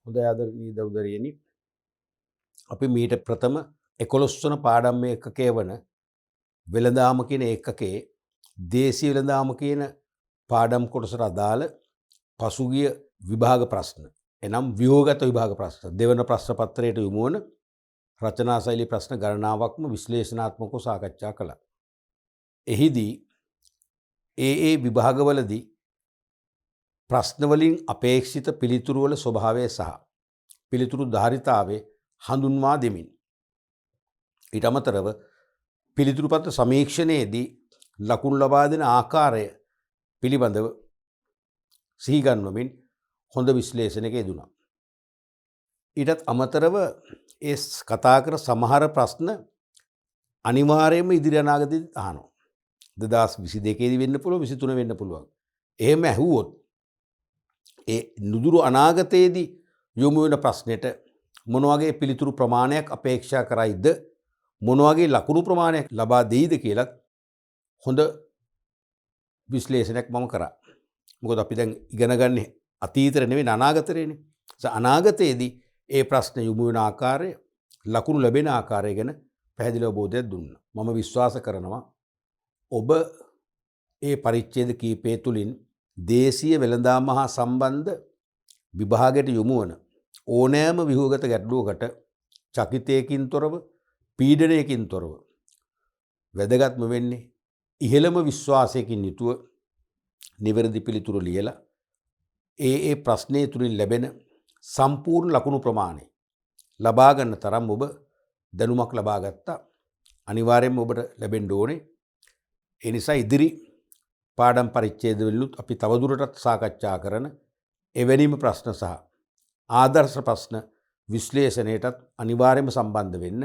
හොඳ ආදරණීය දරුදරියනි අපි මීට ප්‍රථම 11 වන පාඩම් ඒකකයේ වන වෙළඳාම කියන ඒකකයේ දේශීය වෙළඳාම කියන පාඩම් කොටසට අදාළ පසුගිය විභාග ප්‍රශ්න එනම් ව්‍යුහගත විභාග ප්‍රශ්න දෙවන ප්‍රශ්න පත්‍රයට යොමු වන රචනා ශෛලී ප්‍රශ්න ගණනාවක්ම විශ්ලේෂණාත්මකව සාකච්ඡා කළා. එහිදී ඒ විභාගවලදී ප්‍රශ්න වලින් අපේක්ෂිත පිළිතුරු වල ස්වභාවය සහ පිළිතුරු ධාරිතාවය හඳුන්වා දෙමින් ඊට අමතරව පිළිතුරු පත්‍ර සමීක්ෂණයේදී ලකුණු ලබා දෙන ආකාරය පිළිබඳව සිහි ගන්වමින් හොඳ විශ්ලේෂණයක යෙදුණා. ඊටත් අමතරව ඒ කතා කර සමහර ප්‍රශ්න අනිවාර්යයෙන්ම ඉදිරි අනාගතයේදී අහනවා. 2022 දී වෙන්න පුළුවන් 23 වෙන්න පුළුවන්. එහෙම ඇහුවොත් ඒ නුදුරු අනාගතයේදී යොමු වෙන ප්‍රශ්නෙට මොන වගේ පිළිතුරු ප්‍රමාණයක් අපේක්ෂා කරයිද මොන වගේ ලකුණු ප්‍රමාණයක් ලබා දෙයිද කියලා හොඳ විශ්ලේෂණයක් මම කරා. මොකද අපි දැන් ඉගෙන ගන්න අතීතේ නෙවෙයි අනාගතේනේ. අනාගතයේදී ඒ ප්‍රශ්න යොමු වෙන ආකාරය ලකුණු ලැබෙන ආකාරය ගැන පැහැදිලි අවබෝධයක් දුන්නා. මම විශ්වාස කරනවා ඔබ ඒ පරිච්ඡේද කීපය තුලින් දේශීය වෙළඳාම හා සම්බන්ධ විභාගයට යොමු වන ඕනෑම ව්‍යුහගත ගැටලුවකට චකිතයකින් තොරව පීඩනයකින් තොරව වැදගත්ම වෙන්නේ ඉහළම විශ්වාසයකින් යුතුව නිවැරදි පිළිතුරු ලියලා ඒ ප්‍රශ්නයේ තුලින් ලැබෙන සම්පූර්ණ ලකුණු ප්‍රමාණය ලබා ගන්න තරම් ඔබ දැනුමක් ලබා ගත්තා. අනිවාර්යයෙන්ම ඔබට ලැබෙන්න ඕනේ. ඒ නිසා ඉදිරි පාඩම් පරිච්ඡේදවලුත් අපි තවදුරටත් සාකච්ඡා කරන එවැනිම ප්‍රශ්න සහ ආදර්ශ ප්‍රශ්න විශ්ලේෂණයටත් අනිවාර්යයෙන්ම සම්බන්ධ වෙන්න.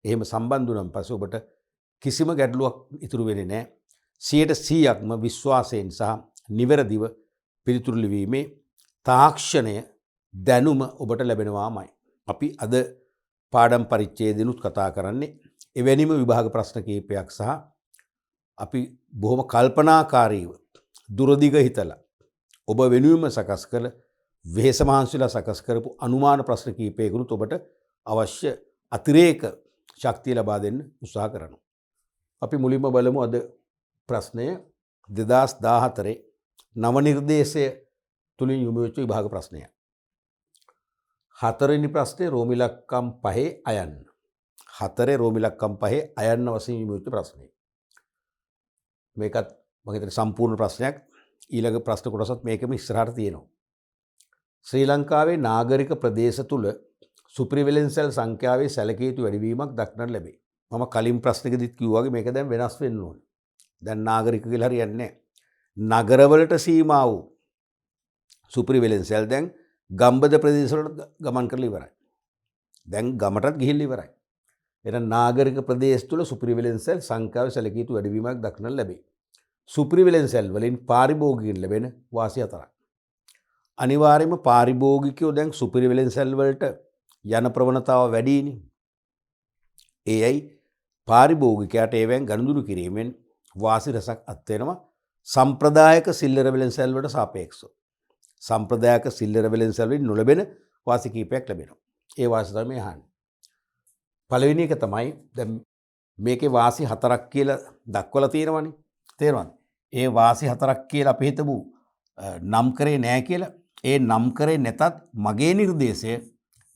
එහෙම සම්බන්ධ වුණාන් පස්සේ ඔබට කිසිම ගැටලුවක් ඉතුරු වෙන්නේ නැහැ. 100%ක්ම විශ්වාසයෙන් සහ නිවැරදිව පිළිතුරු ලිවීමේ තාක්ෂණය දැනුම ඔබට ලැබෙනවාමයි. අපි අද පාඩම් පරිච්ඡේදෙනුත් කතා කරන්නේ එවැනිම විභාග ප්‍රශ්න කිහිපයක් සහ අපි බොහොම කල්පනාකාරීව දුරදිග හිතලා ඔබ වෙනුවෙන්ම සකස් කළ වෙහෙස මහන්සිලා සකස් කරපු අනුමාන ප්‍රශ්න කිහිපයකුත් ඔබට අවශ්‍ය අතිරේක ශක්තිය ලබා දෙන්න උත්සාහ කරනවා. අපි මුලින්ම බලමු අද ප්‍රශ්නය 2014 නව නිර්දේශය තුලින් යොමු වෙච්ච විභාග ප්‍රශ්නය. හතරවෙනි ප්‍රශ්නේ රෝම ඉලක්කම් 5 අයන්න. 4 රෝම ඉලක්කම් 5 අයන්න වශයෙන් යොමු වෙච්ච ප්‍රශ්නය. මේකත් මම හිතන්නේ සම්පූර්ණ ප්‍රශ්නයක්. ඊළඟ ප්‍රශ්න කොටසත් මේකෙම ඉස්සරහට තියෙනවා. ශ්‍රී ලංකාවේ නාගරික ප්‍රදේශ තුල සුපිරිවෙලෙන්සල් සංඛ්‍යාවේ සැලකිය යුතු වැඩිවීමක් දක්නට ලැබේ. මම කලින් ප්‍රශ්නකදීත් කිව්වා වගේ මේක දැන් වෙනස් වෙන්න ඕනේ. දැන් නාගරික කියලා හරියන්නේ නැහැ. නගරවලට සීමා වූ සුපිරිවෙලෙන්සල් දැන් ගම්බද ප්‍රදේශවලට ගමන් කරලා ඉවරයි. දැන් ගමටත් ගිහිල්ලා ඉවරයි. එහෙනම් නාගරික ප්‍රදේශ තුල සුපිරිවෙලෙන්සල් සංඛ්‍යාවේ සැලකිය යුතු වැඩිවීමක් දක්නට ලැබේ. සුපිරිවෙලෙන්සල් වලින් පාරිභෝගිකයන් ලැබෙන වාසි 4ක්. අනිවාර්යයෙන්ම පාරිභෝගිකයෝ දැන් සුපිරිවෙලෙන්සල් වලට යන ප්‍රවණතාව වැඩිනේ. ඒයි පාරිභෝගිකයාට ඒවෙන් ගනුදෙනු කිරීමෙන් වාසි රසක් අත් වෙනවා සම්ප්‍රදායික සිල්ලර වෙලෙන්සල් වලට සාපේක්ෂව. සම්ප්‍රදායික සිල්ලර වෙලෙන්සල් වලින් නොලැබෙන වාසි කීපයක් ලැබෙනවා. ඒ වාසි තමයි අහන්නේ. පළවෙනි එක තමයි දැන් මේකේ වාසි 4ක් කියලා දක්වලා තියෙනවනේ. තේරෙනවද? ඒ වාසි 4ක් කියලා අපි හිතමු නම් කරේ නැහැ කියලා. ඒ නම් කරේ නැතත් මගේ නිර්දේශය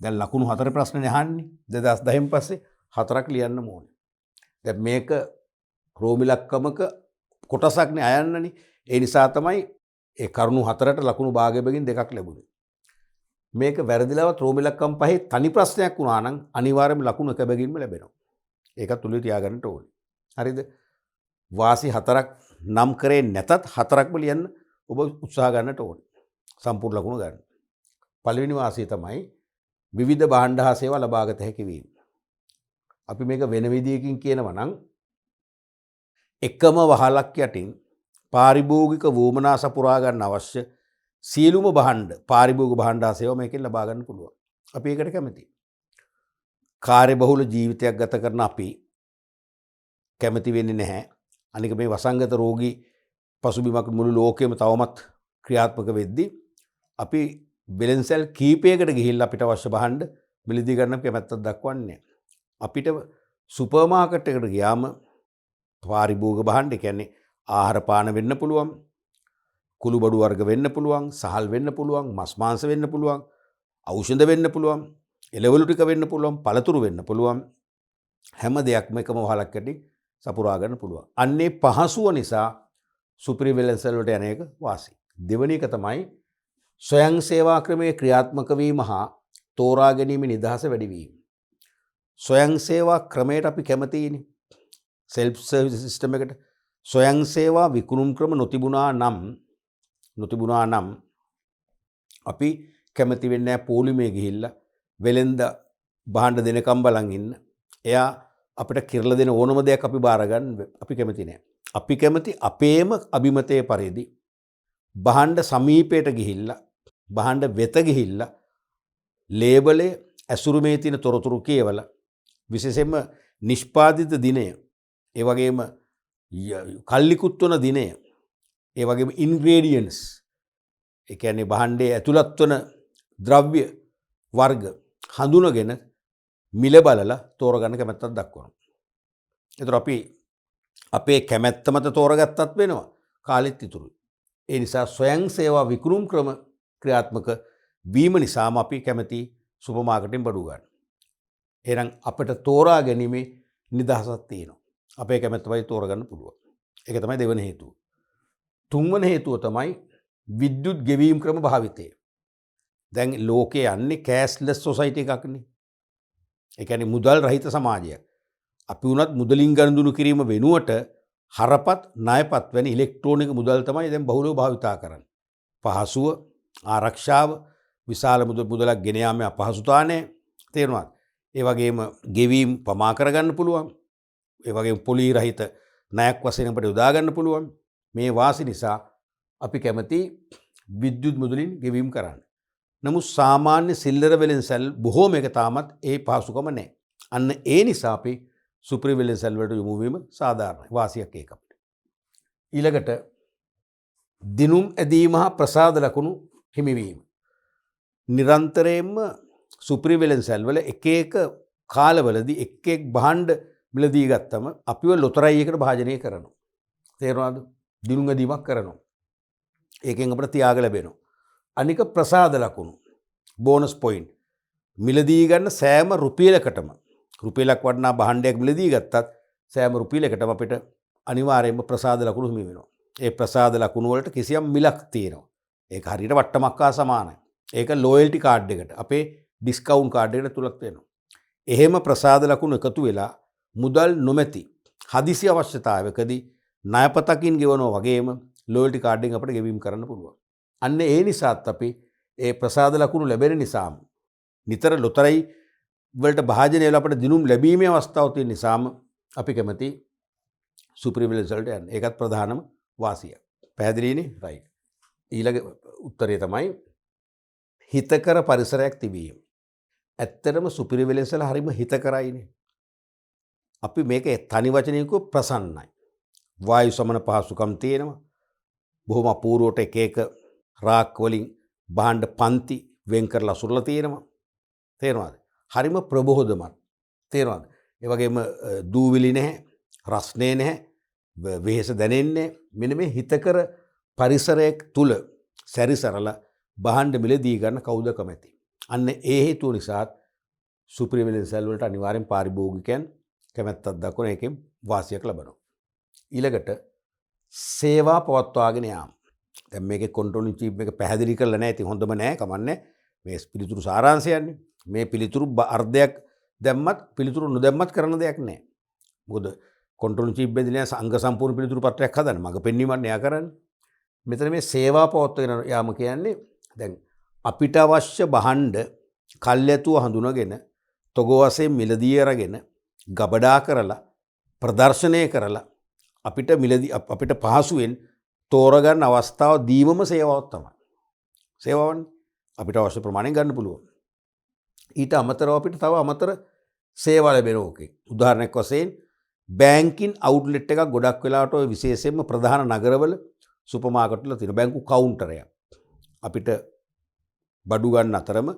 දැන් ලකුණු 4 ප්‍රශ්නේ අහන්නේ 2010න් පස්සේ 4ක් ලියන්න ඕනේ. දැන් මේක රෝම ඉලක්කමක කොටසක්නේ අයන්නනේ. ඒ නිසා තමයි ඒ කරුණු 4ට ලකුණු භාගය බැගින් 2ක් ලැබුණේ. මේක වැරදිලවත් රෝම ඉලක්කම් 5 තනි ප්‍රශ්නයක් වුණා නම් අනිවාර්යයෙන්ම ලකුණු එක බැගින්ම ලැබෙනවා. ඒකත් තුලිය තියාගන්න ඕනේ. හරිද? වාසි 4ක් නම් කරේ නැතත් 4ක්ම ලියන්න ඔබ උත්සාහ ගන්නට ඕනේ. සම්පූර්ණ ලකුණු ගන්න. පළවෙනි වාසිය තමයි විවිධ භාණ්ඩ හා සේවා ලබාගත හැකි වීම. අපි මේක වෙන විදියකින් කියනවා නම් එකම වහලක් යටින් පාරිභෝගික වුමනා සපුරා ගන්න අවශ්‍ය සියලුම භාණ්ඩ පාරිභෝගික භාණ්ඩ හා සේවා මේකෙන් ලබා ගන්න පුළුවන්. අපි ඒකට කැමතියි. කාර්යබහුල ජීවිතයක් ගත කරන අපි කැමති වෙන්නේ නැහැ. අනික මේ වසංගත රෝගී පසුබිමක් මුළු ලෝකෙම තවමත් ක්‍රියාත්මක වෙද්දී අපි වෙළෙන්සැල් කීපයකට ගිහිල්ලා අපිට අවශ්‍ය භාණ්ඩ මිලදී ගන්න කැමැත්තක් දක්වන්නේ. අපිට සුපර් මාකට් එකට ගියාම පාරිභෝගික භාණ්ඩ කියන්නේ ආහාර පාන වෙන්න පුළුවන්, කුළු බඩු වර්ග වෙන්න පුළුවන්, සහල් වෙන්න පුළුවන්, මස් මාංශ වෙන්න පුළුවන්, ඖෂධ වෙන්න පුළුවන්, එළවලු ටික වෙන්න පුළුවන්, පළතුරු වෙන්න පුළුවන්. හැම දෙයක්ම එකම වහලක් යටින් සපුරා ගන්න පුළුවන්. අන්නේ පහසුව නිසා සුපිරි වෙළෙන්සැල් වලට යන එක වාසි. දෙවෙනි එක තමයි ස්වයං සේවා ක්‍රමයේ ක්‍රියාත්මක වීම හා තෝරා ගැනීමේ නිදහස වැඩි වීම. ස්වයං සේවා ක්‍රමයට අපි කැමතියිනේ. සෙල්ෆ් සර්විස් සිස්ටම් එකට ස්වයං සේවා විකුණුම් ක්‍රම නොතිබුණා නම් අපි කැමති වෙන්නේ නැහැ පොලිමේ ගිහිල්ලා වෙලෙන්ද භාණ්ඩ දෙනකම් බලන් ඉන්න. එයා අපිට කිරලා දෙන ඕනම දෙයක් අපි බාර ගන්න අපි කැමති නැහැ. අපි කැමති අපේම අභිමතයේ පරිදි භාණ්ඩ සමීපයට ගිහිල්ලා භාණ්ඩ වෙත ගිහිල්ලා ලේබලේ ඇසුරුමේ තියෙන තොරතුරු කියවලා විශේෂයෙන්ම නිෂ්පාදිත දිනය, ඒ වගේම කල්ලිකුත් වන දිනය, ඒ වගේම ඉන්ග්‍රේඩියන්ට්ස්, ඒ කියන්නේ භාණ්ඩයේ ඇතුළත් වන ද්‍රව්‍ය වර්ග හඳුනගෙන මිල බලලා තෝරගන්න කැමැත්තක් දක්වනවා. ඒතර අපි අපේ කැමැත්ත මත තෝරගත්තත් වෙනවා, කාලෙත් ඉතුරුයි. ඒ නිසා ස්වයං සේවා විකුණුම් ක්‍රම ක්‍රියාත්මක වීම නිසාම අපි කැමති සුපර් මාකටෙන් බඩු ගන්න. එහෙනම් අපිට තෝරා ගැනීමේ නිදහසක් තියෙනවා. අපේ කැමැත්තමයි තෝරගන්න පුළුවන්. ඒක තමයි දෙවෙනි හේතුව. තුන්වෙනි හේතුව තමයි විද්‍යුත් ගෙවීම් ක්‍රම භාවිතය. දැන් ලෝකේ යන්නේ කෑෂ්ලෙස් සොසයිටි එකක්නේ. ඒ කියන්නේ මුදල් රහිත සමාජයක්. අපි උනත් මුදලින් ගනුදෙනු කිරීම වෙනුවට හරපත් ණයපත් වැනි ඉලෙක්ට්‍රොනික මුදල් තමයි දැන් බහුලව භාවිතා කරන්නේ. පහසුව, ආරක්ෂාව, විශාල මුදලක් ගෙන යාමේ අපහසුතාව නැහැ. තේරුණාද? ඒ වගේම ගෙවීම් පමා කරගන්න පුළුවන්. ඒ වගේම පොලී රහිත ණයක් වශයෙන් අපිට යොදා ගන්න පුළුවන්. මේ වාසි නිසා අපි කැමති විද්‍යුත් මුදලින් ගෙවීම් කරන්න. නමුත් සාමාන්‍ය සිල්ලර වෙළෙන්සැල් බොහෝම එක තාමත් ඒ පහසුකම නැහැ. අන්න ඒ නිසා අපි සුපිරි වෙළෙන්සැල් වලට යොමු වීම සාධාරණයි. වාසියක් ඒක අපිට. ඊළඟට දිනුම් ඇදීම හා ප්‍රසාද ලකුණු හිමිවීම. නිරන්තරයෙන්ම සුපිරි වෙළෙන්සැල් වල එක එක කාලවලදී එක් එක් භාණ්ඩ මිලදී ගත්තම අපිව ලොතරැයි එකට භාජනය කරනවා. තේරුණාද? දිනුම් ඇදීමක් කරනවා. ඒකෙන් අපිට තියාග ලැබෙනවා. අනික ප්‍රසාද ලකුණු, බෝනස් පොයින්ට්. මිලදී ගන්න සෑම රුපියලකටම රුපියලක් වටනා භාණ්ඩයක් මිලදී ගත්තත් සෑම රුපියලකටම අපිට අනිවාර්යයෙන්ම ප්‍රසාද ලකුණු හිමි වෙනවා. ඒ ප්‍රසාද ලකුණු වලට කිසියම් මිලක් තියෙනවා. ඒක හරියට වට්ටමක් හා සමානයි. ඒක ලොයල්ටි කාඩ් එකට, අපේ ඩිස්කවුන්ට් කාඩ් එකට තුලක් වෙනවා. එහෙම ප්‍රසාද ලකුණු එකතු වෙලා මුදල් නොමැති හදිසි අවශ්‍යතාවයකදී ණයපතකින් ගෙවනවා වගේම ලොයල්ටි කාඩ් එකෙන් අපිට ගෙවීම කරන්න පුළුවන්. අන්න ඒ නිසාත් අපි ඒ ප්‍රසාද ලකුණු ලැබෙන නිසාම නිතර ලොතරැයි වලට භාජනය වෙලා අපිට දිනුම් ලැබීමේ අවස්ථාව තියෙන නිසාම අපි කැමති සුපිරි වෙළෙන්සැල්ට යන්න. ඒකත් ප්‍රධානම වාසිය. පැහැදිලිනේ? රයිට්. ඊළඟ උත්තරය තමයි හිතකර පරිසරයක් තිබීම. ඇත්තටම සුපිරි වෙළෙන්සැල හරිම හිතකරයිනේ. අපි මේක තනි වචනයක ප්‍රසන්නයි. වායු සමන පහසුකම් තියෙනවා. බොහොම අපූර්වට එක එක රාක් වලින් භාණ්ඩ පන්ති වෙන් කරලා සුරලා තියෙනවා. තේරෙනවද? හරිම ප්‍රබෝධමත්. තේරෙනවද? ඒ වගේම දූවිලි නැහැ, රස්නේ නැහැ, වෙහෙස දැනෙන්නේ. මෙන්න මේ හිතකර පරිසරයක් තුල සැරිසරලා භාණ්ඩ මිලදී ගන්න කවුද කැමති? අන්න ඒ හේතුව නිසා සුපිරි වෙළෙන්සැල් වලට අනිවාර්යෙන් පාරිභෝගිකයන් කැමැත්තක් දක්වන එකෙන් වාසියක් ලබනවා. ඊළඟට සේවා පවත්වාගෙන යාම. දැන් මේකේ කන්ට්‍රෝලින් චීෆ් එක පැහැදිලි කරලා නැහැ. ඉතින් හොඳම නැහැ, කමන්නේ. මේ පිළිතුරු සාරාංශයන්නේ. මේ පිළිතුරු අර්ධයක් දැම්මත් පිළිතුරු නොදැම්මත් කරන දෙයක් නැහැ. මොකද කන්ට්‍රෝලින් චීෆ් බෙදලා අංග සම්පූර්ණ පිළිතුරු පත්‍රයක් හදන්න මග පෙන්වීමක් නෑ කරන්නේ. මෙතන මේ සේවා පවත්වාගෙන යාම කියන්නේ දැන් අපිට අවශ්‍ය භාණ්ඩ කල්ැතුව හඳුනගෙන තොග වශයෙන් මිලදී අරගෙන ගබඩා කරලා ප්‍රදර්ශනය කරලා අපිට මිලදී අපිට පහසුවෙන් තෝරගන්න අවස්ථාව දීමම සේවාවක් තමයි. සේවාවන්නේ අපිට අවශ්‍ය ප්‍රමාණයෙන් ගන්න පුළුවන්. ඊට අමතරව අපිට තව අමතර සේවා ලැබෙන ඕකේ. උදාහරණයක් වශයෙන් බැංකින් අවුට්ලෙට් එකක් ගොඩක් වෙලාවට ඔය විශේෂයෙන්ම ප්‍රධාන නගරවල සුපර් මාකට් වල තියෙන බැංකු කවුන්ටරයක් අපිට බඩු ගන්න අතරම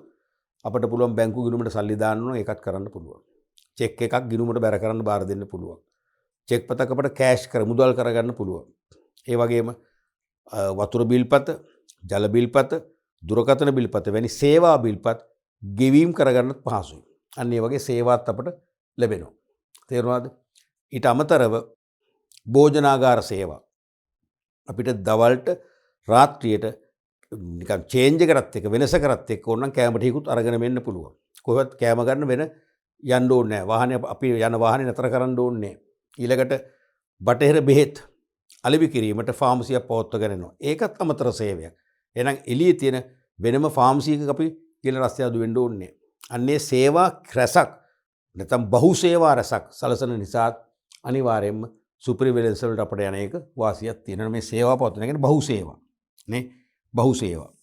අපිට පුළුවන් බැංකු ගිණුමට සල්ලි දාන්න ඕන ඒකත් කරන්න පුළුවන්. චෙක් එකක් ගිණුමට බැර කරන්න බාර දෙන්න පුළුවන්. චෙක් පතක් අපිට කෑෂ් කර මුදල් කරගන්න පුළුවන්. ඒ වගේම වතුර බිල්පත, ජල බිල්පත, දුරකථන බිල්පත වැනි සේවා බිල්පත් ගෙවීම් කරගන්නත් පහසුයි. අන්න ඒ වගේ සේවාත් අපට ලැබෙනවා. තේරුණාද? ඊට අමතරව භෝජනාගාර සේවා අපිට දවල්ට රාත්‍රියට නිකන් චේන්ජ් එකකට එක්ක වෙනස කරත් එක්ක ඕනනම් කැම ටිකකුත් අරගෙන මෙන්න පුළුවන්. කොහෙවත් කැම ගන්න වෙන යන්න ඕනේ නැහැ. වාහනේ අපි යන වාහනේ නතර කරන්න ඕනේ නැහැ. ඊළඟට බටහිර බෙහෙත් අලෙවි කිරීමට ෆාමසියක් පවත්වාගෙන යනවා. ඒකත් අමතර සේවයක්. එහෙනම් එළියේ තියෙන වෙනම ෆාමසි එකක අපි කියලා රස්තියාදු වෙන්න ඕනේ නැහැ. අන්නේ සේවා රැසක් නැත්නම් බහු සේවා රැසක් සලසන නිසා අනිවාර්යයෙන්ම සුපිරිවෙලෙන්ස් වලට අපිට යන එක වාසියක් තියෙනවා. මේ සේවා පවත්වන කියන්නේ බහු සේවා නේ. බහු සේවා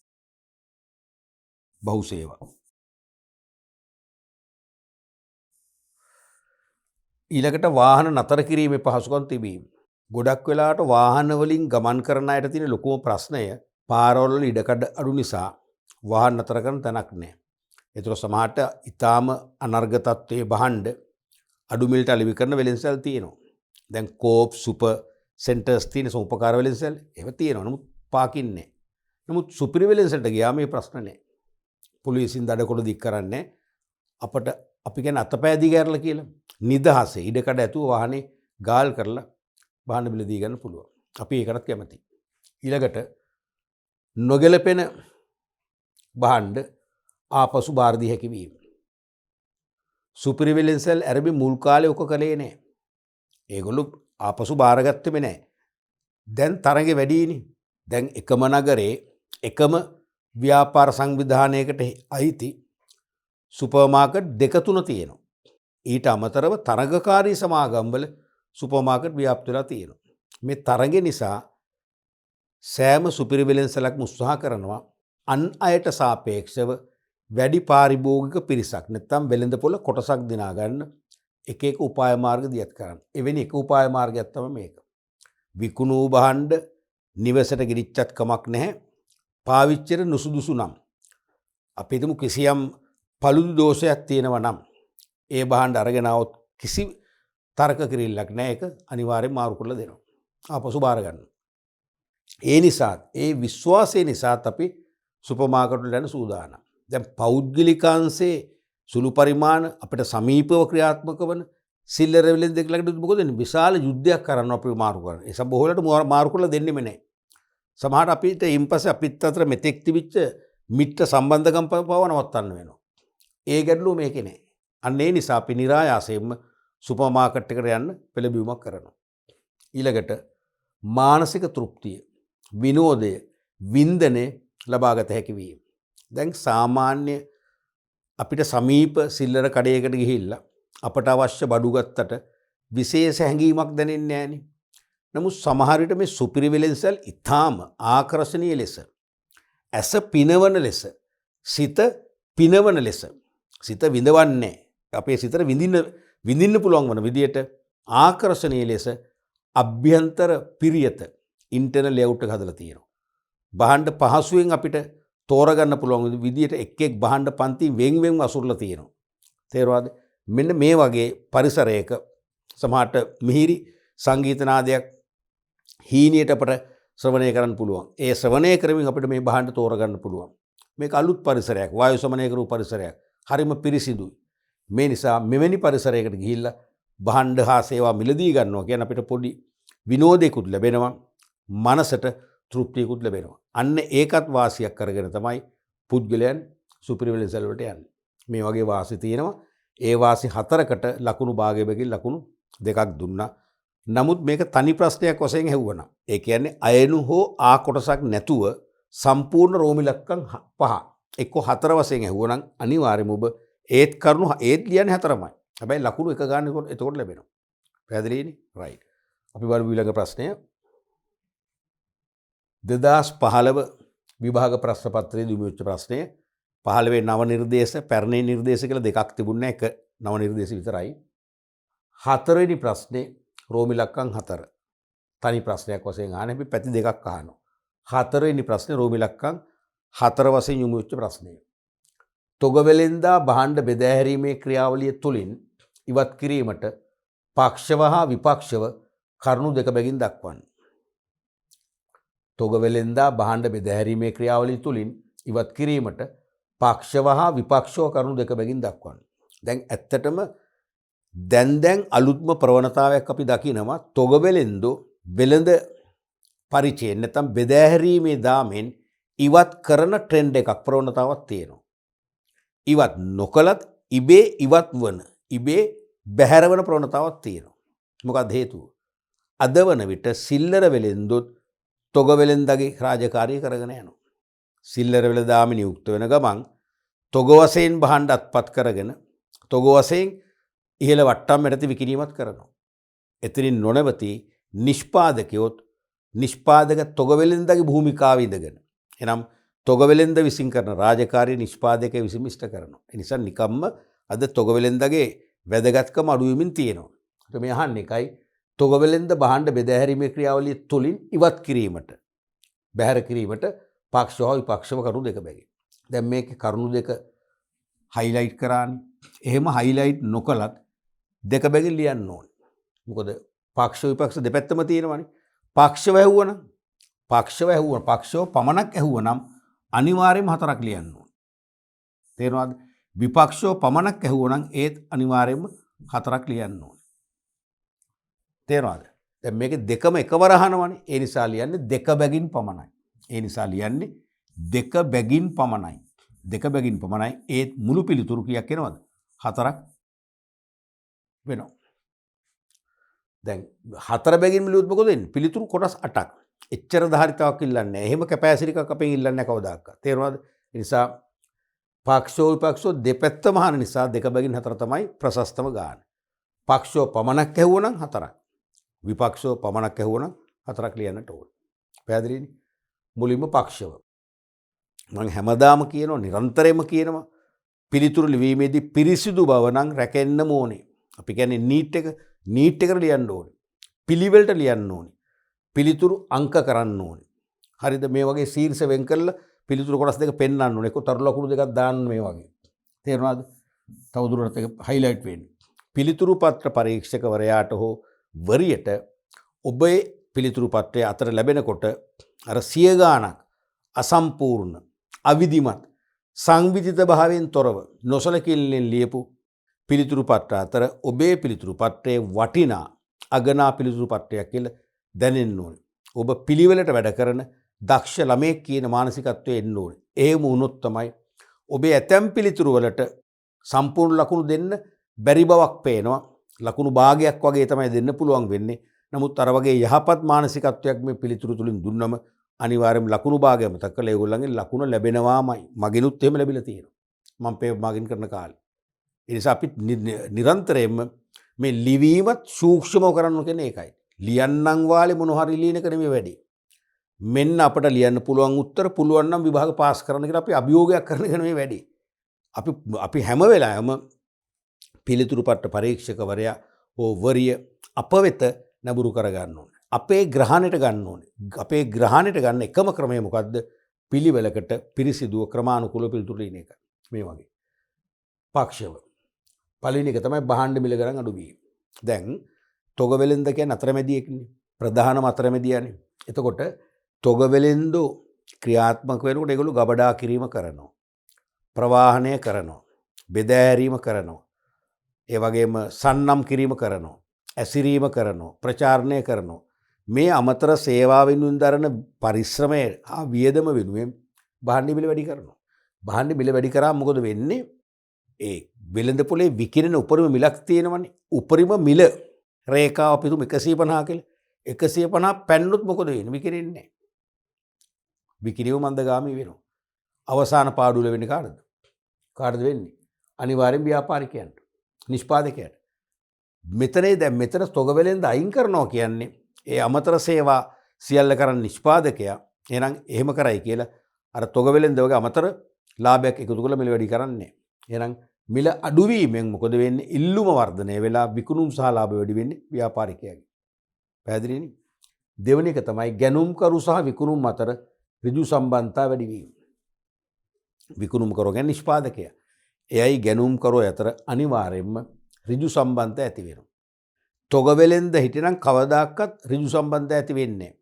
ඊළඟට වාහන නතර කිරීමේ පහසුකම් තිබීම. ගොඩක් වෙලාවට වාහන වලින් ගමන් කරන අයට තියෙන ලොකුම ප්‍රශ්නය පාරවල් වල ඉඩකඩ අඩු නිසා වාහන නතර කරන තැනක් නැහැ. ඒතර සමහරට ඊටාම අනර්ග තත්ත්වයේ බහඬ අඩු මිලට අලෙවි කරන වෙළෙන්සල් තියෙනවා. දැන් කෝප් සුපර් සෙන්ටර්ස් තියෙන උපකාර වෙළෙන්සල් ඒව තියෙනවා. නමුත් පාකින් නැහැ. නමුත් සුපිරි වෙළෙන්සල්ට ගියාම මේ ප්‍රශ්න නැහැ. පොලිසියෙන් දඩකොඩ දික් කරන්නේ අපට අපි කියන්නේ අතපෑදී ගැරලා කියලා. නිදහසේ ඉඩකඩ ඇතුව වාහනේ ගාල් කරලා වාහන බිල දී ගන්න පුළුවන්. අපි ඒකටත් කැමතියි. ඊළඟට නොගැලපෙන භාණ්ඩ ආපසු බාර දී හැකි වීම. සුපිරි වෙළෙන්සල් ඇරඹි මුල් කාලේ ඔක කළේ නැහැ. ඒගොල්ලෝ ආපසු බාරගත්තෙම නැහැ. දැන් තරඟ වැඩිනේ. දැන් එකම නගරේ එකම ව්‍යාපාර සංවිධානයකට අයිති සුපර් මාකට් දෙක තුන තියෙනවා. ඊට අමතරව තරඟකාරී සමාගම්වල සුපර් මාකට් ව්‍යාප්ත වෙලා තියෙනවා. මේ තරඟ නිසා සෑම සුපිරි වෙළෙන්සලක්ම උත්සාහ කරනවා අන් අයට සාපේක්ෂව වැඩි පාරිභෝගික පිරිසක් නැත්නම් වෙළඳපොළ කොටසක් දිනා ගන්න එක එක උපාය මාර්ග දියත් කරන්න. එවැනි එක උපාය මාර්ගයක් තමයි මේක. විකුණු භාණ්ඩ නිවසට ගිරිච්චත් කමක් නැහැ. පාවිච්චියට නුසුදුසු නම් අපි හිතමු කිසියම් පළුදු දෝෂයක් තියෙනවා නම් ඒ භාණ්ඩ අරගෙන આવොත් කිසි තර්ක කිරිල්ලක් නැහැ. ඒක අනිවාර්යෙන් මාරු කරලා දෙනවා. ආපසු බාර ගන්නවා. ඒ නිසා ඒ විශ්වාසය නිසා අපි සුපර් මාකට් වලට යන සූදානම්. දැන් පෞද්ගලිකාංශයේ සුළු පරිමාණ අපිට සමීපව ක්‍රියාත්මක වන සිල්ලර වෙළෙන්දෙක්ලකට මොකද වෙන්නේ? විශාල යුද්ධයක් කරන්න අපි මාරු කරනවා. ඒ සබෝලට මාරු කරලා දෙන්නෙම නැහැ. සමහර අපිට ඉන්පස්සේ අපිත් අතර මෙතෙක් තිබිච්ච මිත්‍ර සම්බන්ධකම් පව නවත්තන්න වෙනවා. ඒ ගැටලුව මේකේ නැහැ. අන්න ඒ නිසා අපි નિરાයාසයෙන්ම සුපර් මාකට් එකට යන්න පෙළඹවීමක් කරනවා. ඊළඟට මානසික තෘප්තිය, විනෝදය, වින්දනය ලබාගත හැකි වීම. දැන් සාමාන්‍ය අපිට සමීප සිල්ලර කඩයකට ගිහිල්ලා අපට අවශ්‍ය බඩු ගත්තට විශේෂ හැඟීමක් දැනෙන්නේ නැහනේ. නමුත් සමහර විට මේ සුපිරි වෙළෙන්සල් ඊටාම ආකර්ශනීය ලෙස, ඇස පිනවන ලෙස, සිත පිනවන ලෙස, සිත විඳවන්නේ අපේ සිතට විඳින්න පුළුවන් වන විදියට ආකර්ශනීය ලෙස අභ්‍යන්තර පිරියත ඉන්ටර්නල් ලේඅවුට් එක හදලා තියෙනවා. භාණ්ඩ පහසුවෙන් අපිට තෝරගන්න පුළුවන් විදියට එක් එක් භාණ්ඩ පන්ති වෙන් අසුරලා තියෙනවා. තේරුණාද? මෙන්න මේ වගේ පරිසරයක සමහරට මිහිරි සංගීත නාදයක් හීනියට අපට ශ්‍රවණය කරන්න පුළුවන්. ඒ ශ්‍රවණය කරමින් අපිට මේ භාණ්ඩ තෝරගන්න පුළුවන්. මේක අලුත් පරිසරයක්, වායු සමනය කරු පරිසරයක්. හරිම පිරිසිදුයි. මේ නිසා මෙවැනි පරිසරයකට ගිහිල්ලා භාණ්ඩ හා සේවා මිලදී ගන්නවා කියන්නේ අපිට පොඩි විනෝදයකුත් ලැබෙනවා, මනසට තෘප්තියකුත් ලැබෙනවා. අන්න ඒකත් වාසියක් කරගෙන තමයි පුද්ගලයන් සුපිරි වෙළෙන්සල් වලට යන්නේ. මේ වගේ වාසි තියෙනවා. ඒ වාසි 4කට ලකුණු භාගයකින් ලකුණු 2ක් දුන්නා. නමුත් මේක තනි ප්‍රශ්නයක් වශයෙන් ඇහුවනම් ඒ කියන්නේ අයනු හෝ ආ කොටසක් නැතුව සම්පූර්ණ රෝමි ලක්කම් 5 එක්ක 4 වශයෙන් ඇහුවනම් අනිවාර්යයෙන්ම ඔබ ඒත් කරුණු ඒත් ලියන්නේ 4මයි. හැබැයි ලකුණු එක ගන්න එතකොට ලැබෙනවා. පැහැදිලිනේ? රයිට්. අපි බලමු ඊළඟ ප්‍රශ්නය. 2015 විභාග ප්‍රශ්න පත්‍රයේ දීමු වෙච්ච ප්‍රශ්නය. 15 නව නිර්දේශ, පැරණි නිර්දේශ කියලා දෙකක් තිබුණේ නැහැ. එක නව නිර්දේශ විතරයි. 4 වෙනි ප්‍රශ්නේ රෝමි ලක්කම් 4. තනි ප්‍රශ්නයක් වශයෙන් අහන්නේ අපි පැති දෙකක් අහනවා. 4 වෙනි ප්‍රශ්නේ රෝමි ලක්කම් 4 වශයෙන් යොමු වෙච්ච ප්‍රශ්නය. තොග වෙළෙන්දා භාණ්ඩ බෙදා හැරීමේ ක්‍රියාවලිය තුළින් ඉවත් කිරීමට පක්ෂව හා විපක්ෂව කරුණු දෙක බැගින් දක්වන්න. තොග වෙළෙන්දා භාණ්ඩ බෙදා හැරීමේ ක්‍රියාවලිය තුළින් ඉවත් කිරීමට පක්ෂව හා විපක්ෂව කරුණු දෙක බැගින් දක්වන්න. දැන් ඇත්තටම දැන් අලුත්ම ප්‍රවණතාවයක් අපි දකිනවා තොග වෙළෙන්දෝ වෙළඳ පරිචයෙන් නැත්නම් බෙදා හැරීමේ දාමෙන් ඉවත් කරන ට්‍රෙන්ඩ් එකක් ප්‍රවණතාවක් තියෙනවා. ඉවත් නොකලත් ඉබේ ඉවත් වන ඉබේ බැහැරවන ප්‍රවණතාවක් තියෙනවා. මොකක්ද හේතුව? අද වන විට සිල්ලර වෙළෙන්දොත් තොග වෙළෙන්දගේ රාජකාරිය කරගෙන යනවා. සිල්ලර වෙළඳාම නියුක්ත වෙන ගමන් තොග වශයෙන් භාණ්ඩ අත්පත් කරගෙන තොග වශයෙන් ඉහළ වට්ටම් යටතේ විකිණීමත් කරනවා. එතනින් නොනවති නිෂ්පාදකයොත් නිෂ්පාදක තොග වෙළෙන්දගේ භූමිකාව ඉඳගෙන එනම් තොග වෙළෙන්ද විසින් කරන රාජකාරිය නිෂ්පාදකය විසින් ඉෂ්ට කරනවා. ඒ නිසා නිකම්ම අද තොග වෙළෙන්දගේ වැදගත්කම අඩු වෙමින් තියෙනවා. ඒක මේ අහන්නේ එකයි තොග වෙළෙන්ද භාණ්ඩ බෙදා හැරීමේ ක්‍රියාවලිය තුලින් ඉවත් කිරීමට බැහැර කිරීමට පක්ෂව විපක්ෂව කරුණු දෙක බැගින්. දැන් මේකේ කරුණු දෙක හයිලයිට් කරානේ. එහෙම හයිලයිට් නොකලත් දෙක බැගින් ලියන්න ඕනේ. මොකද පක්ෂ විපක්ෂ දෙපැත්තම තියෙනවානේ. පක්ෂව ඇහුවන පක්ෂව පමණක් ඇහුවනම් අනිවාර්යයෙන්ම 4ක් ලියන්න ඕනේ. තේරෙනවද? විපක්ෂව පමණක් ඇහුවනම් ඒත් අනිවාර්යයෙන්ම 4ක් ලියන්න ඕනේ. තේරෙනවද? දැන් මේකේ දෙකම එකවර අහනවනේ. ඒ නිසා ලියන්නේ දෙක බැගින් පමණයි. ඒ නිසා ලියන්නේ දෙක බැගින් පමණයි. දෙක බැගින් පමණයි. ඒත් මුළු පිළිතුරු කීයක් එනවද? 4ක් වෙනවා. දැන් 4 බැගින් මිලුවොත් මොකද වෙන්නේ? පිළිතුරු කොටස් 8ක්. එච්චර ධාරිතාවක් ඉල්ලන්නේ නැහැ. එහෙම කැපැසිටි එකක් අපෙන් ඉල්ලන්නේ නැහැ කවදාකවත්. තේරුණාද? ඒ නිසා පක්ෂෝ විපක්ෂෝ දෙපැත්තම අහන නිසා දෙක බැගින් 4 තමයි ප්‍රශස්තම ගාන. පක්ෂෝ පමණක් ඇහුවනම් 4ක්. විපක්ෂෝ පමණක් ඇහුවනම් 4ක් ලියන්නට ඕනේ. පැහැදිලිනේ? මුලින්ම පක්ෂව. මම හැමදාම කියනවා නිරන්තරයෙන්ම කියනවා පිළිතුරු ලිවීමේදී පිරිසිදු බව නම් රැකෙන්නම ඕනේ. අපි කියන්නේ නීට් එකට ලියන්න ඕනේ. පිළිවෙලට ලියන්න ඕනේ. පිළිතුරු අංක කරන්න ඕනේ. හරිද? මේ වගේ ශීර්ෂ වෙන් කරලා පිළිතුරු කොටස් දෙක පෙන්වන්න ඕනේ. ඒක තරු ලකුණු දෙකක් දාන්න මේ වගේ. තේරුණාද? තවදුරටත් ඒක හයිලයිට් වෙන්නේ. පිළිතුරු පත්‍ර පරීක්ෂකවරයාට හෝ වරියට ඔබේ පිළිතුරු පත්‍රය අතර ලැබෙනකොට අර 100 ගාණක් අසම්පූර්ණ අවිධිමත් සංවිධිත භාවයෙන් තොරව නොසලකිල්ලෙන් ලියපු පිළිතුරු පත්‍ර අතර ඔබේ පිළිතුරු පත්‍රයේ වටිනා අගනා පිළිතුරු පත්‍රයක් කියලා දැනෙන්න ඕනේ. ඔබ පිළිවෙලට වැඩ කරන දක්ෂ ළමයෙක් කියන මානසිකත්වයේ එන්න ඕනේ. එහෙම වුණොත් තමයි ඔබේ ඇතැම් පිළිතුරු වලට සම්පූර්ණ ලකුණු දෙන්න බැරි බවක් පේනවා. ලකුණු භාගයක් වගේ තමයි දෙන්න පුළුවන් වෙන්නේ. නමුත් අර වගේ යහපත් මානසිකත්වයක් මේ පිළිතුරු තුලින් දුන්නම අනිවාර්යයෙන්ම ලකුණු භාගය මතක කරලා ඒගොල්ලන්ගේ ලකුණ ලැබෙනවාමයි. මගිනුත් එහෙම ලැබිලා තියෙනවා. මම මගින් කරන කාලේ. ඒ නිසා අපි නිරන්තරයෙන්ම මේ ලිවීමත් සූක්ෂමව කරන්න කියන්නේ ඒකයි. ලියන්නම් වාලේ මොන හරි ලියන එක නෙමෙයි වැඩි. මෙන්න අපට ලියන්න පුළුවන් උත්තර පුළුවන් නම් විභාග පාස් කරන්න කියලා අපි අභියෝගයක් කරන එක නෙමෙයි වැඩි. අපි හැම වෙලාවෙම පිළිතුරු පත්‍ර පරීක්ෂකවරයා ඕ වරිය අප වෙත නැඹුරු කර ගන්න ඕනේ. අපේ ග්‍රහණයට ගන්න ඕනේ. අපේ ග්‍රහණයට ගන්න එකම ක්‍රමය මොකද්ද? පිළිවෙලකට පිරිසිදුව ක්‍රමානුකූලව පිළිතුරු ලියන එක. මේ වගේ. පක්ෂව. පළවෙනි එක තමයි භාණ්ඩ මිල ගණන් අඩු වීම. දැන් තොග වෙළෙන්ද කියන්නේ අතරමැදියෙක්නේ. ප්‍රධානම අතරමැදියානේ. එතකොට තොග වෙළෙන්දෝ ක්‍රියාත්මක වෙනකොට ඒගොල්ලෝ ගබඩා කිරීම කරනවා. ප්‍රවාහනය කරනවා. බෙදා හැරීම කරනවා. ඒ වගේම සන්නම් කිරීම කරනවා. ඇසිරීම කරනවා. ප්‍රචාරණය කරනවා. මේ අමතර සේවා වෙනුවෙන් දරන පරිශ්‍රමය හා වියදම වෙනුවෙන් භාණ්ඩ මිල වැඩි කරනවා. භාණ්ඩ මිල වැඩි කරාම මොකද වෙන්නේ? ඒ වෙළඳ පොලේ විකිරෙන උපරිම මිලක් තියෙනවනේ. උපරිම මිල රේඛාව අපි තුමු 150 කියලා. 150 පැන්නොත් මොකද වෙන්නේ? විකිරෙන්නේ නැහැ. විකිරීම මන්දගාමී වෙනවා. අවසාන පාඩුවල වෙන්නේ කාටද? කාටද වෙන්නේ? අනිවාර්යෙන් ව්‍යාපාරිකයන්ට. නිෂ්පාදකයන්ට. මෙතන තොග වෙළෙන්ද අයින් කරනවා කියන්නේ ඒ අමතර සේවා සියල්ල කරන නිෂ්පාදකයා එහෙනම් එහෙම කරයි කියලා අර තොග වෙළෙන්ද වගේ අමතර ලාභයක් එකතු කරලා මිල වැඩි කරන්නේ. එහෙනම් මිල අඩුවීමෙන් මොකද වෙන්නේ? ඉල්ලුම වර්ධනය වෙලා විකුණුම් සහ ලාභ වැඩි වෙන්නේ ව්‍යාපාරිකයාගේ. පැහැදිලිනේ? දෙවෙනි එක තමයි ගැනුම්කරු සහ විකුණුම් අතර ඍජු සම්බන්ධතා වැඩි වීම. විකුණුම්කරුවා කියන්නේ නිෂ්පාදකයා. එයයි ගැනුම්කරුවෝ අතර අනිවාර්යයෙන්ම ඍජු සම්බන්ධය ඇති වෙනවා. තොගවෙලෙන්ද හිටිනම් කවදාකවත් ඍජු සම්බන්ධය ඇති වෙන්නේ නැහැ.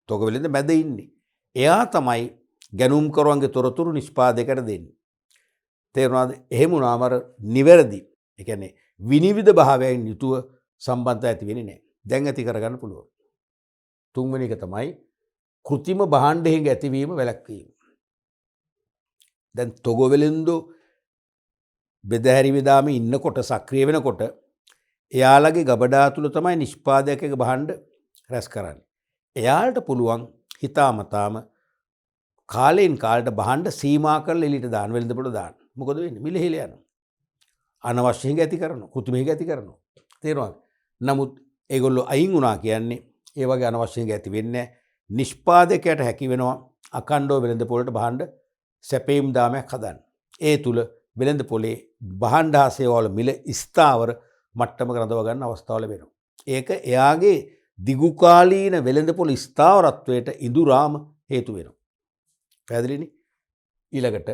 තොගවෙලෙන්ද මැද ඉන්නේ. එයා තමයි ගැනුම්කරුවන්ගේ තොරතුරු නිෂ්පාදකයට දෙන්නේ. තේරුණාද? එහෙම වුණාම අර නිවැරදි, ඒ කියන්නේ විනිවිද භාවයෙන් යුතුව සම්බන්ධය ඇති වෙන්නේ නැහැ. දැන් ඇති කරගන්න පුළුවන්. තුන්වෙනි එක තමයි කෘත්‍රිම භාණ්ඩ හිඟ ඇතිවීම වැළැක්වීම. දැන් තොගවෙලෙන්දෝ බෙදහැරි විදාම ඉන්නකොට සක්‍රිය වෙනකොට එයාලගේ ගබඩා තුල තමයි නිෂ්පාදකගේ භාණ්ඩ රැස් කරන්නේ. එයාලට පුළුවන් හිතාමතාම කාලෙන් කාලට භාණ්ඩ සීමා කරලා එළියට දාන්න, වෙළඳපොළ දාන්න. මොකද වෙන්නේ? මිල හෙල යනවා. අනවශ්‍ය හිඟ ඇති කරනවා. කෘත්‍රිම හිඟ ඇති කරනවා. තේරුණාද? නමුත් ඒගොල්ලෝ අයින් වුණා කියන්නේ ඒ වගේ අනවශ්‍ය හිඟ ඇති වෙන්නේ නැහැ. නිෂ්පාදකයට හැකි වෙනවා අඛණ්ඩව වෙළඳපොළට භාණ්ඩ සැපීම් දාමයක් හදන්න. ඒ තුල වෙළඳපොලේ භාණ්ඩ හා සේවාවල මිල ස්ථාවර මට්ටමක රඳව ගන්න අවස්ථාව ලැබෙනවා. ඒක එයාගේ දිගුකාලීන වෙළඳපොළ ස්ථාවරත්වයට ඉදුරාම හේතු වෙනවා. පැහැදිලිනේ? ඊළඟට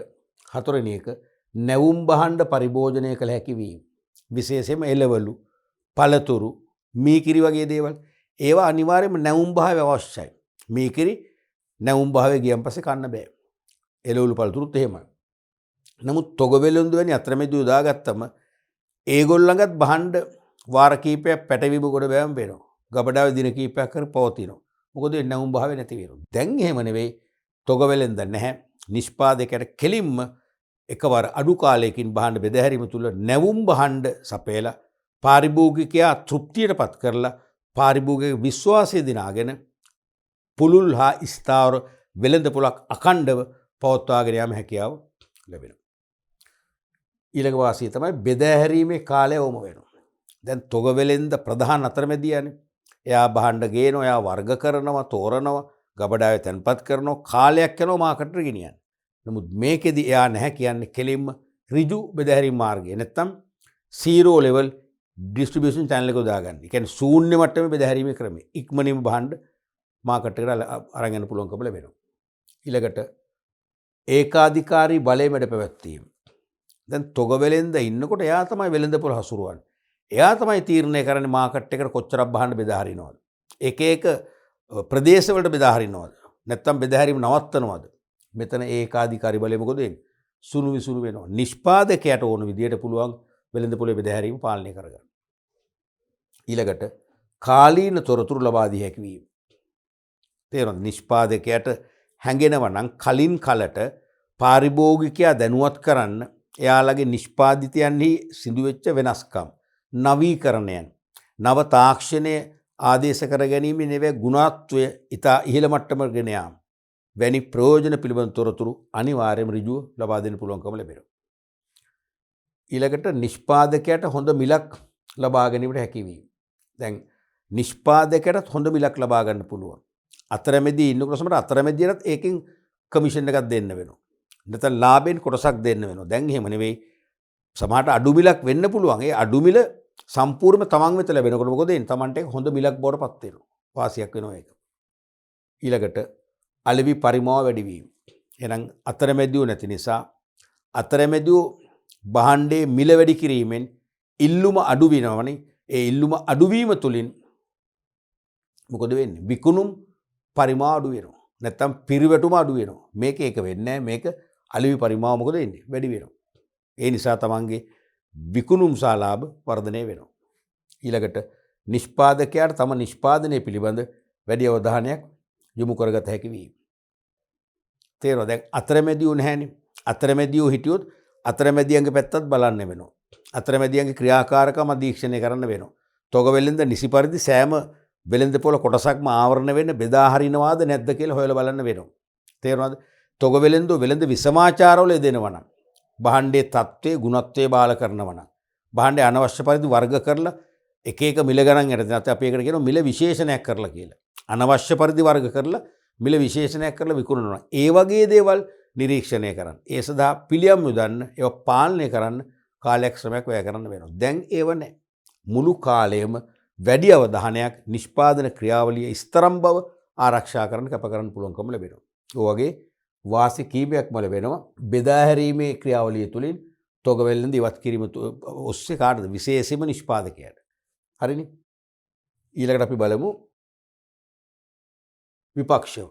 හතරවෙනි එක නැවුම් භාණ්ඩ පරිභෝජනය කළ හැකි වීම. විශේෂයෙන්ම එළවලු, පළතුරු, මීකිරි වගේ දේවල් ඒවා අනිවාර්යයෙන්ම නැවුම් භාවය අවශ්‍යයි. මීකිරි නැවුම් භාවය ගියන් පස්සේ කන්න බෑ. එළවලු පළතුරුත් එහෙමයි. නමුත් තොගවෙලුන්දු වැනි අතරමැදි උදාගත්තම ඒගොල්ලන්ගත් භාණ්ඩ වාර කීපයක් පැටවීම කොට බෑම වෙනවා. ගබඩාවේ දින කීපයක් කර පවතිනවා. මොකද නැවුම් භාවය නැති වෙනවා. දැන් එහෙම නෙවෙයි. තොගවෙලෙන්ද නැහැ. නිෂ්පාදකයට කෙලින්ම එකවර අඩු කාලයකින් භාණ්ඩ බෙදහැරීම තුළ නැවුම් භාණ්ඩ සපයලා පාරිභෝගිකයා තෘප්තියටපත් කරලා පාරිභෝගික විශ්වාසය දිනාගෙන පුළුල් හා ස්ථාවර වෙළඳපොළක් අඛණ්ඩව පවත්වාගෙන යාම හැකියාව ලැබෙනවා. ඊළඟ වාසිය තමයි බෙදහැරීමේ කාලය ඕම වෙනවා. දැන් තොගවෙලෙන්ද ප්‍රධාන අතරමැදියානේ. එයා භාණ්ඩ ගේනවා, එයා වර්ග කරනවා, තෝරනවා, ගබඩාවේ තැන්පත් කරනවා, කාලයක් යනවා මාකටට ගෙනියන්න. නමුත් මේකෙදි එයා නැහැ කියන්නේ කෙලින්ම ඍජු බෙදහැරීම් මාර්ගය. නැත්තම් සීරෝ ලෙවල් ඩිස්ට්‍රිබියුෂන් චැනල් එක උදාගන්න. ඒ කියන්නේ ශූන්‍ය මට්ටමේ බෙදහැරීමේ ක්‍රමය. ඉක්මනින්ම භාණ්ඩ මාකට් එකට අරන් යන්න පුළුවන්කම ලැබෙනවා. ඊළඟට ඒකාධිකාරී බලය මැඩ පැවැත්වීම. දැන් තොගවෙලෙන්ද ඉන්නකොට එයා තමයි වෙළඳපොළ හසුරුවන්නේ. එයා තමයි තීරණය කරන්නේ මාකට් එකට කොච්චරක් භාණ්ඩ බෙදා හරිනවද. එක එක ප්‍රදේශවලට බෙදා හරිනවද. නැත්තම් බෙදහැරීම නවත්තනවද. මෙතන ඒකාධිකාරී බලය මොකද වෙන්නේ? සුළු විසුළු වෙනවා. නිෂ්පාදකයට ඕන විදියට පුළුවන් වෙළඳපොලේ බෙදහැරීම පාලනය කරගන්න. ඊළඟට කාලීන තොරතුරු ලබා දී හැකි වීම. තේරෙනවද? නිෂ්පාදකයට හැඟෙනවා නම් කලින් කලට පාරිභෝගිකයා දැනුවත් කරන්න එයාලගේ නිෂ්පාදිතයන්හි සිදුවෙච්ච වෙනස්කම්, නවීකරණයන්, නව තාක්ෂණය ආදේශ කර ගැනීම නෙවෙයි ගුණාත්වය ඉතා ඉහළ මට්ටමකට ගෙන යාම වැනි ප්‍රයෝජන පිළිබඳ තොරතුරු අනිවාර්යයෙන්ම ඍජුව ලබා දෙන්න පුළුවන්කම ලැබෙනවා. ඊළඟට නිෂ්පාදකයට හොඳ මිලක් ලබා ගැනීමට හැකි වීම. දැන් නිෂ්පාදකයටත් හොඳ මිලක් ලබා ගන්න පුළුවන්. අතරමැදි ඉන්නකොට සමහර අතරමැදියටත් ඒකෙන් කමිෂන් එකක් දෙන්න වෙනවා. නැත්නම් ලාභෙන් කොටසක් දෙන්න වෙනවා. දැන් එහෙම නෙවෙයි. සමහරට අඩු මිලක් වෙන්න පුළුවන්. ඒ අඩු මිල සම්පූර්ණයෙන්ම තමන් වෙත ලැබෙනකොට මොකද වෙන්නේ? තමන්ට ඒක හොඳ මිලක් බවට පත් වෙනවා. වාසියක් වෙනවා ඒක. ඊළඟට අලෙවි පරිමාව වැඩි වීම. එහෙනම් අතරමැදියෝ නැති නිසා අතරමැදියෝ භාණ්ඩයේ මිල වැඩි කිරීමෙන් ඉල්ලුම අඩු වෙනවනේ. ඒ ඉල්ලුම අඩු වීම තුලින් මොකද වෙන්නේ? විකුණුම් පරිමාව අඩු වෙනවා. නැත්තම් පිරිවැටුම අඩු වෙනවා. මේක ඒක වෙන්නේ නැහැ. මේක අලෙවි පරිමාව මොකද වෙන්නේ? වැඩි වෙනවා. ඒ නිසා තමන්ගේ විකුණුම් ශාලාභ වර්ධනය වෙනවා. ඊළඟට නිෂ්පාදකයාට තම නිෂ්පාදනය පිළිබඳ වැඩි අවධානයක් යොමු කරගත හැකි වීම. තේරෙනවද? දැන් අතරමැදියෝ නැහැනේ. අතරමැදියෝ හිටියොත් අතරමැදියන්ගේ පැත්තත් බලන්න වෙනවා. අතරමැදියන්ගේ ක්‍රියාකාරකම අධීක්ෂණය කරන්න වෙනවා. තොගවෙලෙන්ද නිසි පරිදි සෑම වෙළඳපොළ කොටසක්ම ආවරණ වෙන්න බෙදා හරිනවාද නැද්ද කියලා හොයලා බලන්න වෙනවා. තේරෙනවද? තොගවෙලෙන්ද වෙළඳ විසමාචාරවල යෙදෙනවා නම් භාණ්ඩයේ තත්ත්වයේ ගුණත්වයේ බාල කරනවා නම් භාණ්ඩය අනවශ්‍ය පරිදි වර්ග කරලා එක එක මිල ගණන් යටතේ නැත්නම් අපි ඒකට කියනවා මිල විශේෂණයක් කරලා කියලා. අනවශ්‍ය පරිදි වර්ග කරලා මිල විශේෂණයක් කරලා විකුණනවා. ඒ වගේ දේවල් නිරීක්ෂණය කරන්න. ඒ සඳහා පිළියම් යොදන්න, ඒවා පාලනය කරන්න කාලයක් ශ්‍රමයක් වැය කරන්න වෙනවා. දැන් ඒව නැහැ. මුළු කාලයම වැඩි අවධානයක් නිෂ්පාදන ක්‍රියාවලියේ ස්තරම් බව ආරක්ෂා කරන්න කැප කරන්න පුළුවන්කම ලැබෙනවා. ඒ වගේ වාසි කීපයක්ම ලැබෙනවා. බෙදා හැරීමේ ක්‍රියාවලිය තුළින් තොග වෙළඳ ඉවත් කිරීම ඔස්සේ කාටද? විශේෂයෙන්ම නිෂ්පාදකයාට. හරිනේ. ඊළඟට අපි බලමු විපක්ෂව.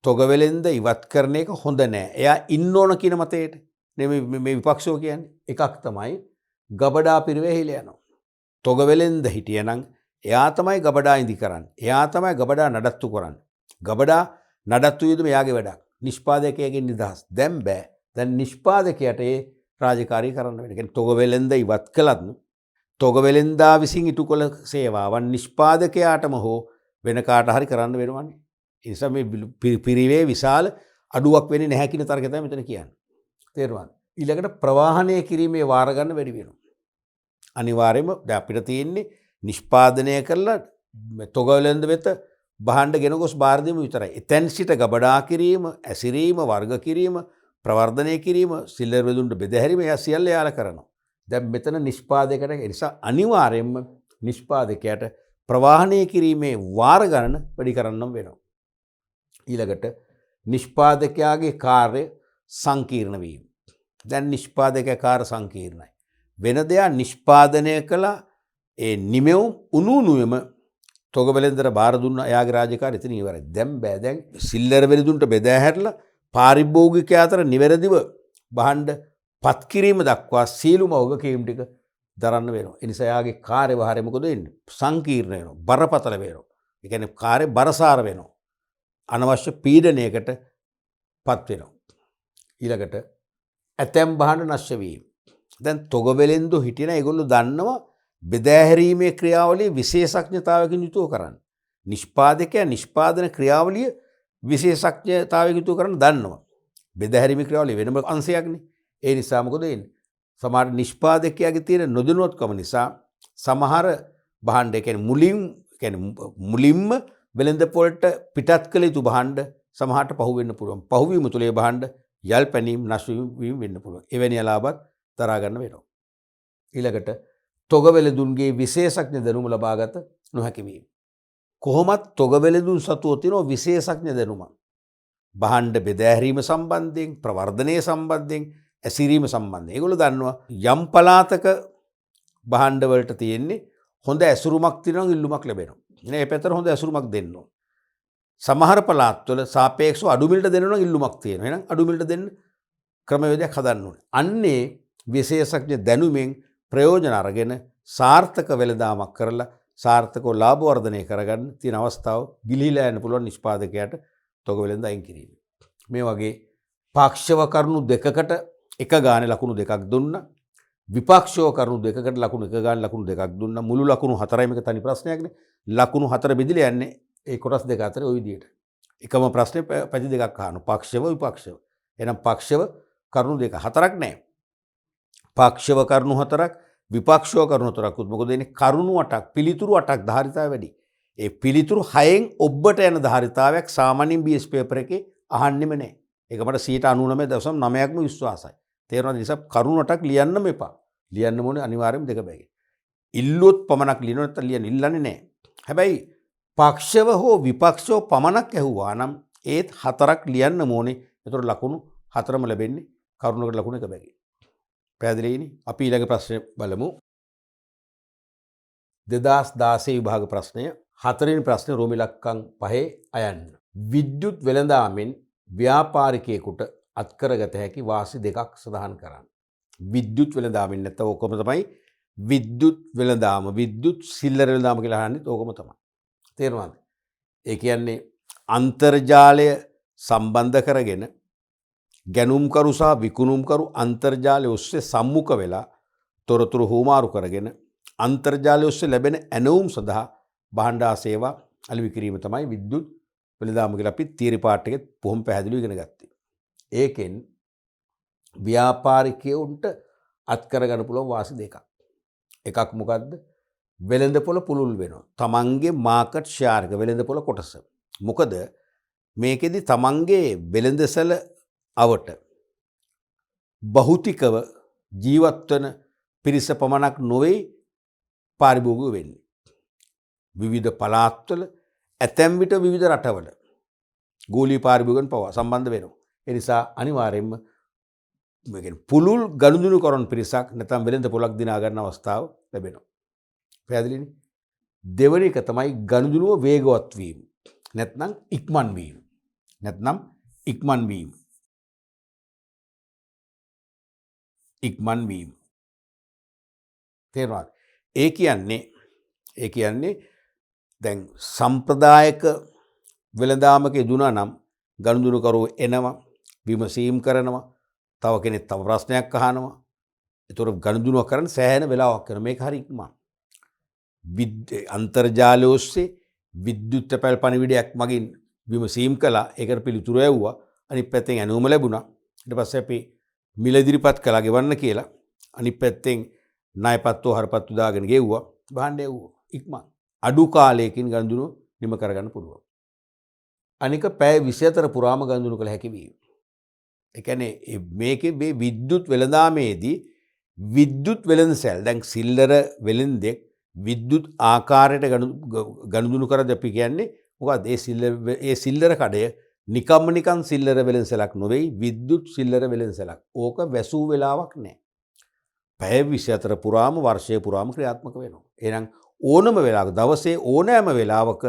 තොග වෙළඳ ඉවත් කරන එක හොඳ නෑ. එයා ඉන්න ඕන කියන මතයට මේ විපක්ෂව කියන්නේ. එකක් තමයි ගබඩා පිරිවැහිලා යනවා. තොග වෙළඳ හිටියනම් එයා තමයි ගබඩා ඉදි කරන්නේ. එයා තමයි ගබඩා නඩත්තු කරන්නේ. ගබඩා නඩත්තු යුතුම එයාගේ වැඩක්. නිෂ්පාදකයාගෙන් නිදහස්. දැන් බෑ. දැන් නිෂ්පාදකයාට ඒ රාජකාරී කරන්න වෙනවා. ඒ කියන්නේ තොග වෙළඳ ඉවත් කළත් තොග වෙළඳා විසින් ඉටු කළ සේවාවන් නිෂ්පාදකයාටම හෝ වෙන කාට හරි කරන්න වෙනවනේ. ඒ නිසා මේ පිරිවේ විශාල අඩුවක් වෙන්නේ නැහැ කියන තර්කය තමයි මෙතන කියන්නේ. තේරුණාද? ඊළඟට ප්‍රවාහනය කිරීමේ වාර ගන්න වැඩි වෙනවා. අනිවාර්යයෙන්ම දැන් අපිට තියෙන්නේ නිෂ්පාදනය කරලා තොග වෙළඳ වෙත බහණ්ඩ ගෙන ගොස් බාර දීම විතරයි. එතෙන් සිට ගබඩා කිරීම, ඇසිරීම, වර්ග කිරීම, ප්‍රවර්ධනය කිරීම, සිල්ලර් වෙදුන්ට බෙදහැරීම එයා සියල්ල යාලා කරනවා. දැන් මෙතන නිෂ්පාදකයට ඒ නිසා අනිවාර්යයෙන්ම නිෂ්පාදකයාට ප්‍රවාහනය කිරීමේ වාර ගණන වැඩි කරන්නම් වෙනවා. ඊළඟට නිෂ්පාදකයාගේ කාර්ය සංකීර්ණ වීම. දැන් නිෂ්පාදකයා කාර්ය සංකීර්ණයි. වෙන දෙයක් නිෂ්පාදනය කළා ඒ නිමෙවුම් උණුනුවෙම තොග වෙළඳට බාර දුන්නා. එයාගේ රාජකාරිය එතන ඉවරයි. දැන් බෑ. දැන් සිල්ලර වෙළඳුන්ට බෙදා හැරලා පාරිභෝගිකයා අතර නිවැරදිව බහණ්ඩ පත් කිරීම දක්වා සියලුම වගකීම් ටික දරන්න වෙනවා. ඒ නිසා එයාගේ කාර්යභාරය මොකද වෙන්නේ? සංකීර්ණ වෙනවා. බරපතල වෙනවා. ඒ කියන්නේ කාර්ය බරසාර වෙනවා. අනවශ්‍ය පීඩනයකට පත් වෙනවා. ඊළඟට ඇතැම් බහණ්ඩ නැශ්‍ය වීම. දැන් තොග වෙළෙන්දෝ හිටින ඒගොල්ලෝ දන්නවා බෙදා හැරීමේ ක්‍රියාවලිය විශේෂඥතාවයකින් යුතුව කරන්න. නිෂ්පාදකයා නිෂ්පාදන ක්‍රියාවලිය විශේෂඥතාවයකින් යුතුව කරන්න දන්නවා. බෙදා හැරීමේ ක්‍රියාවලිය වෙනම අංශයක්නේ. ඒ නිසා මොකද වෙන්නේ? සමහර නිෂ්පාදකයාගේ තියෙන නොදැනුවත්කම නිසා සමහර බහණ්ඩ කියන්නේ මුලින්ම වෙළඳ පොළට පිටත් කළ යුතු බහණ්ඩ සමහරට පහු වෙන්න පුළුවන්. පහුවීම තුලේ බහණ්ඩ යල් පැනීම් නැශ වීම වෙන්න පුළුවන්. එවැනි අලාභත් දරා ගන්න වෙනවා. ඊළඟට තොග වෙළඳුන්ගේ විශේෂඥ දැනුම ලබාගත නොහැකි වීම. කොහොමත් තොග වෙළඳුන් සතුව තියෙන විශේෂඥ දැනුම. බහණ්ඩ බෙදා හැරීම සම්බන්ධයෙන්, ප්‍රවර්ධනය සම්බන්ධයෙන්, ඇසිරීම සම්බන්ධයෙන්. ඒගොල්ලෝ දන්නවා යම් පළාතක බහණ්ඩ වලට තියෙන්නේ හොඳ ඇසුරුමක් තියෙනවා ඉල්ලුමක් ලැබෙනවා. එනේ ඒ පැත්තට හොඳ ඇසුරුමක් දෙන්න ඕන. සමහර පළාත්වල සාපේක්ෂව අඩු මිලට දෙන්න නම් ඉල්ලුමක් තියෙනවා. එහෙනම් අඩු මිලට දෙන්න ක්‍රමවේදයක් හදන්න ඕනේ. අන්නේ විශේෂඥ දැනුමෙන් ප්‍රයෝජන අරගෙන සාර්ථක වෙළඳාමක් කරලා සාර්ථකව ලාභ වර්ධනය කරගන්න තියෙන අවස්ථාව ගිලිහිලා යන්න පුළුවන් නිෂ්පාදකයාට තොග වෙළඳ අයින් කිරීම. මේ වගේ පාක්ෂව කරුණු දෙකකට එක ගානේ ලකුණු දෙකක් දුන්නා. විපක්ෂව කරුණු දෙකකට ලකුණු එක ගානේ ලකුණු දෙකක් දුන්නා. මුළු ලකුණු හතරයි මේක තනි ප්‍රශ්නයක්නේ. ලකුණු හතර බෙදිලා යන්නේ ඒ කොටස් දෙක අතර ওই විදියට. එකම ප්‍රශ්නේ පැති දෙකක් අහනවා. පක්ෂව විපක්ෂව. එහෙනම් පක්ෂව කරුණු දෙක හතරක් නැහැ. පක්ෂව කරුණු හතරක් විපක්ෂව කරුණු හතරක් උත් මොකද එන්නේ කරුණු 8ක් පිළිතුරු 8ක් ධාරිතාවය වැඩි. ඒ පිළිතුරු 6න් ඔබට යන ධාරිතාවයක් සාමාන්‍යයෙන් BS පේපර් එකේ අහන්නෙම නැහැ. ඒක මට 99.9%ක්ම විශ්වාසයි. තේරුණාද? නිසා කරුණු 8ක් ලියන්නම එපා. ලියන්න ඕනේ අනිවාර්යයෙන්ම දෙක බැගින්. ඉල්ලුවොත් පමණක් ලියනවා නැත්නම් ඉල්ලන්නේ නැහැ. හැබැයි පක්ෂව හෝ විපක්ෂව පමණක් ඇහුවා නම් ඒත් 4ක් ලියන්න ඕනේ. ඒතකොට ලකුණු 4ම ලැබෙන්නේ කරුණකට ලකුණු එක බැගින්. පැහැදිලිනේ? අපි ඊළඟ ප්‍රශ්නය බලමු. 2016 විභාග ප්‍රශ්නය 4 වෙනි ප්‍රශ්නේ රෝම ඉලක්කම් 5 අයන්න. විද්‍යුත් වෙළඳාමෙන් ව්‍යාපාරිකයෙකුට අත්කරගත හැකි වාසි දෙකක් සඳහන් කරන්න. විද්‍යුත් වෙළඳාමෙන් නැත්නම් ඕකම තමයි විද්‍යුත් වෙළඳාම. විද්‍යුත් සිල්ලර වෙළඳාම කියලා අහන්නේ ඕකම තමයි. තේරුණාද? ඒ කියන්නේ අන්තර්ජාලය සම්බන්ධ කරගෙන ගැනුම්කරු සහ විකුණුම්කරු අන්තර්ජාලය ඔස්සේ සම්මුඛ වෙලා තොරතුරු හුවමාරු කරගෙන අන්තර්ජාලය ඔස්සේ ලැබෙන ඇනවුම් සඳහා භාණ්ඩ සේවා අලෙවි කිරීම තමයි විද්‍යුත් වෙළඳාම කියලා අපි තියරි පාර්ට් එකේ බොහොම පැහැදිලිව ඉගෙන ගත්තේ. ඒකෙන් ව්‍යාපාරිකයන්ට අත්කර ගන්න පුළුවන් වාසි දෙකක්. එකක් මොකද්ද? වෙළඳපොළ පුළුල් වෙනවා. තමන්ගේ මාකට් ෂෙයාර් එක වෙළඳපොළ කොටස. මොකද මේකෙදි තමන්ගේ වෙළඳසැල අවට භෞතිකව ජීවත් වන පිරිස පමණක් නොවේ පාරිභෝගික වෙන්නේ. විවිධ පළාත්වල ඇතැම් විට විවිධ රටවල ගෝලීය පාරිභෝගිකයන් පවා සම්බන්ධ වෙනවා. ඒ නිසා අනිවාර්යයෙන්ම මේ කියන්නේ පුළුල් ගනුදෙනු කරන පිරිසක් නැත්නම් වෙළඳ පොලක් දිනා ගන්න අවස්ථාව ලැබෙනවා. පැහැදිලිනේ? දෙවෙනි එක තමයි ගනුදෙනුව වේගවත් වීම. නැත්නම් ඉක්මන් වීම. ඉක්මන් වීම. තේරුණාද? ඒ කියන්නේ දැන් සම්ප්‍රදායික වෙළඳාමක යෙදුණා නම් ගනුදෙනුකරුවෝ එනවා, විමසීම් කරනවා, තව කෙනෙක් තව ප්‍රශ්නයක් අහනවා. ඒතර ගනුදෙනුව කරන්න සෑහෙන වෙලාවක් යනවා. මේක හරි ඉක්මන්. අන්තර්ජාලය ඔස්සේ විද්‍යුත් තැපැල් පණිවිඩයක් මගින් විමසීම් කළා. ඒකට පිළිතුරු ඇව්වා. අනිත් පැත්තෙන් ඇනවුම ලැබුණා. ඊට පස්සේ අපි මිල ඉදිරිපත් කළා ගෙවන්න කියලා. අනිත් පැත්තෙන් ණයපත්තු හරපත්තු දාගෙන ගෙව්වා. භාණ්ඩ එව්වා. ඉක්මන්. අඩු කාලයකින් ගනුදෙනුව නිම කරගන්න පුළුවන්. අනික පැය 24 පුරාම ගනුදෙනු කළ හැකි වීම. ඒ කියන්නේ මේකේ මේ විද්‍යුත් වෙළඳාමේදී විද්‍යුත් වෙළඳසැල් දැන් සිල්ලර වෙළෙන්දෙක් විද්‍යුත් ආකාරයට ගනුදෙනු කරද්දී අපි කියන්නේ මොකද ඒ සිල්ලර කඩය නිකන් සිල්ලර වෙළඳසැලක් නෙවෙයි විද්‍යුත් සිල්ලර වෙළඳසැලක්. ඕක වැසූ වෙලාවක් නැහැ. පැය 24 පුරාම වර්ෂය පුරාම ක්‍රියාත්මක වෙනවා. එහෙනම් ඕනම වෙලාවක දවසේ ඕනෑම වෙලාවක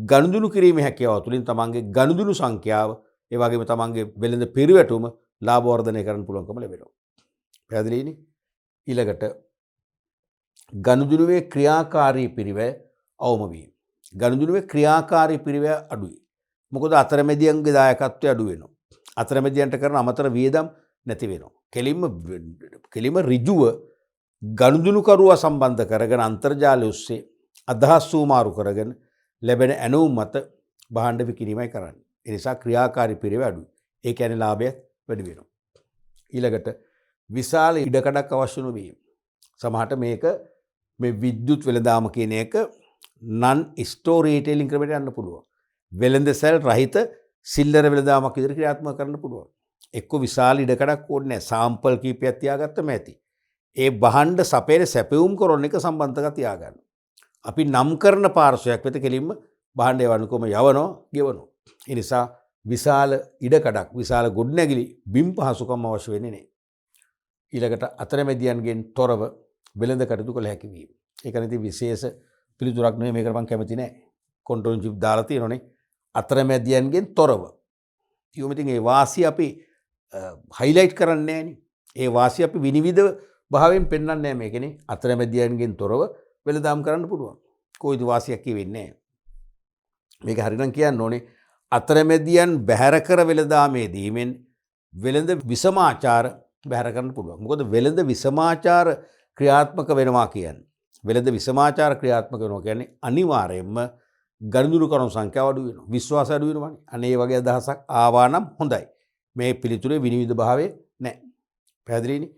ගනුදෙනු කිරීමේ හැකියාව තුළින් තමන්ගේ ගනුදෙනු සංඛ්‍යාව ඒ වගේම තමන්ගේ වෙළඳ පිරිවැටුම ලාභ වර්ධනය කරන්න පුළුවන්කම ලැබෙනවා. පැහැදිලිනේ? ඊළඟට ගනුදෙනුවේ ක්‍රියාකාරී පිරිවැය අවම වීම. ගනුදෙනුවේ ක්‍රියාකාරී පිරිවැය අඩුයි. මොකද අතරමැදියන්ගේ දායකත්වය අඩු වෙනවා. අතරමැදියන්ට කරන අමතර වියදම් නැති වෙනවා. කෙලිම ඍජුව ගනුදෙනුකරුවා සම්බන්ධ කරගෙන අන්තර්ජාලය ඔස්සේ අදහස් සූමාරු කරගෙන ලැබෙන ඇණවුම් මත භාණ්ඩ විකිණීමයි කරන්නේ. ඒ නිසා ක්‍රියාකාරී පිරිවැය අඩුයි. ඒ කියන්නේ ලාභය වැඩි වෙනවා. ඊළඟට විශාල ඉඩකඩක් අවශ්‍ය නොවීම. සමහරට මේක මේ විද්‍යුත් වෙළඳාම කියන එක non store retailing ක්‍රමයට යන්න පුළුවන්. වෙළඳ සැල් රහිත සිල්ලර වෙළඳාමක් විදිහට ක්‍රියාත්මක කරන්න පුළුවන්. එක්ක විශාල ඉඩකඩක් ඕනේ නැහැ. සාම්පල් කීපයක් තියාගත්තම ඇති. ඒ භාණ්ඩ සපේන සැපයුම් කරන එක සම්බන්ධක තියාගන්න. අපි නම් කරන පාර්ශවයක් වෙත කෙලින්ම භාණ්ඩ යවන්නකොම යවනවා, ගෙවනවා. ඒ නිසා විශාල ඉඩකඩක්, විශාල ගොඩනැගිලි බිම් පහසුකම් අවශ්‍ය වෙන්නේ නැහැ. ඊළඟට අතරමැදියන්ගෙන් තොරව වෙළඳ කටයුතු කළ හැකි වීම. ඒක නිති විශේෂ පිළිතුරක් නෙවෙයි, මේකට මම කැමති නැහැ. කන්ට්‍රෝල් චිප් දාලා තියෙනෝනේ අතරමැදියන්ගෙන් තොරව. ඉතින් ඒ වාසිය අපි හයිලයිට් කරන්නේ නැහැනේ. ඒ වාසිය අපි විනිවිද භාවයෙන් පෙන්වන්නේ නැහැ මේකනේ. අතරමැදියන්ගෙන් තොරව වෙළඳාම් කරන්න පුළුවන්. කොයිද වාසියක් කියෙන්නේ නැහැ. මේක හරිනම් කියන්න ඕනේ අතරමැදියන් බැහැර කර වෙළඳාමේදීමෙන් වෙළඳ විසමාචාර බැහැර කරන්න පුළුවන්. මොකද වෙළඳ විසමාචාර ක්‍රියාත්මක වෙනවා කියන්නේ. වෙළඳ විසමාචාර ක්‍රියාත්මක වෙනවා කියන්නේ අනිවාර්යයෙන්ම ගනුදෙනු කරන සංඛ්‍යාව අඩු වෙනවා. විශ්වාසය අඩු වෙනවානේ. අනේ ඒ වගේ අදහසක් ආවා නම් හොඳයි. මේ පිළිතුරේ විනිවිද භාවය නැහැ. පැහැදිලිනේ?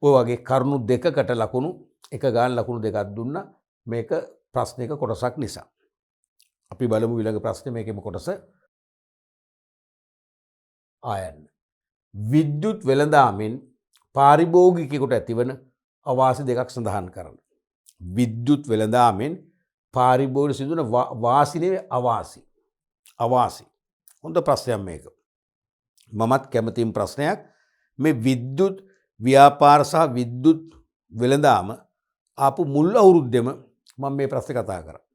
ඔය වගේ කරුණු දෙකකට ලකුණු එක ගාන ලකුණු දෙකක් දුන්නා මේක ප්‍රශ්නික කොටසක් නිසා. අපි බලමු ඊළඟ ප්‍රශ්නේ මේකෙම කොටස. ආයන්න. විද්‍යුත් වෙළඳාමෙන් පාරිභෝගිකයෙකුට ඇතිවන අවාසි දෙකක් සඳහන් කරන්න. විද්‍යුත් වෙළඳාමෙන් පාරිභෝගික සිදුවන වාසි නෙවෙයි අවාසි. අවාසි. හොඳ ප්‍රශ්නයක් මේක. මමත් කැමතිම ප්‍රශ්නයක්. මේ විද්‍යුත් ව්‍යාපාර සහ විද්‍යුත් වෙළඳාම ආපු මුල් අවුරුද්දෙම මම මේ ප්‍රශ්නේ කතා කරා.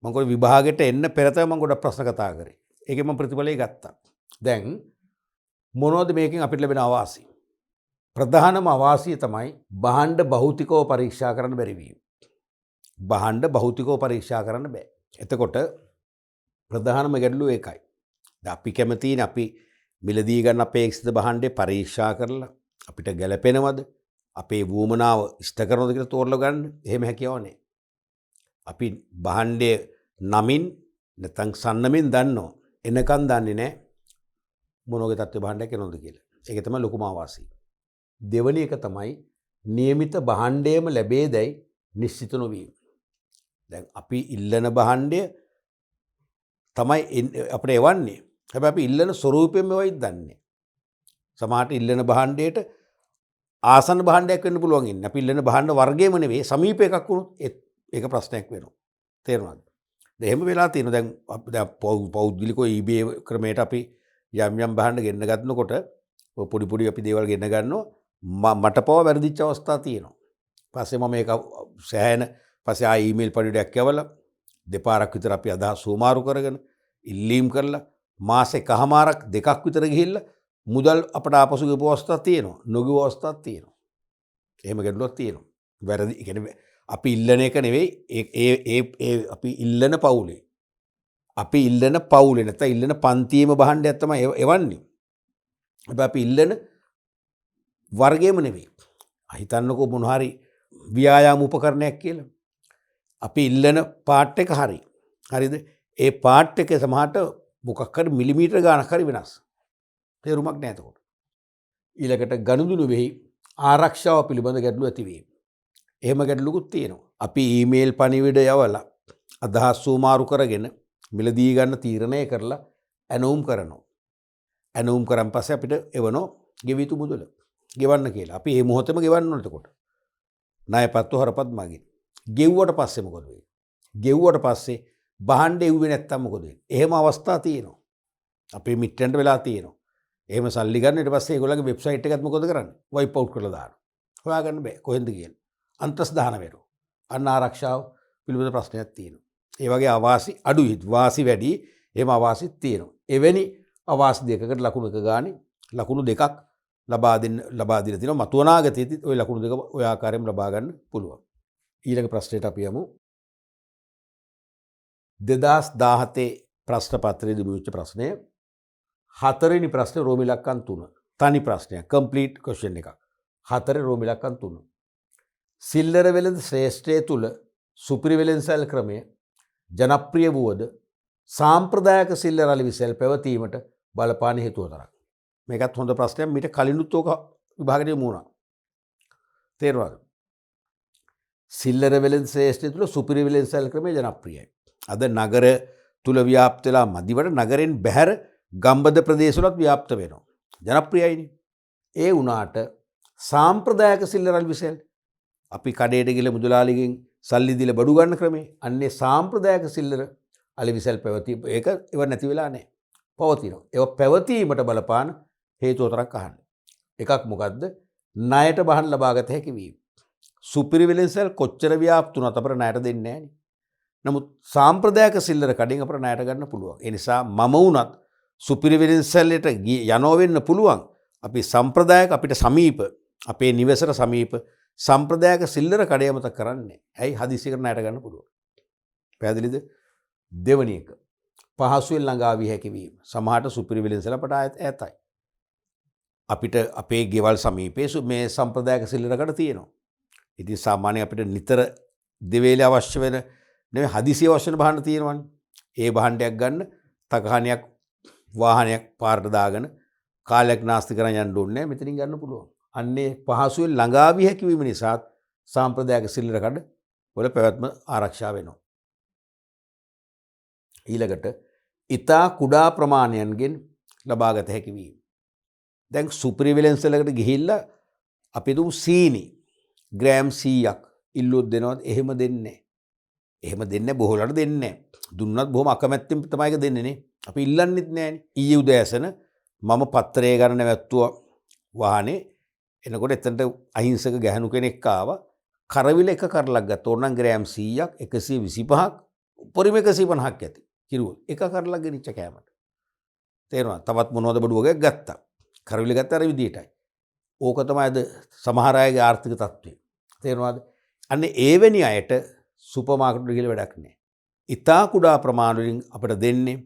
මම ගොඩ විභාගෙට එන්න පෙර තමයි මම ගොඩක් ප්‍රශ්න කතා කරේ. ඒකේ මම ප්‍රතිඵලය ගත්තා. දැන් මොනවද මේකෙන් අපිට ලැබෙන අවාසි? ප්‍රධානම අවාසිය තමයි භාණ්ඩ භෞතිකව පරීක්ෂා කරන්න බැරි වීම. භාණ්ඩ භෞතිකව පරීක්ෂා කරන්න බෑ. එතකොට ප්‍රධානම ගැටලුව ඒකයි. අපි කැමතිනේ අපි මිලදී ගන්න අපේක්ෂිත භාණ්ඩේ පරීක්ෂා කරලා අපිට ගැළපෙනවද? අපේ වුමනාව ඉෂ්ට කරනවද කියලා තෝරලා ගන්න. එහෙම හැකියාවක් නැහැ. අපි භාණ්ඩයේ නමින් නැත්නම් සන්නමින් දන්නවා. එනකන් දන්නේ නැහැ මොන වගේ තත්ත්ව භාණ්ඩයක් එනවද කියලා. ඒක තමයි ලොකුම අවාසිය. දෙවැනි එක තමයි નિયમિત භාණ්ඩයම ලැබේදයි නිශ්චිත නොවීම. දැන් අපි ඉල්ලන භාණ්ඩය තමයි අපිට එවන්නේ. හැබැයි අපි ඉල්ලන ස්වරූපයෙන් මේවයි දන්නේ. සමහරට ඉල්ලන භාණ්ඩයට ආසන්න භාණ්ඩයක් වෙන්න පුළුවන් ඉන්නේ. අපි ඉල්ලන භාණ්ඩ වර්ගයම නෙවෙයි සමීප එකක් වුණොත් ඒක ප්‍රශ්නයක් වෙනවා. තේරුණාද? එහෙම වෙලා තියෙනවා. දැන් පෞද්ගලිකව eBay ක්‍රමයට අපි යම් භාණ්ඩ ගෙන්න ගන්නකොට පොඩි අපි දේවල් ගෙන්න ගන්නවා. මට පව වැරදිච්ච අවස්ථා තියෙනවා. පස්සේ මම මේක සෑහෙන පස්සේ ආ ඊමේල් පණිවිඩයක් යවලා දෙපාරක් විතර අපි අදහස් සුමාරු කරගෙන ඉල්ලීම් කරලා මාස එකහමාරක් දෙකක් විතර ගිහිල්ලා මුදල් අපට ආපසු ගෙවපු අවස්ථා තියෙනවා. නොගෙවපු අවස්ථාත් තියෙනවා. එහෙම ගැටලුවක් තියෙනවා. වැරදි කියන්නේ අපි ඉල්ලන එක නෙවෙයි ඒ අපි ඉල්ලන පවුලේ. අපි ඉල්ලන පවුලේ නැත්නම් ඉල්ලන පන්තියේම භාණ්ඩයක් තමයි එවන්නේ. හැබැයි අපි ඉල්ලන වර්ගයේම නෙවෙයි. හිතන්නකෝ මොන හරි ව්‍යායාම උපකරණයක් කියලා. අපි ඉල්ලන පාර්ට් එක හරි. හරිද? ඒ පාර්ට් එකේ සමහරට මොකක් හරි මිලිමීටර ගානක් හරි වෙනස්. තේරුමක් නැහැ එතකොට. ඊළඟට ගනුදෙනු වෙහි ආරක්ෂාව පිළිබඳ ගැටලු ඇති වේ. එහෙම ගැටලුකුත් තියෙනවා. අපි ඊමේල් පණිවිඩ යවලා අදහස් සුමාරු කරගෙන මිලදී ගන්න තීරණය කරලා ඇනවුම් කරනවා. ඇනවුම් කරන් පස්සේ අපිට එවනෝ ගෙවිතු මුදල ගෙවන්න කියලා. අපි මේ මොහොතේම ගෙවන්න ඕනේ එතකොට. ණයපත්තු හරපත් මගින්. ගෙව්වට පස්සේ මොකද වෙන්නේ? ගෙව්වට පස්සේ භාණ්ඩ එව්වේ නැත්තම් මොකද වෙන්නේ? එහෙම අවස්ථා තියෙනවා. අපේ මිත්‍රයන්ට වෙලා තියෙනවා. එහෙම සල්ලි ගන්න ඊට පස්සේ ඒගොල්ලන්ගේ වෙබ්සයිට් එකත් මොකද කරන්නේ? වයිප් අවුට් කරලා දානවා. හොයාගන්න බෑ කොහෙන්ද කියලා. අන්තස්දාන වෙනවා. අන්න ආරක්ෂාව පිළිබඳ ප්‍රශ්නයක් තියෙනවා. ඒ වගේ අවාසි අඩුයි. වාසි වැඩි. එහෙම අවාසිත් තියෙනවා. එවැනි අවාසි දෙකකට ලකුණු එක ගානේ ලකුණු දෙකක් ලබා දීලා තිනවා. මතු අනාගතයේදී ওই ලකුණු දෙක ඔය ආකාරයෙන්ම ලබා ගන්න පුළුවන්. ඊළඟ ප්‍රශ්නයට අපි යමු. 2017 ප්‍රශ්න පත්‍රයේ තිබුච්ච ප්‍රශ්නය. හතරවෙනි ප්‍රශ්නේ රෝම ඉලක්කම් 3. තනි ප්‍රශ්නයක්. කම්ප්ලීට් ක්වෙස්චන් එකක්. 4 රෝම ඉලක්කම් 3. සිල්ලර වෙළඳ ශ්‍රේෂ්ඨය තුල සුපිරි වෙළඳසැල් ක්‍රමය ජනප්‍රිය වුවද සාම්ප්‍රදායික සිල්ලර අලෙවිසැල් පැවතීමට බලපාන හේතුව තරක්. මේකත් හොඳ ප්‍රශ්නයක්. මීට කලිනුත් ඕක විභාගෙට යමු වුණා. තේරුණාද? සිල්ලර වෙළඳ ශ්‍රේෂ්ඨය තුල සුපිරි වෙළඳසැල් ක්‍රමය ජනප්‍රියයි. අද නගර තුල ව්‍යාප්ත වෙලා මදිවට නගරෙන් බැහැර ගම්බද ප්‍රදේශවලත් ව්‍යාප්ත වෙනවා. ජනප්‍රියයිනේ. ඒ වුණාට සාම්ප්‍රදායික සිල්ලර අලෙවිසැල් අපි කඩේට ගිහලා මුදලාලිගෙන් සල්ලි දීලා බඩු ගන්න ක්‍රමේ අන්නේ සාම්ප්‍රදායික සිල්ලර අලෙවිසැල් පැවතීම ඒක ඉව නැති වෙලා නැහැ. පවතිනවා. ඒක පැවතීමට බලපාන හේතු හතරක් අහන්නේ. එකක් මොකද්ද? ණයට බහන් ලබාගත හැකි වීම. සුපිරි වෙළඳසැල් කොච්චර ව්‍යාප්ත වුණත් අපර ණයට දෙන්නේ නැහැ නේ. නමුත් සාම්ප්‍රදායික සිල්ලර කඩෙන් අපර ණයට ගන්න පුළුවන්. ඒ නිසා මම වුණත් සුපිරි වෙළඳසැල්ලට යනවා වෙන්න පුළුවන්. අපි සම්ප්‍රදායික අපිට සමීප අපේ නිවසට සමීප සම්ප්‍රදායික සිල්ලර කඩේ මතක් කරන්නේ. ඇයි හදිසියකට ණයට ගන්න පුළුවන්. පැහැදිලිද? දෙවැනි එක. පහසුවෙන් ළඟා විය හැකි වීම. සමහරට සුපිරි වෙළඳසැල අපට ඈතයි. අපිට අපේ ගෙවල් සමීපයේ මේ සම්ප්‍රදායික සිල්ලර කඩ තියෙනවා. ඉතින් සාමාන්‍යයෙන් අපිට නිතර දෙවේලේ අවශ්‍ය වෙන නෙවෙයි හදිසිය අවශ්‍ය වෙන භාණ්ඩ තියෙනවනේ. ඒ භාණ්ඩයක් ගන්න තකහණයක් වාහනයක් පාරට දාගෙන කාලයක් නාස්ති කරන් යන්න ඕනේ නැහැ. මෙතනින් ගන්න පුළුවන්. අන්නේ පහසුවෙන් ළඟා විය හැකි වීම නිසා සාම්ප්‍රදායික සිල්ලර කඩ වල පැවැත්ම ආරක්ෂා වෙනවා. ඊළඟට ඊතා කුඩා ප්‍රමාණයන්ගෙන් ලබාගත හැකි වීම. දැන් සුපිරි වෙළඳසැලකට ගිහිල්ලා අපි දුම් සීනි ග්‍රෑම් 100ක් ඉල්ලුවොත් දෙනවද? එහෙම දෙන්නේ නැහැ. එහෙම දෙන්නේ බොහෝලට දෙන්නේ නැහැ. දුන්නත් බොහොම අකමැත්තෙන් තමයි ඒක දෙන්නේ නේ. අපි ඉල්ලන්නෙත් නැහැනේ. ඊයේ උදෑසන මම පත්‍රය ගන්න නැවැත්තුවා වාහනේ. එනකොට එතනට අහිංසක ගැහණු කෙනෙක් ආවා. කරවිල එක කරලක් ගත්තා. ඕනනම් ග්‍රෑම් 100ක් 125ක් උපරිම 150ක් ඇති. කිරුවා. එක කරලක් ගෙනිච්ච කෑමට. තේරුණා? තවත් මොනවද බඩුවකයක් ගත්තා. කරවිල ගත්තා අර විදියටයි. ඕක තමයි අද සමහර අයගේ ආර්ථික තත්ත්වය. තේරුණාද? අන්න එවැනි අයට සුපර් මාකට් වල ගිහලා වැඩක් නැහැ. ඊතා කුඩා ප්‍රමාණ වලින් අපිට දෙන්නේ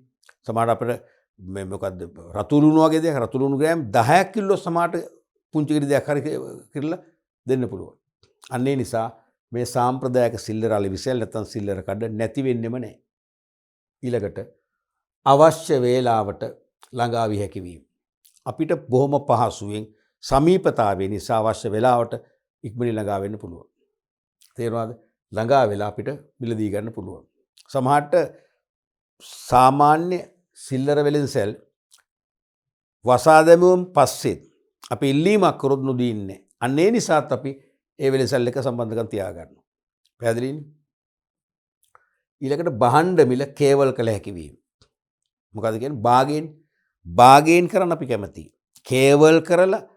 සමහර අපිට මේ මොකද්ද රතු ලුණු වගේ දෙයක් රතු ලුණු ග්‍රෑම් 10ක් කිලෝ සමහරට පුංචි කිරි දෙයක් හරි කිරලා දෙන්න පුළුවන්. අන්න ඒ නිසා මේ සාම්ප්‍රදායික සිල්ලර අලෙවිසැල් නැත්නම් සිල්ලර කඩ නැති වෙන්නෙම නැහැ. ඊළඟට අවශ්‍ය වේලාවට ළඟා විය හැකි වීම. අපිට බොහොම පහසුවෙන් සමීපතාවය නිසා අවශ්‍ය වෙලාවට ඉක්මනින් ළඟා වෙන්න පුළුවන්. තේරුණාද? ළඟා වෙලා අපිට මිලදී ගන්න පුළුවන්. සමහරට සාමාන්‍ය සිල්ලර වෙළඳසැල් වසා දැමුවම පස්සෙත් අපි ඉල්ලීමක් කරොත් නොදීන්නේ. අන්න ඒ නිසාත් අපි ඒ වෙළඳසැල් එක සම්බන්ධකම් තියාගන්නවා. පැහැදිලිනේ? ඊළඟට භාණ්ඩ මිල කේවල් කළ හැකි වීම. මොකද කියන්නේ බාගයෙන් කරන්න අපි කැමතියි. කේවල් කරලා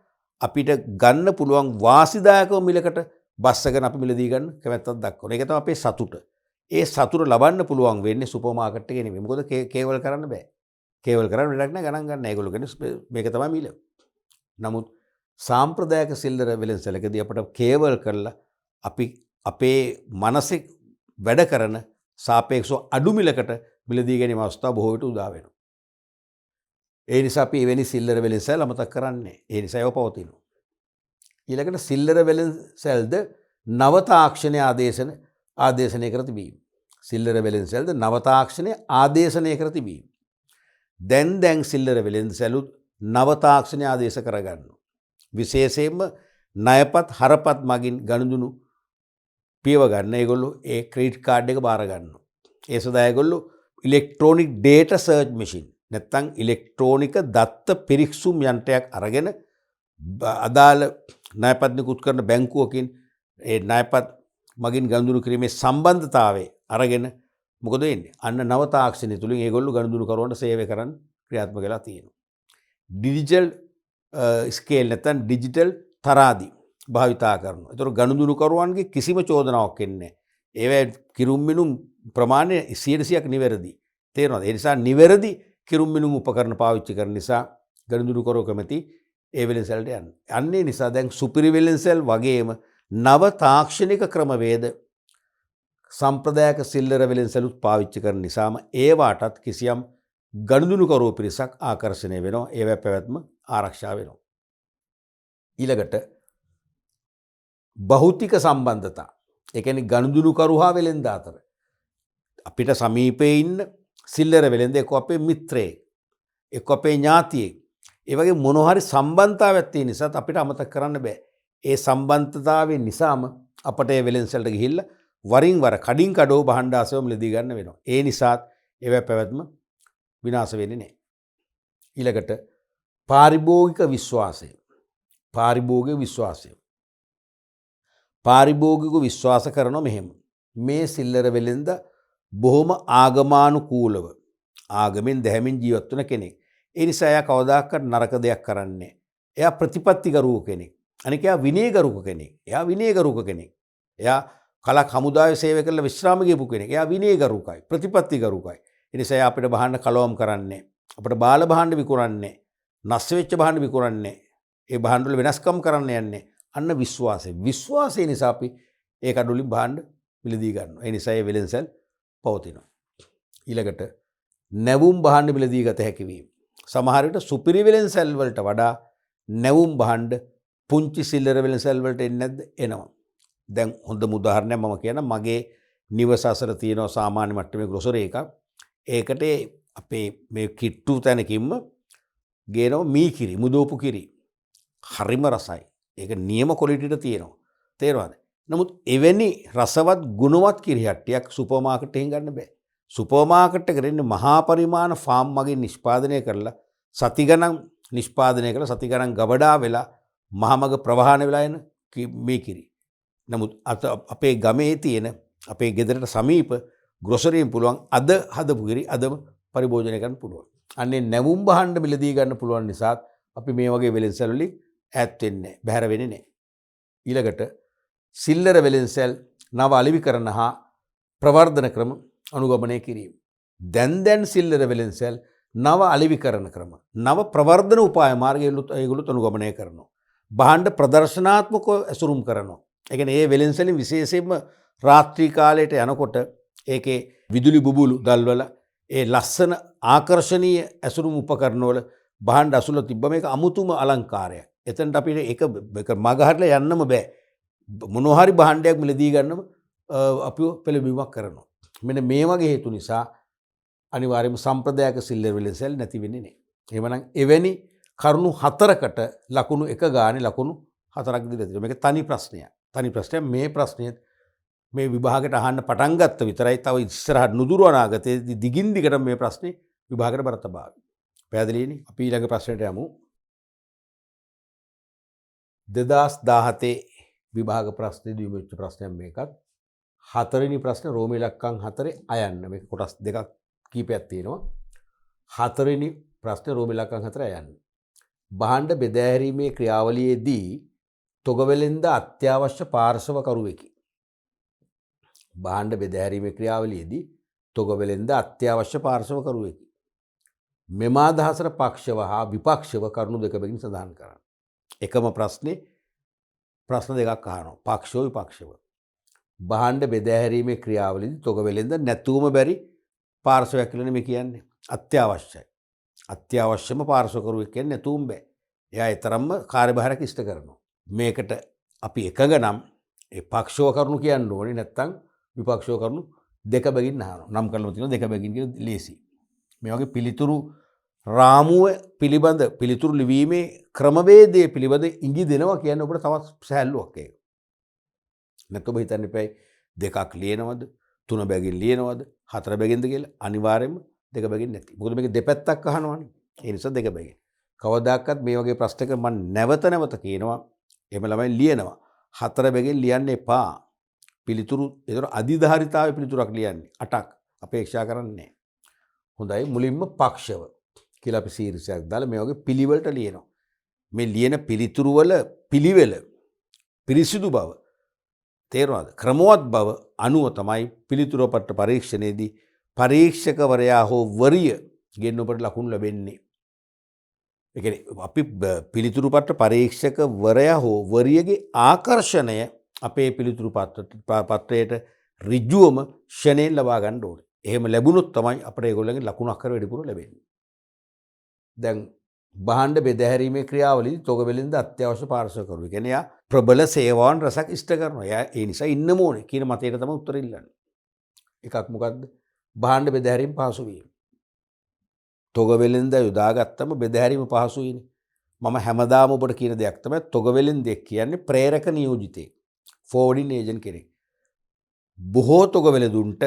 අපිට ගන්න පුළුවන් වාසිදායකව මිලකට බස්සගෙන අපි මිලදී ගන්න කැමැත්තක් දක්වනවා. ඒක තමයි අපේ සතුට. ඒ සතුට ලබන්න පුළුවන් වෙන්නේ සුපර් මාකට් එකේ නෙමෙයි. මොකද කේවල් කරන්න බෑ. කේවල් කරන්න වැඩක් නැහැ ගණන් ගන්න. ඒගොල්ලෝ කියන්නේ මේක තමයි මිල. නමුත් සාම්ප්‍රදායික සිල්ලර වෙළඳසැලකදී අපිට කේවල් කරලා අපි අපේ මනසේ වැඩ කරන සාපේක්ෂව අඩු මිලකට මිලදී ගැනීම අවස්ථාව බොහෝ විට උදා වෙනවා. ඒ නිසා අපි එවැනි සිල්ලර වෙළඳසැල් අමතක කරන්නේ. ඒ නිසා ඒව පවතිනවා. ඊළඟට සිල්ලර වෙළඳසැල්ද නව තාක්ෂණය ආදේශනය කර තිබීම. සිල්ලර වෙළඳසැල්ද නව තාක්ෂණය ආදේශනය කර තිබීම. දැන් සිල්ලර වෙළඳසැලුත් නව තාක්ෂණය ආදේශ කරගන්නවා. විශේෂයෙන්ම ණයපත් හරපත් මගින් ගනුදෙනු පියව ගන්න ඒගොල්ලෝ ඒ ක්‍රෙඩිට් කාඩ් එක බාර ගන්නවා. ඒ සඳහා ඒගොල්ලෝ ඉලෙක්ට්‍රොනික ඩේටා සර්ච් මැෂින් නැත්නම් ඉලෙක්ට්‍රොනික දත්ත පිරික්සුම් යන්ත්‍රයක් අරගෙන අදාළ ණයපත් නිකුත් කරන බැංකුවකින් ඒ ණයපත් මගින් ගනුදෙනු කිරීමේ සම්බන්ධතාවය අරගෙන මොකද වෙන්නේ? අන්න නව තාක්ෂණය තුලින් ඒගොල්ලෝ ගනුදෙනු කරවන්න සේවය කරන්න ක්‍රියාත්මක වෙලා තියෙනවා. ඩිජිටල් ස්කේල් නැත්නම් ඩිජිටල් තරාදි භාවිතා කරනවා. ඒතර ගනුදෙනු කරුවන්ගේ කිසිම චෝදනාවක් එන්නේ නැහැ. ඒවැ කිරුම් මිනුම් ප්‍රමාණය 100%ක් නිවැරදි. තේරෙනවද? ඒ නිසා නිවැරදි කිරුම් මිනුම් උපකරණ පාවිච්චි කරන නිසා ගනුදෙනු කරව කැමති ඒ වෙළඳසැලට යන්නේ. අන්නේ නිසා දැන් සුපිරි වෙළඳසැල් වගේම නව තාක්ෂණික ක්‍රමවේද සම්ප්‍රදායික සිල්ලර වෙළඳසැලුත් පාවිච්චි කරන නිසාම ඒවාටත් කිසියම් ගනුදෙනු කරව පිරිසක් ආකර්ෂණය වෙනවා. ඒවැ පැවැත්ම ආරක්ෂා වෙනවා. ඊළඟට භෞතික සම්බන්ධතා. ඒ කියන්නේ ගනුදෙනු කරුහා වෙළෙන්ද අතර අපිට සමීපයේ ඉන්න සිල්ලර වෙළෙන්ද එක්ක අපේ මිත්‍රයෙක් එක්ක අපේ ඥාතියෙක් ඒ වගේ මොන හරි සම්බන්ධතාවයක් තියෙන නිසා අපිට අමතක කරන්න බෑ. ඒ සම්බන්ධතාවය නිසාම අපට ඒ වෙළෙන්සලට ගිහිල්ලා වරින් වර කඩින් කඩෝ භාණ්ඩ ආසව මිලදී ගන්න වෙනවා. ඒ නිසාත් ඒවැ පැවැත්ම විනාශ වෙන්නේ නැහැ. ඊළඟට පාරිභෝගික විශ්වාසය. පාරිභෝගික විශ්වාස කරනවා මෙහෙම. මේ සිල්ලර වෙළෙන්ද බොහොම ආගමානුකූලව ආගමෙන් දැහැමින් ජීවත් වෙන කෙනෙක්. ඒ නිසා එයා කවදාකවත් නරක දෙයක් කරන්නේ නැහැ. එයා ප්‍රතිපත්තිගරුක කෙනෙක්. අනික එයා විනයගරුක කෙනෙක්. එයා කලක් හමුදාවේ සේවය කරලා විශ්‍රාම ගිහපු කෙනෙක්. එයා විනයගරුකයි, ප්‍රතිපත්තිගරුකයි. ඒ නිසා එයා අපිට භාණ්ඩ කලවම් කරන්නේ, අපිට බාල භාණ්ඩ විකුණන්නේ, නැස් වෙච්ච භාණ්ඩ විකුණන්නේ, ඒ භාණ්ඩ වල වෙනස්කම් කරන්න යන්නේ. අන්න විශ්වාසය. විශ්වාසය නිසා අපි ඒ කඩවලින් භාණ්ඩ මිලදී ගන්නවා. ඒ නිසා ඒ වෙළෙන්සැල් පවතිනවා. ඊළඟට නැවුම් භාණ්ඩ මිලදී ගත හැකි වීම. සමහර විට සුපිරි වෙළෙන්සැල් වලට වඩා නැවුම් භාණ්ඩ පුංචි සිල්ලර වෙළෙන්සැල් වලට එන්නේ නැද්ද? එනවා. දැන් හොඳම උදාහරණයක් මම කියනවා. මගේ නිවස අසල තියෙනවා සාමාන්‍ය මට්ටමේ ග්‍රොසරි එකක්. ඒකට අපේ මේ කිට්ටු තැනකින්ම ගේනවා මීකිරි, මුදෝපු කිරි. හරිම රසයි. ඒක නියම ක්වොලිටියට තියෙනවා. තේරෙනවද? නමුත් එවැනි රසවත් ගුණවත් කිරි හට්ටියක් සුපර් මාකට් එකෙන් ගන්න බෑ. සුපර් මාකට් එකට එන්නේ මහා පරිමාණ ෆාම් මගින් නිෂ්පාදනය කරලා සති ගණන් නිෂ්පාදනය කරලා සති ගණන් ගබඩා වෙලා මහමග ප්‍රවාහන වෙලා එන මේ කිරි. නමුත් අපේ ගමේ තියෙන අපේ ගෙදරට සමීප ග්‍රොසරියෙන් පුළුවන් අද හදපු කිරි අදම පරිභෝජනය කරන්න පුළුවන්. අන්නේ නැවුම් භාණ්ඩ මිලදී ගන්න පුළුවන් නිසා අපි මේ වගේ වෙළෙන්සැල් වලින් ඈත් වෙන්නේ නැහැ, බැහැර වෙන්නේ නැහැ. ඊළඟට සිල්ලර වෙළෙන්සැල් නව අලෙවිකරණ හා ප්‍රවර්ධන ක්‍රම අනුගමනය කිරීම. දැන් සිල්ලර වෙළෙන්සැල් නව අලෙවිකරණ ක්‍රම, නව ප්‍රවර්ධන උපාය මාර්ගයලුත් ඒගොල්ලෝ අනුගමනය කරනවා. භාණ්ඩ ප්‍රදර්ශනාත්මකව ඇසුරුම් කරනවා. ඒ කියන්නේ මේ වෙළෙන්සැලින් විශේෂයෙන්ම රාත්‍රී කාලයට යනකොට ඒකේ විදුලි බුබුලු දැල්වල ඒ ලස්සන ආකර්ශනීය ඇසුරුම් උපකරණ වල භාණ්ඩ අසුල තිබ්බ මේක අමුතුම අලංකාරයක්. එතනට අපිට ඒක මගහරලා යන්නම බෑ. මොනවා හරි භාණ්ඩයක් මිලදී ගන්නම අපිව පෙළඹවීමක් කරනවා. මෙන්න මේ වගේ හේතු නිසා අනිවාර්යයෙන්ම සම්ප්‍රදායික සිල්ලර වෙළෙන්සැල් නැති වෙන්නේ නැහැ. එහෙමනම් එවැනි කරුණු හතරකට ලකුණු එක ගානේ ලකුණු හතරක් දීලා තියෙනවා. මේක තනි ප්‍රශ්නයක්. මේ ප්‍රශ්නයත් මේ විභාගයට අහන්න පටන් ගත්ත විතරයි. තව ඉස්සරහට නුදුරු අනාගතයේදී දිගින් දිගට මේ ප්‍රශ්නේ විභාගයට බර තබාවි. පැහැදිලිනේ? අපි ඊළඟ ප්‍රශ්නයට යමු. 2017 විභාග ප්‍රශ්නේදී වෙච්ච ප්‍රශ්නයක් මේකත්. හතරවෙනි ප්‍රශ්නේ රෝම ඉලක්කම් 4 අයන්න. මේක කොටස් දෙකක් කීපයක් තියෙනවා. හතරවෙනි ප්‍රශ්නේ රෝම ඉලක්කම් 4 අයන්න. භාණ්ඩ බෙදා හැරීමේ ක්‍රියාවලියේදී තොගවැළෙන්ද අත්‍යවශ්‍ය පාර්ශව කරුවෙකි. භාණ්ඩ බෙදා හැරීමේ ක්‍රියාවලියේදී තොගවැළෙන්ද අත්‍යවශ්‍ය පාර්ශව කරුවෙකි. මෙම අදහසට පක්ෂව හා විපක්ෂව කරුණු දෙක බැගින් සඳහන් කරන්න. එකම ප්‍රශ්නේ ප්‍රශ්න දෙකක් අහනවා. පක්ෂව විපක්ෂව. භාණ්ඩ බෙදා හැරීමේ ක්‍රියාවලියේදී තොගවැළෙන්ද නැතුවම බැරි පාර්ශවයක් කියලා මේ කියන්නේ. අත්‍යවශ්‍යයි. අත්‍යවශ්‍යම පාර්ශව කරුවෙක් කියන්නේ නැතුවම බෑ. එයා ඒ තරම්ම කාර්යභාරයක් ඉෂ්ට කරනවා. මේකට අපි එකඟ නම් ඒ පක්ෂව කරුණු කියන්න ඕනේ නැත්නම් විපක්ෂව කරුණු දෙක බැගින් අහනවා. නම් කරලා තියෙනවා දෙක බැගින් කියන ලේසි. මේ වගේ පිළිතුරු රාමුව පිළිබඳ පිළිතුරු ලිවීමේ ක්‍රමවේදය පිළිබඳ ඉඟි දෙනවා කියන්නේ ඔබට තවත් සහැල්ලුවක් ඒක. නැත්නම් ඔබ හිතන්න එපා දෙකක් ලියනවද තුන බැගින් ලියනවද හතර බැගින්ද කියලා අනිවාර්යයෙන්ම දෙක බැගින් නැති. මොකද මේක දෙපැත්තක් අහනවනේ. ඒ නිසා දෙක බැගින්. කවදාකවත් මේ වගේ ප්‍රශ්නක මම නැවත නැවත කියනවා එහෙම ළමයි ලියනවා. හතර බැගින් ලියන්න එපා. පිළිතුරු ඒතර අධිධාරිතාවේ පිළිතුරක් ලියන්නේ 8ක් අපේක්ෂා කරන්නේ නැහැ. හොඳයි මුලින්ම පක්ෂව කියලා අපි සීරීසයක් දාලා මේ වගේ පිළිවෙලට ලියනවා. මේ ලියන පිළිතුරු වල පිළිවෙල පිරිසිදු බව තේරෙනවද? ක්‍රමවත් බව අනුව තමයි පිළිතුරු පත්‍ර පරීක්ෂණයේදී පරීක්ෂකවරයා හෝ වරිය ගෙන්න ඔබට ලකුණු ලැබෙන්නේ. ඒ කියන්නේ අපි පිළිතුරු පත්‍ර පරීක්ෂකවරයා හෝ වරියගේ ආකර්ෂණය අපේ පිළිතුරු පත්‍රයට ඍජුවම ෂණයෙන් ලබා ගන්න ඕනේ. එහෙම ලැබුණොත් තමයි අපිට ඒගොල්ලන්ගේ ලකුණු අක්කර වැඩිපුර ලැබෙන්නේ. දැන් භාණ්ඩ බෙදා හැරීමේ ක්‍රියාවලියදී තොගවැළෙන්ද අත්‍යවශ්‍ය පාර්ශව කරුව. ඒ කියන්නේ යා ප්‍රබල සේවාවන් රසක් ඉෂ්ට කරනවා. එයා ඒ නිසා ඉන්න ඕනේ කියන මතයට තමයි උත්තර ඉල්ලන්නේ. එකක් මොකද්ද? භාණ්ඩ බෙදා හැරීම පහසු වීම. තොගවැළෙන්ද යොදාගත්තම බෙදා හැරීම පහසු වෙන්නේ. මම හැමදාම ඔබට කියන දෙයක් තමයි තොගවැළෙන්දෙක් කියන්නේ ප්‍රේරක නියෝජිතයෙක්. ෆෝවර්ඩින් ඒජන්ට් කෙනෙක්. බොහෝ තොගවැළඳුන්ට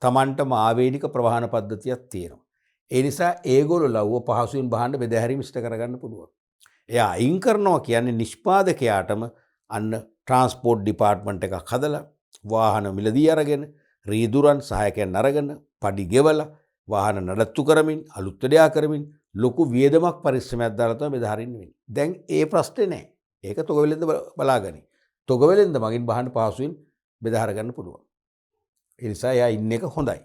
තමන්ටම ආවේනික ප්‍රවාහන පද්ධතියක් තියෙනවා. ඒ නිසා ඒගොල්ලෝ ලව්ව පහසුවෙන් භාණ්ඩ බෙදා හැරීම ඉෂ්ට කරගන්න පුළුවන්. එයා අයින් කරනවා කියන්නේ නිෂ්පාදකයාටම අන්න ට්‍රාන්ස්පෝර්ට් ඩිපාර්ට්මන්ට් එකක් හදලා වාහන මිලදී අරගෙන රීදුරන් සහායකයන් අරගෙන පඩි ගෙවලා වාහන නඩත්තු කරමින් අලුත් වැඩ කරමින් ලොකු වියදමක් පරිශ්‍රමයක් දාලා තමයි බෙදා හරින්න වෙන්නේ. දැන් ඒ ප්‍රශ්නේ නැහැ. ඒක තොගවැළෙන්ද බලාගනි. තොගවැළෙන්ද මගින් භාණ්ඩ පහසුවෙන් බෙදා හරගන්න පුළුවන්. ඒ නිසා එයා ඉන්න එක හොඳයි.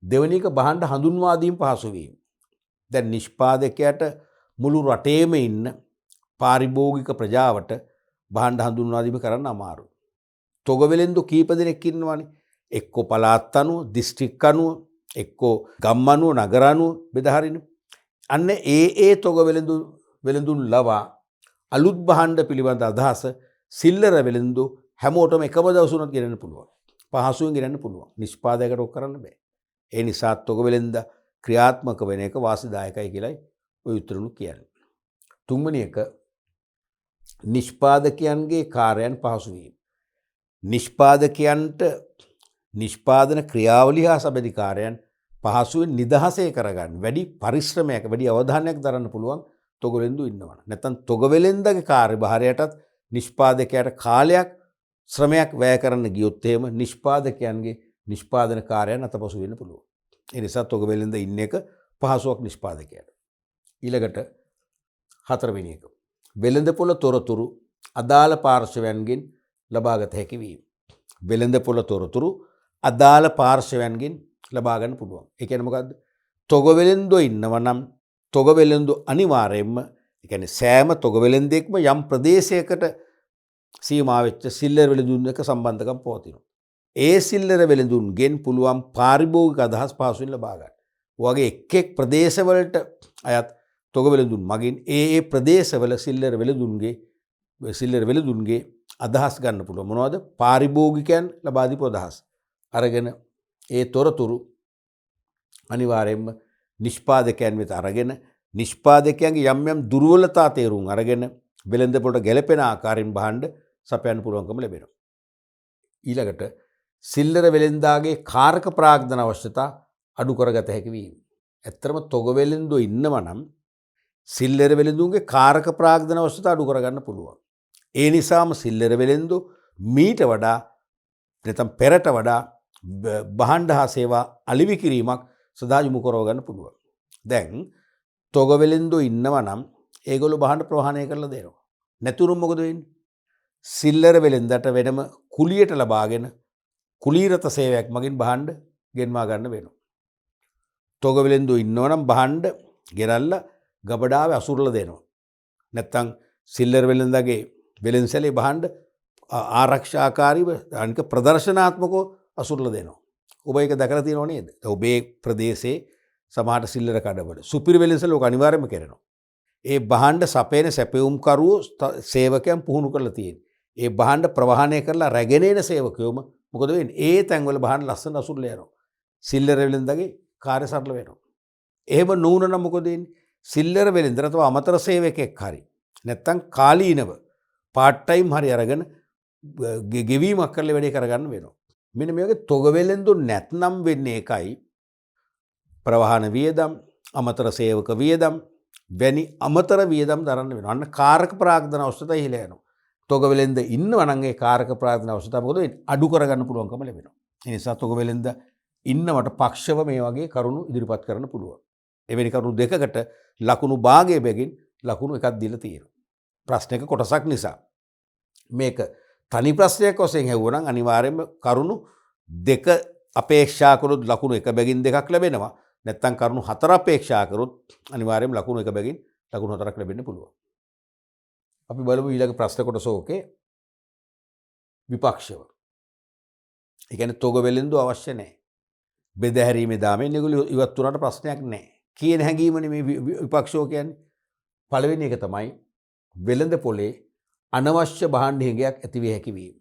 දෙවෙනි එක භාණ්ඩ හඳුන්වා දීම පහසු වීම. දැන් නිෂ්පාදකයාට මුළු රටේම ඉන්න පාරිභෝගික ප්‍රජාවට භාණ්ඩ හඳුන්වා දීම කරන්න අමාරුයි. තොගවැළෙන්දු කීප දෙනෙක් ඉන්නවනේ. එක්කෝ පළාත් අනුව, දිස්ත්‍රික් අනුව, එක්කෝ ගම් අනුව, නගර අනුව බෙදා හරින්න. අන්න ඒ තොගවැළෙන්දුන් ලවා අලුත් භාණ්ඩ පිළිබඳ අදහස සිල්ලර වෙළෙන්දු හැමෝටම එකම දවස උනත් ගෙනන්න පුළුවන්. පහසුවෙන් ගෙනන්න පුළුවන්. නිෂ්පාදකයට ඔක් කරන්න බෑ. ඒ නිසා තොගවැළෙන්ද ක්‍රියාත්මක වෙන එක වාසිදායකයි කියලායි ඔය උත්තරණු කියන්නේ. තුන්වෙනි එක නිෂ්පාදකයන්ගේ කාර්යයන් පහසු වීම. නිෂ්පාදකයන්ට නිෂ්පාදන ක්‍රියාවලිය හා සබැඳි කාර්යයන් පහසුවෙන් නිදහසේ කරගන්න වැඩි පරිශ්‍රමයක් වැඩි අවධානයක් දරන්න පුළුවන් තොගවැළෙන්දු ඉන්නවා. නැත්නම් තොගවැළෙන්දගේ කාර්යභාරයටත් නිෂ්පාදකයාට කාලයක් ශ්‍රමයක් වැය කරන්න ගියොත් එහෙම නිෂ්පාදකයන්ගේ නිෂ්පාදන කාර්යයන් අතපසු වෙන්න පුළුවන්. ඒ නිසා තොගවැළෙන්ද ඉන්න එක පහසුවක් නිෂ්පාදකයාට. ඊළඟට හතරවෙනි එක. වෙළඳපොළ තොරතුරු අදාළ පාර්ශවයන්ගෙන් ලබාගත හැකි වීම. වෙළඳපොළ තොරතුරු අදාළ පාර්ශවයන්ගෙන් ලබා ගන්න පුළුවන්. ඒ කියන්නේ මොකද්ද? තොගවැළෙන්දෝ ඉන්නවා නම් තොගවැළෙන්දෝ අනිවාර්යයෙන්ම ඒ කියන්නේ සෑම තොගවැළෙන්දෙක්ම යම් ප්‍රදේශයකට සීමා වෙච්ච සිල්ලර වෙළඳුන් එක්ක සම්බන්ධකම් පවතිනවා. ඒ සිල්ලර වෙළඳුන්ගෙන් පුළුවන් පාරිභෝගික අදහස් පහසුවෙන් ලබා ගන්න. ඔයගේ එක් ප්‍රදේශවලට අයත් තොගවැළඳුන් මගින් ඒ ප්‍රදේශවල සිල්ලර වෙළඳුන්ගේ අදහස් ගන්න පුළුවන්. මොනවද? පාරිභෝගිකයන් ලබා දීපු අදහස්. අරගෙන ඒ තොරතුරු අනිවාර්යයෙන්ම නිෂ්පාදකයන් වෙත අරගෙන නිෂ්පාදකයන්ගේ යම් යම් දුර්වලතා තේරුම් අරගෙන වෙළඳපොළට ගැලපෙන ආකාරයෙන් භාණ්ඩ සපයන්න පුළුවන්කම ලැබෙනවා. ඊළඟට සිල්ලර වෙළෙන්දාගේ කාරක ප්‍රාග්ධන අවශ්‍යතා අඩු කරගත හැකි වීම. ඇත්තටම තොගවැළෙන්දෝ ඉන්නව නම් සිල්ලර වෙළඳුන්ගේ කාරක ප්‍රාග්ධන අවශ්‍යතා අඩු කරගන්න පුළුවන්. ඒ නිසාම සිල්ලර වෙළෙන්දෝ මීට වඩා නැත්නම් පෙරට වඩා භාණ්ඩ හා සේවා අලිවි කිරීමක් සදා යොමු කරව ගන්න පුළුවන්. දැන් තොග වෙලෙන්දෝ ඉන්නවා නම් ඒගොල්ලෝ භාණ්ඩ ප්‍රවාහනය කරලා දෙනවා. නැතුණු මොකද වෙන්නේ? සිල්ලර වෙලෙන්දට වෙනම කුලියට ලබාගෙන කුලීරත සේවයක් මගින් භාණ්ඩ ගෙන්වා ගන්න වෙනවා. තොග වෙලෙන්දෝ ඉන්නවා නම් භාණ්ඩ ගෙනල්ලා ගබඩාවේ අසුරලා දෙනවා. නැත්තම් සිල්ලර වෙලෙන්දගේ වෙලෙන්සැලේ භාණ්ඩ ආරක්ෂාකාරීව අනික ප්‍රදර්ශනාත්මකව අසුරලා දෙනවා. ඔබ ඒක දැකලා තියෙනව නේද? ඔබේ ප්‍රදේශයේ සමහර සිල්ලර කඩවල සුපිරි වෙලෙන්සැල ඔක අනිවාර්යයෙන්ම කරනවා. ඒ භාණ්ඩ සපයන සැපයුම්කරුවෝ සේවකයන් පුහුණු කරලා තියෙනවා. ඒ භාණ්ඩ ප්‍රවාහනය කරලා රැගෙන එන සේවකයෝම මොකද වෙන්නේ? ඒ තැන්වල භාණ්ඩ ලස්සන අසුරලා යනවා. සිල්ලර වෙලෙන්දගේ කාර්ය සරල වෙනවා. එහෙම නුනන මොකද වෙන්නේ? සිල්ලර වෙලෙන්දට තව අමතර සේවකෙක් හරි නැත්තම් කාලීනව පාර්ට් ටයිම් හරි අරගෙන ගෙවීමක් කරලා වැඩේ කරගන්න වෙනවා. මෙන්න මේ වගේ තොග වෙලෙන්දු නැත්නම් වෙන්නේ එකයි ප්‍රවාහන වියදම්, අමතර සේවක වියදම්, වැනි අමතර වියදම් දරන්න වෙනවා. අන්න කාරක ප්‍රාග්ධන අවශ්‍යතා ඉහළ යනවා. තොග වෙලෙන්ද ඉන්නවා නම් ඒ කාරක ප්‍රාග්ධන අවශ්‍යතා මොකද වෙන්නේ? අඩු කරගන්න පුළුවන්කම ලැබෙනවා. ඒ නිසා තොග වෙලෙන්ද ඉන්නවට පක්ෂව මේ වගේ කරුණු ඉදිරිපත් කරන්න පුළුවන්. එවැනි කරුණු දෙකකට ලකුණු භාගයේ බැගින් ලකුණු එකක් දීලා තියෙනවා. ප්‍රශ්නයක කොටසක් නිසා. මේක තනි ප්‍රශ්නයක් වශයෙන් හෙව්වනම් අනිවාර්යයෙන්ම කරුණු දෙක අපේක්ෂා කරොත් ලකුණු එක බැගින් දෙකක් ලැබෙනවා. නැත්තම් කරුණු හතර අපේක්ෂා කරොත් අනිවාර්යයෙන්ම ලකුණු එක බැගින් ලකුණු හතරක් ලැබෙන්න පුළුවන්. අපි බලමු ඊළඟ ප්‍රශ්න කොටස ඕකේ විපක්ෂව. ඒ කියන්නේ තොග වෙලෙන්දු අවශ්‍ය නැහැ. බෙදහැරීමේ දාමෙන් ඒගොල්ලෝ ඉවත් වුණාට ප්‍රශ්නයක් නැහැ. කියන හැඟීමනේ මේ විපක්ෂෝ කියන්නේ. පළවෙනි එක තමයි වෙළඳ පොලේ අනවශ්‍ය භාණ්ඩ හිඟයක් ඇති විය හැකි වීම.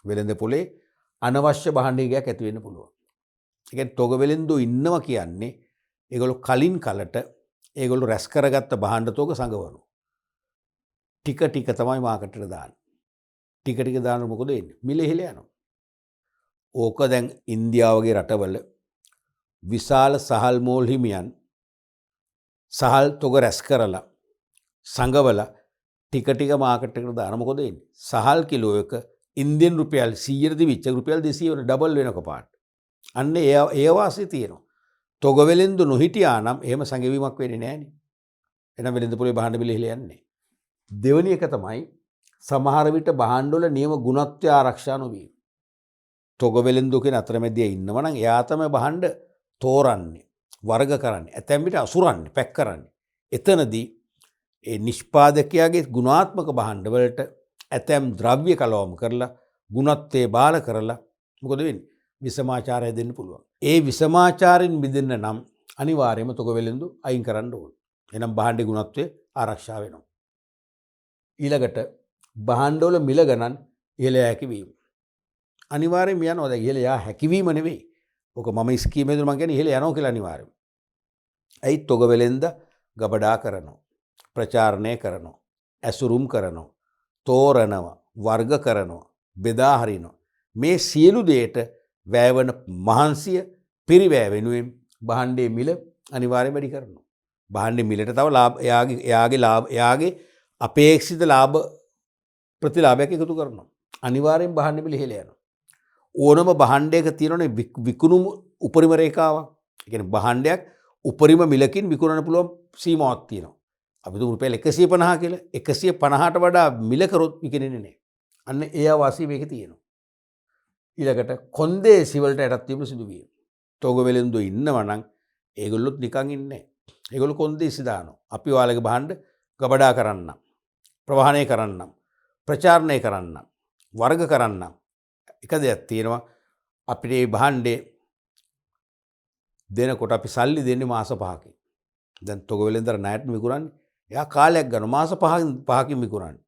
වෙළඳ පොලේ අනවශ්‍ය භාණ්ඩ හිඟයක් ඇති වෙන්න පුළුවන්. ඒ කියන්නේ තොග වෙළෙන්දෝ ඉන්නවා කියන්නේ ඒගොල්ලෝ කලින් කලට ඒගොල්ලෝ රැස් කරගත්ත භාණ්ඩ තොග සංගවනවා. ටික ටික තමයි මාකට් එකට දාන්නේ. ටික ටික දානකොට මොකද වෙන්නේ? මිල ඉහළ යනවා. ඕක දැන් ඉන්දියාව වගේ රටවල විශාල සහල් මෝල් හිමියන් සහල් තොග රැස් කරලා සංගවලා ටික ටික මාකට් එකට දාන මොකද වෙන්නේ? සහල් කිලෝ එක ඉන්දියන් රුපියල් 100ට දිවිච්ච රුපියල් 200 වෙන ඩබල් වෙනක පාට. අන්න ඒ වාසිය තියෙනවා. තොග වෙලෙන්දු නොහිටියා නම් එහෙම සංගවීමක් වෙන්නේ නැහනේ. එහෙනම් වෙලෙන්ද පොලේ භාණ්ඩ බිල ඉහළ යන්නේ. දෙවෙනි එක තමයි සමහර විට භාණ්ඩ වල නියම ගුණත්වය ආරක්ෂා නොවීම. තොග වෙලෙන්දු කියන අතරමැදියා ඉන්නවා නම් එයා තමයි භාණ්ඩ තෝරන්නේ, වර්ග කරන්නේ, ඇතැම් විට අසුරන්නේ, පැක් කරන්නේ. එතනදී ඒ නිෂ්පාදකයාගේ ගුණාත්මක භාණ්ඩ වලට ඇතැම් ද්‍රව්‍ය කලවම් කරලා ගුණත්වයේ බාල කරලා මොකද වෙන්නේ? විසමාචාරය දෙන්න පුළුවන්. ඒ විසමාචාරයෙන් මිදෙන්න නම් අනිවාර්යයෙන්ම තොග වෙලෙන්දු අයින් කරන්න ඕනේ. එහෙනම් භාණ්ඩේ ගුණත්වය ආරක්ෂා වෙනවා. ඊළඟට භාණ්ඩවල මිල ගණන් ඉහළ යා හැකි වීම. අනිවාර්යයෙන්ම යනවා. දැන් ඉහළ යා හැකිවීම නෙවෙයි. ඔක මම ස්කීමේදී මම කියන්නේ ඉහළ යනවා කියලා අනිවාර්යයෙන්ම. ඇයි තොග වෙලෙන්ද ගබඩා කරනවා, ප්‍රචාරණය කරනවා, ඇසුරුම් කරනවා, තෝරනවා, වර්ග කරනවා, බෙදා හරිනවා. මේ සියලු දේට වැයවන මහන්සිය පිරිවැය වෙනුවෙන් භාණ්ඩයේ මිල අනිවාර්යයෙන් වැඩි කරනවා. භාණ්ඩයේ මිලට තව ලාභ එයාගේ අපේක්ෂිත ලාභ ප්‍රතිලාභයක් එකතු කරනවා. අනිවාර්යෙන් භාණ්ඩ මිල ඉහළ යනවා. ඕනම භාණ්ඩයක තියෙනනේ විකුණුම උපරිම රේඛාවක්. ඒ කියන්නේ භාණ්ඩයක් උපරිම මිලකින් විකුණන්න පුළුවන් සීමාවක් තියෙනවා. අපි දුමු රුපියල් 150 කියලා. 150ට වඩා මිල කරොත් විකිනෙන්නේ නැහැ. අන්න ඒ වාසිය මේකේ තියෙනවා. ඊළඟට කොන්දේසි වලට යටත් වීම සිදු වීම. තොග වෙලෙන්දෝ ඉන්නවා නම් ඒගොල්ලොත් නිකන් ඉන්නේ නැහැ. ඒගොල්ලෝ කොන්දේසි දානවා. අපි ඔයාලගේ භාණ්ඩ ගබඩා කරන්නම්, ප්‍රවාහනය කරන්නම්, ප්‍රචාරණය කරන්නම්, වර්ග කරන්නම්. එක දෙයක් තියෙනවා, අපිට මේ භාණ්ඩේ දෙනකොට අපි සල්ලි දෙන්නේ මාස 5කින්. දැන් තොග වෙලෙන්දර ණයට විකුණන්නේ. එයා කාලයක් ගන්නවා, මාස 5කින් විකුණන්නේ.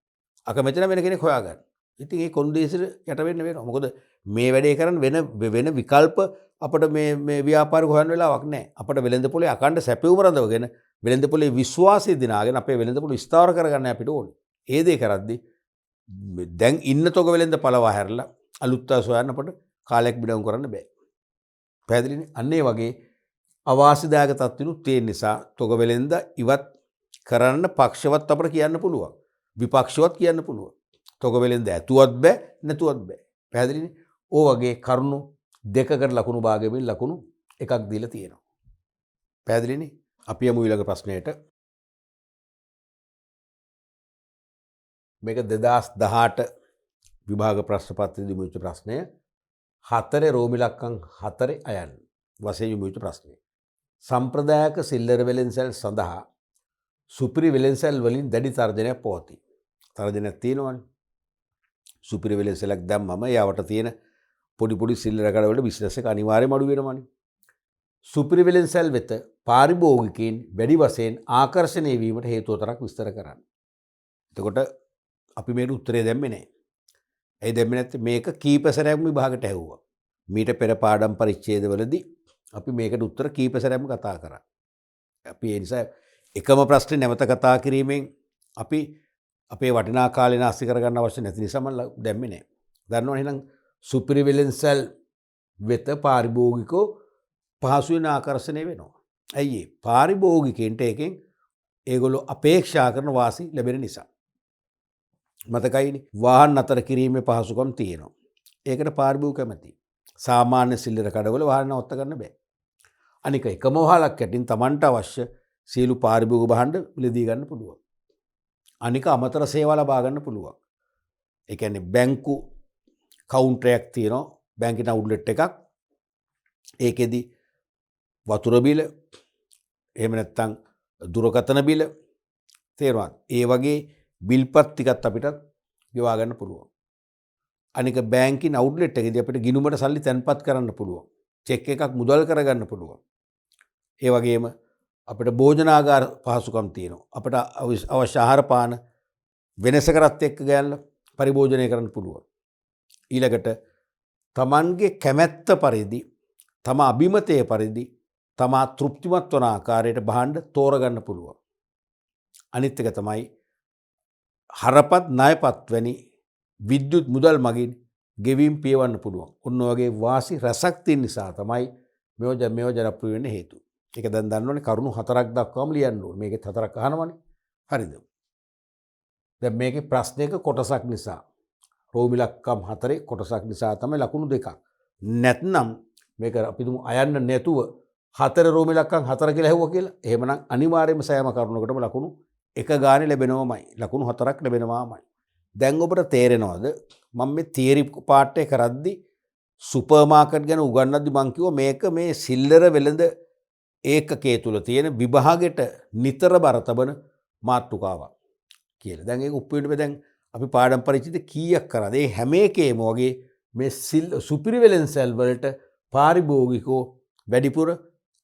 අකමැති නම් වෙන කෙනෙක් හොයාගන්න. ඉතින් ඒ කොන්දේසිට යට වෙන්න වෙනවා. මොකද මේ වැඩේ කරන්න වෙන විකල්ප අපිට මේ ව්‍යාපාරික හොයන්න වෙලාවක් නැහැ. අපිට වෙළඳ පොලේ අකණ්ඩ සැපයුම රඳවගෙන වෙළඳ පොලේ විශ්වාසය දිනාගෙන අපේ වෙළඳ පොල විස්තර කරගන්න අපිට ඕනේ. ඒ දේ කරද්දී දැන් ඉන්න තොග වෙළඳ පළවා හැරලා අලුත් ආස හොයන්න අපිට කාලයක් බිඩවුම් කරන්න බෑ. පැහැදිලිනේ? අන්න ඒ වගේ අවාසිදායක තත්ත්වෙනුත් තියෙන නිසා තොග වෙළඳ ඉවත් කරන්න පක්ෂවත් අපිට කියන්න පුළුවන්. විපක්ෂවත් කියන්න පුළුවන්. තොග වෙළඳ ඇතුවත් බෑ, නැතුවත් බෑ. පැහැදිලිනේ? ඕ වගේ කරුණු දෙකකට ලකුණු භාගයමින් ලකුණු එකක් දීලා තියෙනවා. පැහැදිලිනේ? අපි යමු ඊළඟ ප්‍රශ්නයට. මේක 2018 විභාග ප්‍රශ්න පත්‍රයේදී යොමු වෙච්ච ප්‍රශ්නය. 4 රෝමි ඉලක්කම් 4 අයන් වශයෙන් යොමු වෙච්ච ප්‍රශ්නය. සම්ප්‍රදායක සිල්ලර වෙළෙන්සැල් සඳහා සුපිරි වෙළෙන්සැල් වලින් දැඩි තර්ජනයක් පවතී. තර්ජනයක් තියෙනවනේ. සුපිරි වෙළෙන්සැලක් දැම්මම යාවට තියෙන පොඩි පොඩි සිල්ලර කඩවලට බිස්නස් එක අනිවාර්යයෙන්ම අඩු වෙනවනේ. සුපිරි වෙළෙන්සැල් වෙත පාරිභෝගිකයින් වැඩි වශයෙන් ආකර්ෂණය වීමට හේතුව තරක් විස්තර කරන්න. එතකොට අපි මේකට උත්තරේ දැම්මේ නැහැ. ඇයි දැම්මේ නැත්තේ? මේක කීප සැරයක්ම විභාගයට ඇහුවා. මීට පෙර පාඩම් පරිච්ඡේදවලදී අපි මේකට උත්තර කීප සැරයක්ම කතා කරා. අපි ඒ නිසා එකම ප්‍රශ්නේ නැවත කතා කිරීමෙන් අපි අපේ වටිනා කාලේ නාස්ති කරගන්න අවශ්‍ය නැති නිසා මම දැම්මේ නැහැ. දන්නවනේ එහෙනම් සුපිරි වෙළෙන්සැල් වෙත පාරිභෝගිකෝ පහසුවෙන් ආකර්ෂණය වෙනවා. ඇයි ඒ? පාරිභෝගිකයන්ට එකෙන් ඒගොල්ලෝ අපේක්ෂා කරන වාසි ලැබෙන නිසා. මතකයිනේ වාහන නතර කිරීමේ පහසුකම් තියෙනවා. ඒකට පාරිභෝගික කැමති. සාමාන්‍ය සිල්ලර කඩවල වාහන නවත්ත ගන්න බෑ. අනික එකම වහලක් යටින් Tamanට අවශ්‍ය සියලු පාරිභෝගික භාණ්ඩ මිලදී ගන්න පුළුවන්. අනික අමතර සේවා ලබා ගන්න පුළුවන්. ඒ කියන්නේ බැංකු කවුන්ටරයක් තියෙනවා. බැංකින් අවුට්ලට් එකක්. ඒකෙදි වතුර බිල එහෙම නැත්නම් දුරකථන බිල තේරුණාද? ඒ වගේ බිල්පත් ටිකත් අපිට ගෙවා ගන්න පුළුවන්. අනික බැංකින් අවුට්ලට් එකේදී අපිට ගිණුමට සල්ලි තැන්පත් කරන්න පුළුවන්. චෙක් එකක් මුදල් කරගන්න පුළුවන්. ඒ වගේම අපිට භෝජනාගාර පහසුකම් තියෙනවා. අපිට අවශ්‍ය ආහාර පාන වෙනසකරත් එක්ක ගෑල්ලා පරිභෝජනය කරන්න පුළුවන්. ඊළඟට Tamanගේ කැමැත්ත පරිදි තම අභිමතයේ පරිදි තමා තෘප්තිමත් වන ආකාරයට භාණ්ඩ තෝරගන්න පුළුවන්. අනිත් එක තමයි හරපත් ණයපත් වැනි විද්‍යුත් මුදල් මගින් ගෙවීම් පියවන්න පුළුවන්. ඔන්න ඔයගේ වාසි රසක් තියෙන නිසා තමයි මේව ජනප්‍රිය වෙන්න හේතුව. ඒක දැන් දන්නවනේ කරුණු 4ක් දක්වාම ලියන්න ඕනේ. මේකෙත් 4ක් අහනවනේ. හරිද? දැන් මේකේ ප්‍රශ්නයක කොටසක් නිසා රෝමි ඉලක්කම් 4 කොටසක් නිසා තමයි ලකුණු 2ක්. නැත්නම් මේක අපි දුමු අයන්න නැතුව 4 රෝමි ඉලක්කම් 4 කියලා ඇහුවා කියලා. එහෙමනම් අනිවාර්යයෙන්ම සෑම කරුණකටම ලකුණු එක ගානේ ලැබෙනවමයි. ලකුණු 4ක් ලැබෙනවාමයි. දැන් ඔබට තේරෙනවද මම මේ තියරි පාර්ට් එක කරද්දි සුපර් මාකට් ගැන උගන්වද්දි මම කිව්වා මේක මේ සිල්ලර වෙළඳ ඒකකයේ තුල තියෙන විභාගෙට නිතර බර තබන මාතෘකාවක් කියලා. දැන් ඒක උප්පුවෙන්න දැන් අපි පාඩම් පරිච්ඡේද කීයක් කරාද? ඒ හැම එකේම වගේ මේ සුපිරි වෙළෙන්සැල් වලට පාරිභෝගිකෝ වැඩිපුර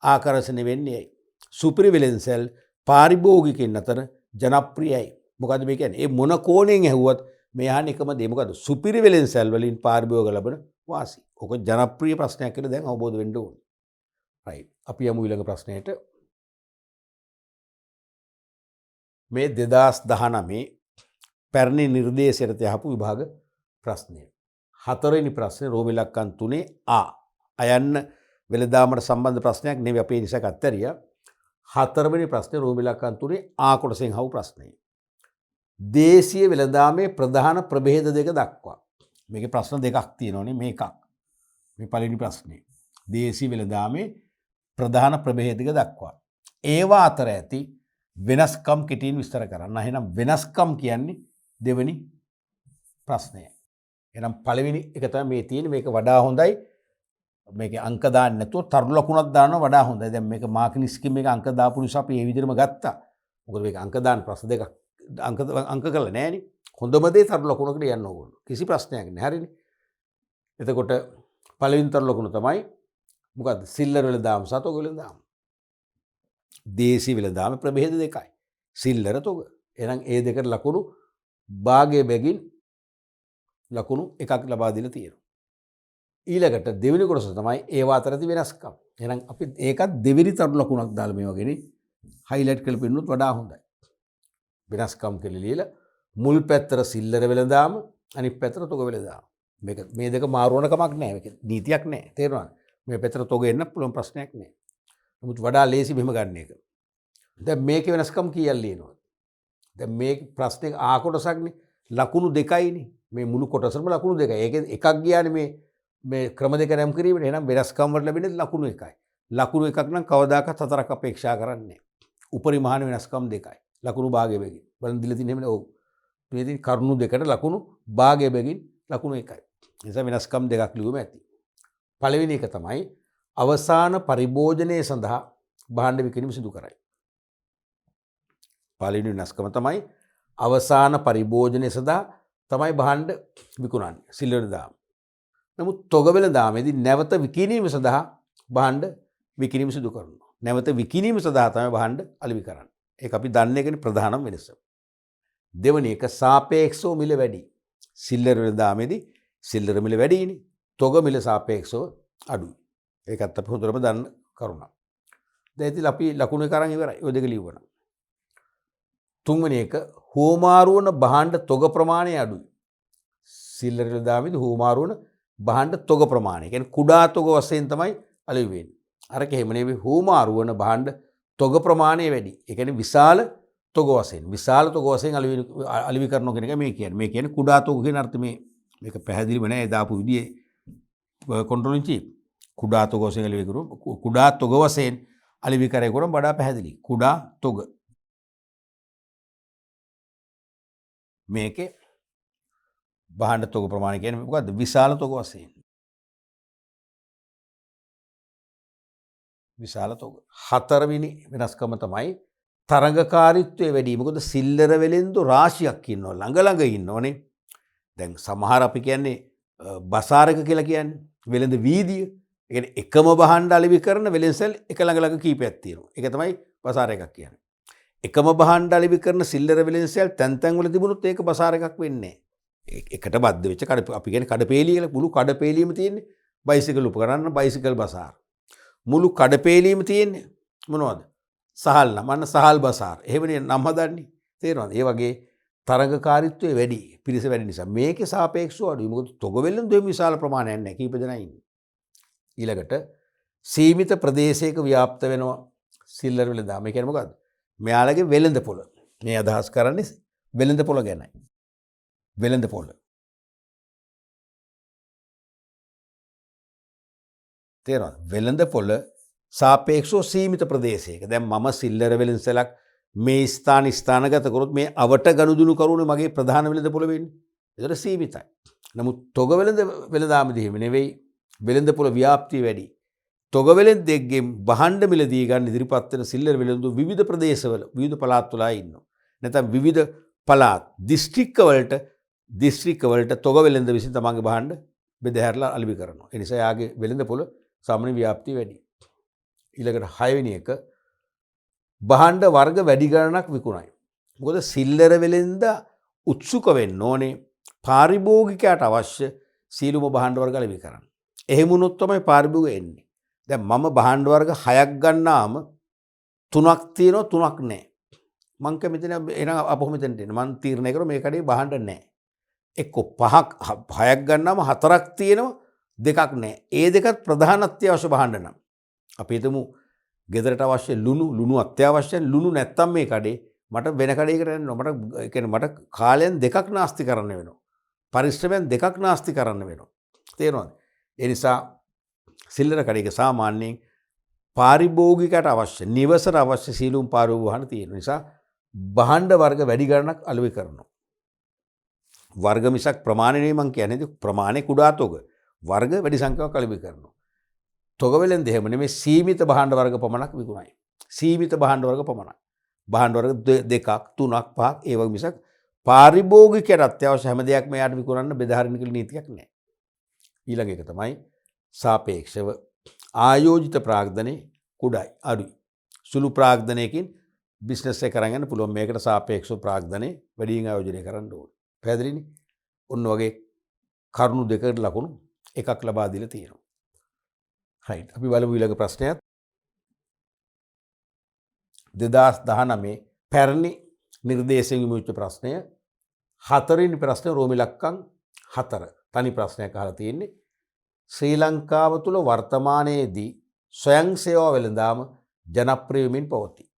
ආකර්ෂණය වෙන්නේ ඇයි? සුපිරි වෙළෙන්සැල් පාරිභෝගිකයන් අතර ජනප්‍රියයි. මොකද මේ කියන්නේ? ඒ මොන කෝණයෙන් ඇහුවත් මේ අහන්නේ එකම දේ. මොකද සුපිරි වෙළෙන්සැල් වලින් පාරිභෝගික ලබන වාසි. ඔක ජනප්‍රිය ප්‍රශ්නයක් කියලා දැන් අවබෝධ වෙන්න ඕනේ. රයිට්. අපි යමු ඊළඟ ප්‍රශ්නයට. මේ 2019 පැරණි නිර්දේශයට යහපු විභාග ප්‍රශ්නය. 4 වෙනි ප්‍රශ්නේ රෝමි ඉලක්කම් 3 ආ. අයන්න වෙළඳාමට සම්බන්ධ ප්‍රශ්නයක් නෙවෙයි අපේ නිසා අත්තරියා. 4 වෙනි ප්‍රශ්නේ රෝමි ඉලක්කම් 3 ආ කොටසෙන් අහපු ප්‍රශ්නය. දේශීය වෙළඳාමේ ප්‍රධාන ප්‍රභේද දෙක දක්වා. මේකේ ප්‍රශ්න දෙකක් තියෙනවානේ මේකක්. මේ පළවෙනි ප්‍රශ්නේ. දේශීය වෙළඳාමේ ප්‍රධාන ප්‍රභේද දෙක දක්වා. ඒවා අතර ඇති වෙනස්කම් කෙටියෙන් විස්තර කරන්න. එහෙනම් වෙනස්කම් කියන්නේ දෙවෙනි ප්‍රශ්නය. එහෙනම් පළවෙනි එක තමයි මේ තියෙන්නේ. මේක වඩා හොඳයි. මේකේ අංක දාන්න නැතුව තරු ලකුණක් දානවා වඩා හොඳයි. දැන් මේක මාකින් ස්කීම් එක අංක දාපු නිසා අපි මේ විදිහටම ගත්තා. මොකද මේක අංක දාන්න ප්‍රශ්න දෙකක් අංක කරලා නෑනේ. හොඳම දේ තරු ලකුණකට යන්න ඕගොල්ලෝ. කිසි ප්‍රශ්නයක් නෑ. හරිනේ. එතකොට පළවෙනි තරු ලකුණ තමයි මොකද්ද? සිල්ලර වෙළඳාම සහ තොග වෙළඳාම. දේශීය වෙළඳාම ප්‍රභේද දෙකයි. සිල්ලර තොග. එහෙනම් ඒ දෙකට ලකුණු භාගයේ බැගින් ලකුණු එකක් ලබා දීලා තියෙනවා. ඊළඟට දෙවෙනි කොටස තමයි ඒවා අතර ඇති වෙනස්කම්. එහෙනම් අපි ඒකත් දෙවෙනි තරු ලකුණක් දාලා මේ වගේනේ හයිලයිට් කරලා පෙන්නනොත් වඩා හොඳයි. වෙනස්කම් කියලා ලියලා මුල් පැත්තට සිල්ලර වෙළඳාම අනිත් පැත්තට තොග වෙළඳාම. මේක මේ දෙක මාරු වෙන කමක් නැහැ. මේක නීතියක් නැහැ. තේරුණාද? මේ පැත්තට තොග එන්න පුළුවන් ප්‍රශ්නයක් නැහැ. නමුත් වඩා ලේසි මෙහෙම ගන්න එක. දැන් මේකේ වෙනස්කම් කීයක් ලියනවද? දැන් මේ ප්‍රශ්නේ ආ කොටසක්නේ ලකුණු දෙකයිනේ. මේ මුළු කොටසම ලකුණු දෙකයි. ඒකෙන් එකක් ගියානේ මේ මේ ක්‍රම දෙක නම් කිරීමට එහෙනම් වෙනස්කම් වල ලැබෙන්නේ ලකුණු එකයි. ලකුණු එකක් නම් කවදාකවත් හතරක් අපේක්ෂා කරන්නේ නැහැ. උපරිමහාන වෙනස්කම් දෙකයි. ලකුණු භාගය බැගින්. බලන්න දීලා තියෙන හැම ඔව්. මේ තියෙන කරුණු දෙකට ලකුණු භාගය බැගින් ලකුණු එකයි. ඒ නිසා වෙනස්කම් දෙකක් ලියුම ඇති. පළවෙනි එක තමයි අවසාන පරිභෝජනය සඳහා භාණ්ඩ විකිණීම සිදු කරයි. පළවෙනි වෙනස්කම තමයි අවසාන පරිභෝජනය සඳහා තමයි භාණ්ඩ විකුණන්නේ. සිල් වෙළඳාම. නමුත් තොග වෙළඳාමේදී නැවත විකිණීම සඳහා භාණ්ඩ විකිණීම සිදු කරනවා. නැවත විකිණීම සඳහා තමයි භාණ්ඩ අලෙවි කරන්නේ. ඒක අපි දන්නේ කියන ප්‍රධානම වෙනස. දෙවැනි එක සාපේක්ෂව මිල වැඩි. සිල්ලර වෙළඳාමේදී සිල්ලර මිල වැඩිනේ. තොග මිල සාපේක්ෂව අඩුයි. ඒකත් අපි හොඳටම දන්න කරුණක්. දැන් ඉතින් අපි ලකුණු එක අරන් ඉවරයි. ඔය දෙක ලියුවනම්. තුන්වෙනි එක හෝමාරු වන භාණ්ඩ තොග ප්‍රමාණය අඩුයි. සිල්ලර වෙළඳාමේදී හෝමාරු වන භාණ්ඩ තොග ප්‍රමාණය. කියන්නේ කුඩා තොග වශයෙන් තමයි අලෙවි වෙන්නේ. අරක එහෙම නෙවෙයි හෝමාරු වන භාණ්ඩ තොග ප්‍රමාණය වැඩි. ඒ කියන්නේ විශාල තොග වශයෙන් අලෙවි කරනවා කියන එක මේ කියන්නේ. මේ කියන්නේ කුඩා තොග කියන අර්ථ මේක පැහැදිලිව නෑ දාපු විදිහේ කන්ට්‍රෝල් ඉන් චීෆ්. කුඩා තොග වශයෙන් අලෙවි කරුවොත් කුඩා තොග වශයෙන් අලෙවි කරේ කරොම් වඩා පැහැදිලි. කුඩා තොග. මේකේ භාණ්ඩ තොග ප්‍රමාණය කියන්නේ මොකද්ද? විශාල තොග වශයෙන්. විශාල තොග. හතරවෙනි වෙනස්කම තමයි තරඟකාරීත්වය වැඩි. මොකද සිල්ලර වෙලෙන්දු රාශියක් ඉන්නවා. ළඟ ඉන්නවනේ. දැන් සමහර අපි කියන්නේ බසාර එක කියලා කියන්නේ වෙළඳ වීදිය. ඒ කියන්නේ එකම භාණ්ඩ අලෙවි කරන වෙළෙන්සල් එක ළඟ කීපයක් තියෙනවා. ඒක තමයි බසාර එකක් කියන්නේ. එකම භාණ්ඩ අලෙවි කරන සිල්ලර වෙළෙන්සල් තැන් වල තිබුණොත් ඒක බසාර එකක් වෙන්නේ නැහැ. එකට බද්ධ වෙච්ච අපි කියන්නේ කඩපේලිය කියලා මුළු කඩපේලියම තියෙන්නේ බයිසිකල් උපකරණ බයිසිකල් බසාර. මුළු කඩපේලියම තියෙන්නේ මොනවද? සහල් නම් අන්න සහල් බසාර. එහෙමනේ නම් හදන්නේ. තේරෙනවද? ඒ වගේ තරඟකාරීත්වය වැඩි. පිරිස වැඩි නිසා මේකේ සාපේක්ෂව අඩුයි. මොකද තොග වෙළඳ දෙම විශාල ප්‍රමාණයක් නැහැ. කීප දෙනා ඉන්නේ. ඊළඟට සීමිත ප්‍රදේශයක ව්‍යාප්ත වෙනවා සිල්ලර වෙළඳාම. ඒ කියන්නේ මොකද්ද? මෙයාලගේ වෙළඳ පොළ. මේ අදහස් කරන්නේ වෙළඳ පොළ ගැනයි. වෙළඳ පොළ. තේරෙනවද? වෙළඳ පොළ සාපේක්ෂව සීමිත ප්‍රදේශයක. දැන් මම සිල්ලර වෙළඳසලක් මේ ස්ථානගත කරොත් මේ අවට ගනුදෙනු කරුණේ මගේ ප්‍රධාන වෙළඳ පොළ වෙන්නේ. ඒතර සීමිතයි. නමුත් තොග වෙළඳාමදී එහෙම නෙවෙයි. වෙළඳ පොළ ව්‍යාප්තිය වැඩි. තොග වෙළෙන්දෙක්ගෙන් භාණ්ඩ මිලදී ගන්න ඉදිරිපත් වෙන සිල්ලර වෙළඳු විවිධ ප්‍රදේශවල විවිධ පළාත් වල ඉන්නවා. නැත්නම් විවිධ පළාත් දිස්ත්‍රික්ක වලට තොග වෙළඳ විසින් තමන්ගේ භාණ්ඩ බෙදහැරලා අලෙවි කරනවා. ඒ නිසා යාගේ වෙළඳ පොළ සාමාන්‍ය ව්‍යාප්තිය වැඩි. ඊළඟට 6 වෙනි එක භාණ්ඩ වර්ග වැඩි ගණනක් විකුණයි. මොකද සිල්ලර වෙළෙන්ද උත්සුක වෙන්න ඕනේ පාරිභෝගිකයට අවශ්‍ය සීලුම භාණ්ඩ වර්ග අලෙවි කරන්න. එහෙම වුණොත් තමයි පාරිභෝගිකය එන්නේ. දැන් මම භාණ්ඩ වර්ග 6ක් ගන්නාම 3ක් තියෙනවා 3ක් නැහැ. මං කැමති නැහැ එහෙනම් අපො මෙතෙන්ට එන්න. මං තීරණය කරා මේ කඩේ භාණ්ඩ නැහැ. එක්ක 6ක් ගන්නාම 4ක් තියෙනවා 2ක් නැහැ. ඒ දෙකත් ප්‍රධාන අත්‍යවශ්‍ය භාණ්ඩ නම්. අපි හිතමු ගෙදරට අවශ්‍ය ලුණු අත්‍යවශ්‍යයි. ලුණු නැත්තම් මේ කඩේ මට වෙන කඩේකට යන්න ඕන. මට කාලයන් දෙකක් නාස්ති කරන්න වෙනවා. පරිශ්‍රමයන් දෙකක් නාස්ති කරන්න වෙනවා. තේරෙනවද? ඒ නිසා සිල්ලර කඩේක සාමාන්‍යයෙන් පාරිභෝගිකයට අවශ්‍ය නිවසට අවශ්‍ය සීලුම් පාරිභෝගික වහන තියෙන නිසා භාණ්ඩ වර්ග වැඩි ගණනක් අලෙවි කරනවා. වර්ග මිසක් ප්‍රමාණය නෙවෙයි මං කියන්නේ. ප්‍රමාණය කුඩා තොග. වර්ග වැඩි සංඛ්‍යාවක් අලෙවි කරනවා. තොග වෙලෙන්ද එහෙම නෙමෙයි සීමිත භාණ්ඩ වර්ග පමණක් විකුණයි. සීමිත භාණ්ඩ වර්ග පමණක්. භාණ්ඩ වර්ග 2ක් 3ක් 5ක් ඒ වගේ මිසක් පාරිභෝගිකයට අත්‍යවශ්‍ය හැම දෙයක්ම එයාට විකුණන්න බෙදාහරින්න කියලා නීතියක් නැහැ. ඊළඟ එක තමයි සාපේක්ෂව ආයෝජිත ප්‍රාග්ධනයේ කුඩායි අඩුයි. සුළු ප්‍රාග්ධනයකින් බිස්නස් එක කරන් යන්න පුළුවන්. මේකට සාපේක්ෂව ප්‍රාග්ධනයේ වැඩියෙන් ආයෝජනය කරන්න ඕනේ. පැහැදිලිනේ? ඔන්න වගේ කරුණු දෙකකට ලකුණු එකක් ලබා දීලා තියෙනවා. right. අපි බලමු ඊළඟ ප්‍රශ්නයත්. 2019 පැරණි නිර්දේශයෙන් විමුක්ත ප්‍රශ්නය 4 වෙනි ප්‍රශ්නය රෝම ඉලක්කම් 4 තනි ප්‍රශ්නයක් අහලා තියෙන්නේ. ශ්‍රී ලංකාව තුළ වර්තමානයේදී ස්වයං සේවා වෙළඳාම ජනප්‍රිය වෙමින් පවතී.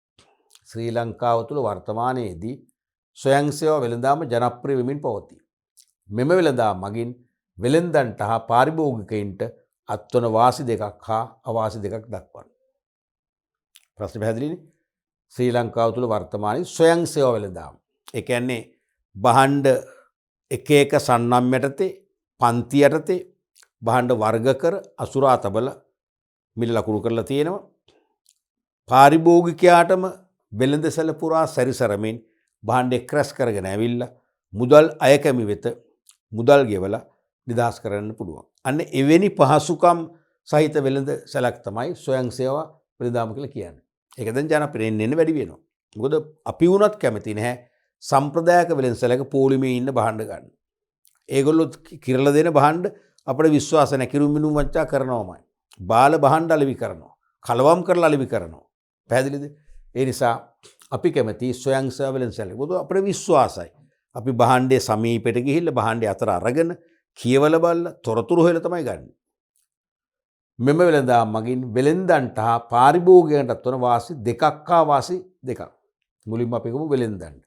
ශ්‍රී ලංකාව තුළ වර්තමානයේදී ස්වයං සේවා වෙළඳාම ජනප්‍රිය වෙමින් පවතී. මෙම වෙළඳාම මගින් වෙළෙන්දන්ට හා පාරිභෝගිකයින්ට අත්වන වාසි දෙකක් හා අවාසි දෙකක් දක්වන්න. ප්‍රශ්න පැහැදිලිනේ? ශ්‍රී ලංකාව තුළ වර්තමානයේ ස්වයං සේවා වෙළඳාම. ඒ කියන්නේ භාණ්ඩ එක එක සන්නම් යටතේ පන්ති යටතේ භාණ්ඩ වර්ග කර අසුරා තබල මිල ලකුණු කරලා තියෙනවා. පාරිභෝගිකයාටම වෙළඳ සැල පුරා සැරිසරමින් භාණ්ඩ එක්රැස් කරගෙන ඇවිල්ලා මුදල් අයකැමි වෙත මුදල් ගෙවලා නිදහස් කරන්න පුළුවන්. අන්න එවැනි පහසුකම් සහිත වෙළඳ සැලක් තමයි ස්වයං සේවා වෙළඳාම කියලා කියන්නේ. ඒක දැන් ජනප්‍රියෙන් එන්න වැඩි වෙනවා. මොකද අපි වුණත් කැමති නැහැ සම්ප්‍රදායක වෙළඳ සැලක පොලිමේ ඉන්න භාණ්ඩ ගන්න. ඒගොල්ලෝ කිරලා දෙන භාණ්ඩ අපේ විශ්වාස නැහැ කිරුම් මිනුම් වංචා කරනවාමයි. බාල භාණ්ඩ අලෙවි කරනවා. කලවම් කරලා අලෙවි කරනවා. පැහැදිලිද? ඒ නිසා අපි කැමති ස්වයං සේවා වෙළඳ සැලක. මොකද අපේ විශ්වාසයි. අපි භාණ්ඩයේ සමීපෙට ගිහිල්ලා භාණ්ඩය අතර අරගෙන කියවල බලලා තොරතුරු හොයලා තමයි ගන්න. මෙම වෙළඳාම් මගින් වෙළෙන්දන්ට හා පාරිභෝගිකයන්ටත් වන වාසි දෙකක් හා වාසි දෙකක්. මුලින්ම අපි ගමු වෙළෙන්දන්ට.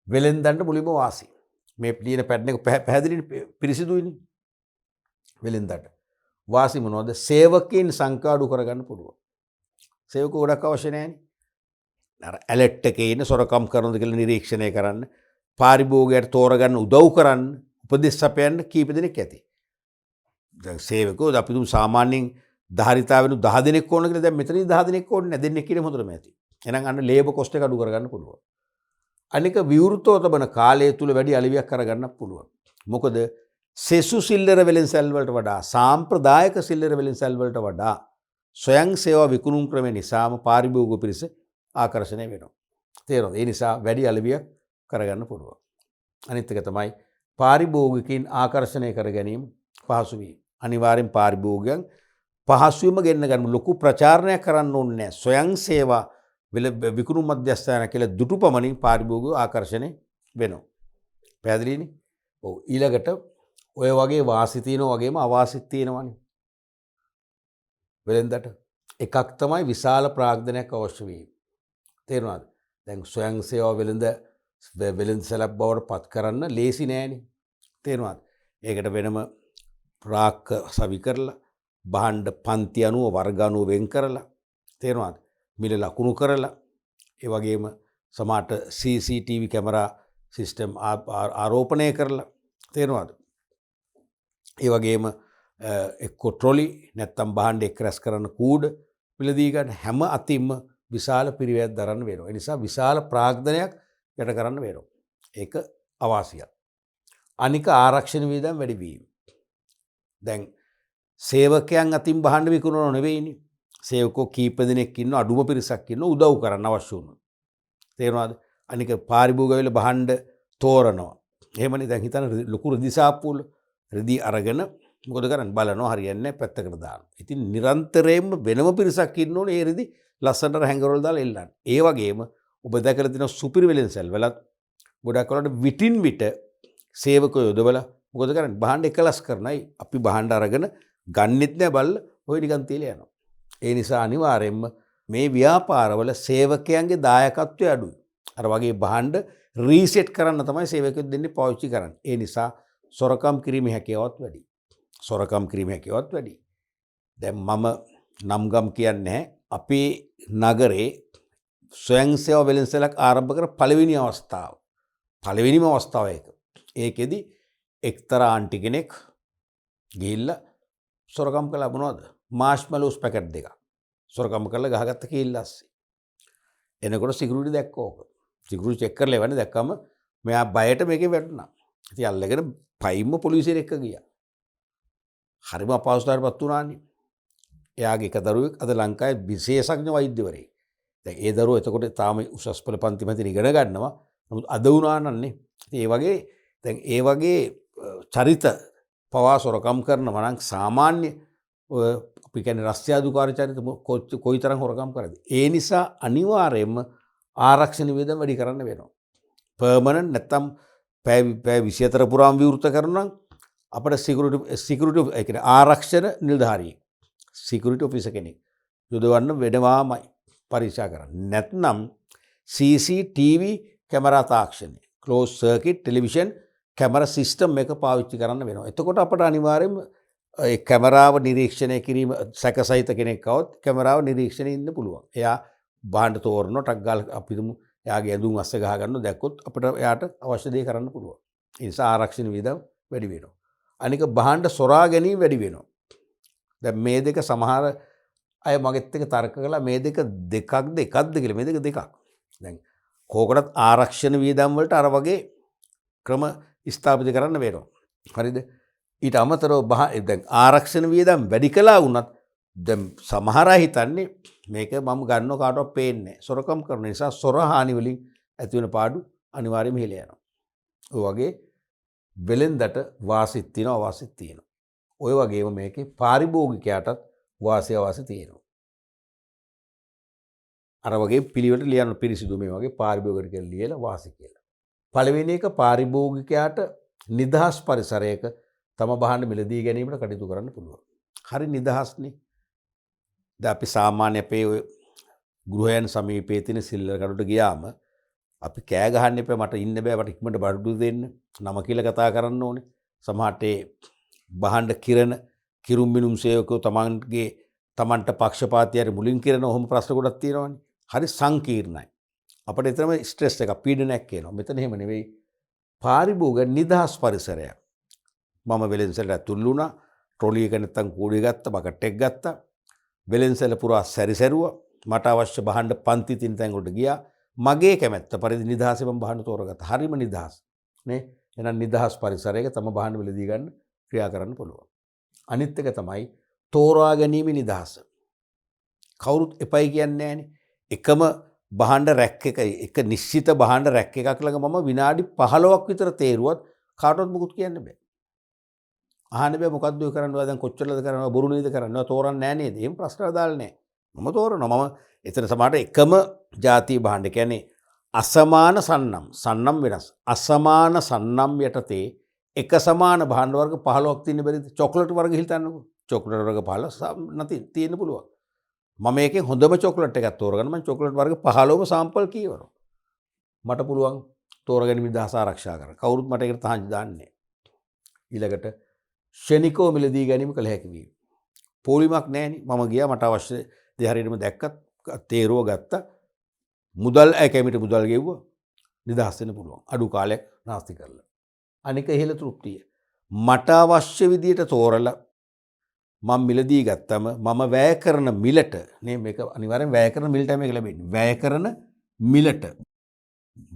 වෙළෙන්දන්ට මුලින්ම වාසි. මේ ලියන පැටර්න් එක පැහැදිලිනේ පිරිසිදුයිනේ. වෙළෙන්දන්ට වාසි මොනවද? සේවකයන් සංඛ්‍යා අඩු කරගන්න පුළුවන්. සේවකව ගොඩක් අවශ්‍ය නැහැනේ. අර ඇලර්ට් එකේ ඉන්න සොරකම් කරනද කියලා නිරීක්ෂණය කරන්න, පාරිභෝගිකයට තෝරගන්න උදව් කරන්න, උපදෙස් අපයන්න කීප දෙනෙක් ඇති. දැන් සේවකෝ අපි දුම් සාමාන්‍යයෙන් ධාරිතාවෙනු 10 දෙනෙක් ඕන කියලා දැන් මෙතනින් 10 දෙනෙක් ඕනේ නැහැ. දෙන්නෙක් කියන හොඳටම ඇති. එහෙනම් අන්න ලේබර් කොස්ට් එක අඩු කරගන්න පුළුවන්. අනික විවෘතව තබන කාලය තුල වැඩි අලෙවියක් කරගන්න පුළුවන්. මොකද සෙසු සිල්ලර වෙළෙන්සැල් වලට වඩා සාම්ප්‍රදායික සිල්ලර වෙළෙන්සැල් වලට වඩා ස්වයං සේවා විකුණුම් ක්‍රමය නිසාම පාරිභෝගික පිරිස ආකර්ෂණය වෙනවා. තේරෙනවද? ඒ නිසා වැඩි අලෙවියක් කරගන්න පුළුවන්. අනිත් එක තමයි පාරිභෝගිකයින් ආකර්ෂණය කර ගැනීම පහසු වීම. අනිවාර්යෙන් පාරිභෝගිකයන් පහසුවම ගෙන්න ගන්න ලොකු ප්‍රචාරණයක් කරන්න ඕනේ නැහැ. ස්වයං සේවා විකුණුම් මධ්‍යස්ථාන කියලා දුටු පමණින් පාරිභෝගිකයෝ ආකර්ෂණය වෙනවා. පැහැදිලිනේ? ඔව්. ඊළඟට ඔය වගේ වාසි තියෙනවා වගේම අවාසිත් තියෙනවානේ. වෙළෙන්දට එකක් තමයි විශාල ප්‍රාග්ධනයක් අවශ්‍ය වීම. තේරුණාද? දැන් ස්වයං සේවා වෙළෙන්ද සැලක් බවට පත් කරන්න ලේසි නෑනේ. තේරුණාද? ඒකට වෙනම ප්‍රාක් සවි කරලා භාණ්ඩ පන්ති අනුව වර්ග අනුව වෙන් කරලා තේරුණාද? මිල ලකුණු කරලා ඒ වගේම සමාට CCTV කැමරා සිස්ටම් ආරෝපණය කරලා තේරුණාද? ඒ වගේම එක්ක ට්‍රොලි නැත්තම් භාණ්ඩ එක් රැස් කරන්න කූඩ මිලදී ගන්න හැම අතින්ම විශාල පිරිවැයක් දරන්න වෙනවා. ඒ නිසා විශාල ප්‍රාග්ධනයක් යට කරන්න වෙනවා. ඒක අවාසියක්. අනික ආරක්ෂණ වියදම් වැඩි වීම. දැන් සේවකයන් අතින් භාණ්ඩ විකුණනව නෙවෙයිනේ. සේවකෝ කීප දෙනෙක් ඉන්න අඩුම පිරිසක් ඉන්න උදව් කරන්න අවශ්‍ය වුණා. තේරුණාද? අනික පාරිභෝගිකවල භාණ්ඩ තෝරනවා. එහෙමනේ දැන් හිතන්න ලොකු රෙදිසාප්පුවල රෙදි අරගෙන මොකද කරන්නේ? බලනවා හරියන්නේ නැහැ පැත්තකට දානවා. ඉතින් නිරන්තරයෙන්ම වෙනම පිරිසක් ඉන්න ඕනේ ඒ රෙදි ලස්සනට හැංගරවල දාලා එල්ලන්න. ඒ වගේම ඔබ දැකලා තියෙන සුපිරි වෙළෙන්සැල් වලත් ගොඩක් වලට විටින් විට සේවකයෝ යොදවලා මොකද කරන්නේ? භාණ්ඩ එකලස් කරනයි අපි භාණ්ඩ අරගෙන ගන්නෙත් නෑ බල්ල ඔය නිකන් තියලා යනවා. ඒ නිසා අනිවාර්යයෙන්ම මේ ව්‍යාපාරවල සේවකයන්ගේ දායකත්වය අඩුයි. අර වගේ භාණ්ඩ රීසෙට් කරන්න තමයි සේවකයෝ දෙන්නේ පාවිච්චි කරන්නේ. ඒ නිසා සොරකම් කිරීමේ හැකියාවත් වැඩි. සොරකම් කිරීමේ හැකියාවත් වැඩි. දැන් මම නම්ගම් කියන්නේ අපේ නගරේ ස්වයං සේවා වෙළෙන්සැලක් ආරම්භ කර පළවෙනි අවස්ථාව. පළවෙනිම අවස්ථාව ඒක. ඒකෙදි එක්තරා ආන්ටි කෙනෙක් ගිහිල්ලා සොරකම් කළා මොනවද? මාෂ්මැලෝස් පැකට් දෙකක්. සොරකම් කරලා ගහගත්ත කීල්ලස්සේ. එනකොට සිකියුරිටි දැක්ක ඕක. සිකියුරිටි චෙක් කරලා එවන්නේ දැක්කම මෙයා බයට මේකේ වැටුණා. ඉතින් අල්ලගෙන පයින්ම පොලිසියට එක්ක ගියා. හරිම අපහසුතාවයටපත් වුණානේ. එයාගේ එක දරුවෙක් අද ලංකාවේ විශේෂඥ වෛද්‍යවරයෙක්. දැන් ඒ දරුවෝ එතකොට තාම උසස් පෙළ පන්ති මැදින් ඉගෙන ගන්නවා. නමුත් අද වුණා නන්නේ. ඒ වගේ දැන් ඒ වගේ චරිත පවා සොරකම් කරනවා නම් සාමාන්‍ය අපි කියන්නේ රස්තියාදුකාරී චරිත කොයිතරම් හොරකම් කරද? ඒ නිසා අනිවාර්යයෙන්ම ආරක්ෂණ වියදම් වැඩි කරන්න වෙනවා. පර්මනන්ට් නැත්තම් පැය 24 පුරාම විවෘත කරනවා නම් අපිට සිකියුරිටි ඒ කියන්නේ ආරක්ෂණ නිලධාරියෙක් සිකියුරිටි ඔෆිසර් කෙනෙක් යොදවන්න වෙනවාමයි පරීක්ෂා කරන්න. නැත්නම් CCTV කැමරා තාක්ෂණය, close circuit television camera system එක පාවිච්චි කරන්න වෙනවා. එතකොට අපට අනිවාර්යයෙන්ම ඒ කැමරාව නිරීක්ෂණය කිරීම සැකසහිත කෙනෙක් આવොත් කැමරාව නිරීක්ෂණය ඉන්න පුළුවන්. එයා භාණ්ඩ තෝරනවා ටක් ගාලා අපි හිතමු එයාගේ ඇඳුම් අස්සේ ගහ ගන්න දැක්කොත් අපිට එයාට අවශ්‍ය දේ කරන්න පුළුවන්. ඒ නිසා ආරක්ෂණ වියදම් වැඩි වෙනවා. අනික භාණ්ඩ සොරා ගැනීම වැඩි වෙනවා. දැන් මේ දෙක සමහර අය මගෙත් එක්ක තර්ක කළා මේ දෙක දෙකක්ද එකක්ද කියලා. මේ දෙක දෙකක්. දැන් කෝකටත් ආරක්ෂණ වියදම් වලට අර වගේ ක්‍රම ස්ථාපිත කරන්න වෙනවා. හරිද? ඊට අමතරව දැන් ආරක්ෂණ වියදම් වැඩි කළා වුණත් දැන් සමහර අය හිතන්නේ මේක මම ගන්නව කාටවත් පේන්නේ නැහැ. සොරකම් කරන නිසා සොර හානි වලින් ඇති වෙන පාඩු අනිවාර්යයෙන්ම හිල යනවා. ඔය වගේ වෙලෙන්දට වාසිත් තියෙනවා අවාසිත් තියෙනවා. ඔය වගේම මේකේ පාරිභෝගිකයාටත් වාසිය අවාසි තියෙනවා. අර වගේ පිළිවෙලට ලියන්න පිරිසිදු මේ වගේ පාරිභෝගික කියලා ලියලා වාසි කියලා. පළවෙනි එක පාරිභෝගිකයාට නිදහස් පරිසරයක තම භාණ්ඩ මිලදී ගැනීමට කටයුතු කරන්න පුළුවන්. හරි නිදහස්නේ. දැන් අපි සාමාන්‍ය අපේ ඔය ගෘහයන් සමීපයේ තියෙන සිල්ලර කඩට ගියාම අපි කෑ ගහන්න එපා මට ඉන්න බෑ මට ඉක්මනට බඩු දෙන්න නම කියලා කතා කරන්න ඕනේ. සමහරට භාණ්ඩ කිරණ කිරුම් මිනුම් සේවකයෝ තමන්ට පක්ෂපාතීයරි මුලින් කිරණ ඔහොම ප්‍රශ්න ගොඩක් තියෙනවානේ. හරි සංකීර්ණයි. අපිට එතරම් ස්ට්‍රෙස් එකක් පීඩනයක් එනවා. මෙතන එහෙම නෙවෙයි. පාරිභෝගික නිදහස් පරිසරයක්. මම වෙලෙන්සලට ඇතුළු වුණා. ට්‍රොලි එක නැත්තම් කූඩිය ගත්තා, බකට් එක ගත්තා. වෙලෙන්සල පුරා සැරිසැරුවා. මට අවශ්‍ය භාණ්ඩ පන්ති තින් තැන් වලට ගියා. මගේ කැමැත්ත පරිදි නිදහසේ මම භාණ්ඩ තෝරගත්තා. හරිම නිදහස්. නේ? එහෙනම් නිදහස් පරිසරයක තම භාණ්ඩ මිලදී ගන්න ක්‍රියා කරන්න පුළුවන්. අනිත් එක තමයි තෝරා ගැනීම නිදහස. කවුරුත් එපයි කියන්නේ නැහනේ. එකම භාණ්ඩ රැක් එක නිශ්චිත භාණ්ඩ රැක් එකක් ළඟ මම විනාඩි 15ක් විතර තේරුවත් කාටවත් මුකුත් කියන්න බෑ. අහන්න බෑ මොකද්ද ඔය කරන්නේ දැන් කොච්චරද කරන්නේ බොරු නේද කරන්නේ තෝරන්නේ නැහැ නේද? එහෙම ප්‍රශ්න අදාළ නැහැ. මම තෝරනවා. මම එතන සමහරට එකම ජාතිය භාණ්ඩ කියන්නේ අසමාන සන්නම් වෙනස්. අසමාන සන්නම් යටතේ එක සමාන භාණ්ඩ වර්ග 15ක් තියෙන්න බැරිද? චොක්ලට් වර්ග හිතන්නකෝ. චොක්ලට් වර්ග 15 නැති තියෙන්න පුළුවන්. මම මේකෙන් හොඳම චොක්ලට් එකක් තෝරගන්න මම චොක්ලට් වර්ග 15ම සාම්පල් කියවනවා. මට පුළුවන් තෝරගැනීමේ නිදහස ආරක්ෂා කරන්න. කවුරුත් මට ඒකට තහංචි දාන්නේ නැහැ. ඊළඟට ෂණිකව මිලදී ගැනීම කළ හැකි වීම. පොලිමක් නැහැනේ. මම ගියා මට අවශ්‍ය දේ හරියටම දැක්කත් තේරුව ගත්තා. මුදල් කැමිට මුදල් ගෙව්වා. නිදහස් වෙන්න පුළුවන්. අඩු කාලයක් නාස්ති කරලා. අනික ඉහළ තෘප්තිය. මට අවශ්‍ය විදියට තෝරලා මම මිලදී ගත්තම මම වැය කරන මිලට නේ මේක අනිවාර්යෙන් වැය කරන මිලට මේක ලැබෙන්නේ.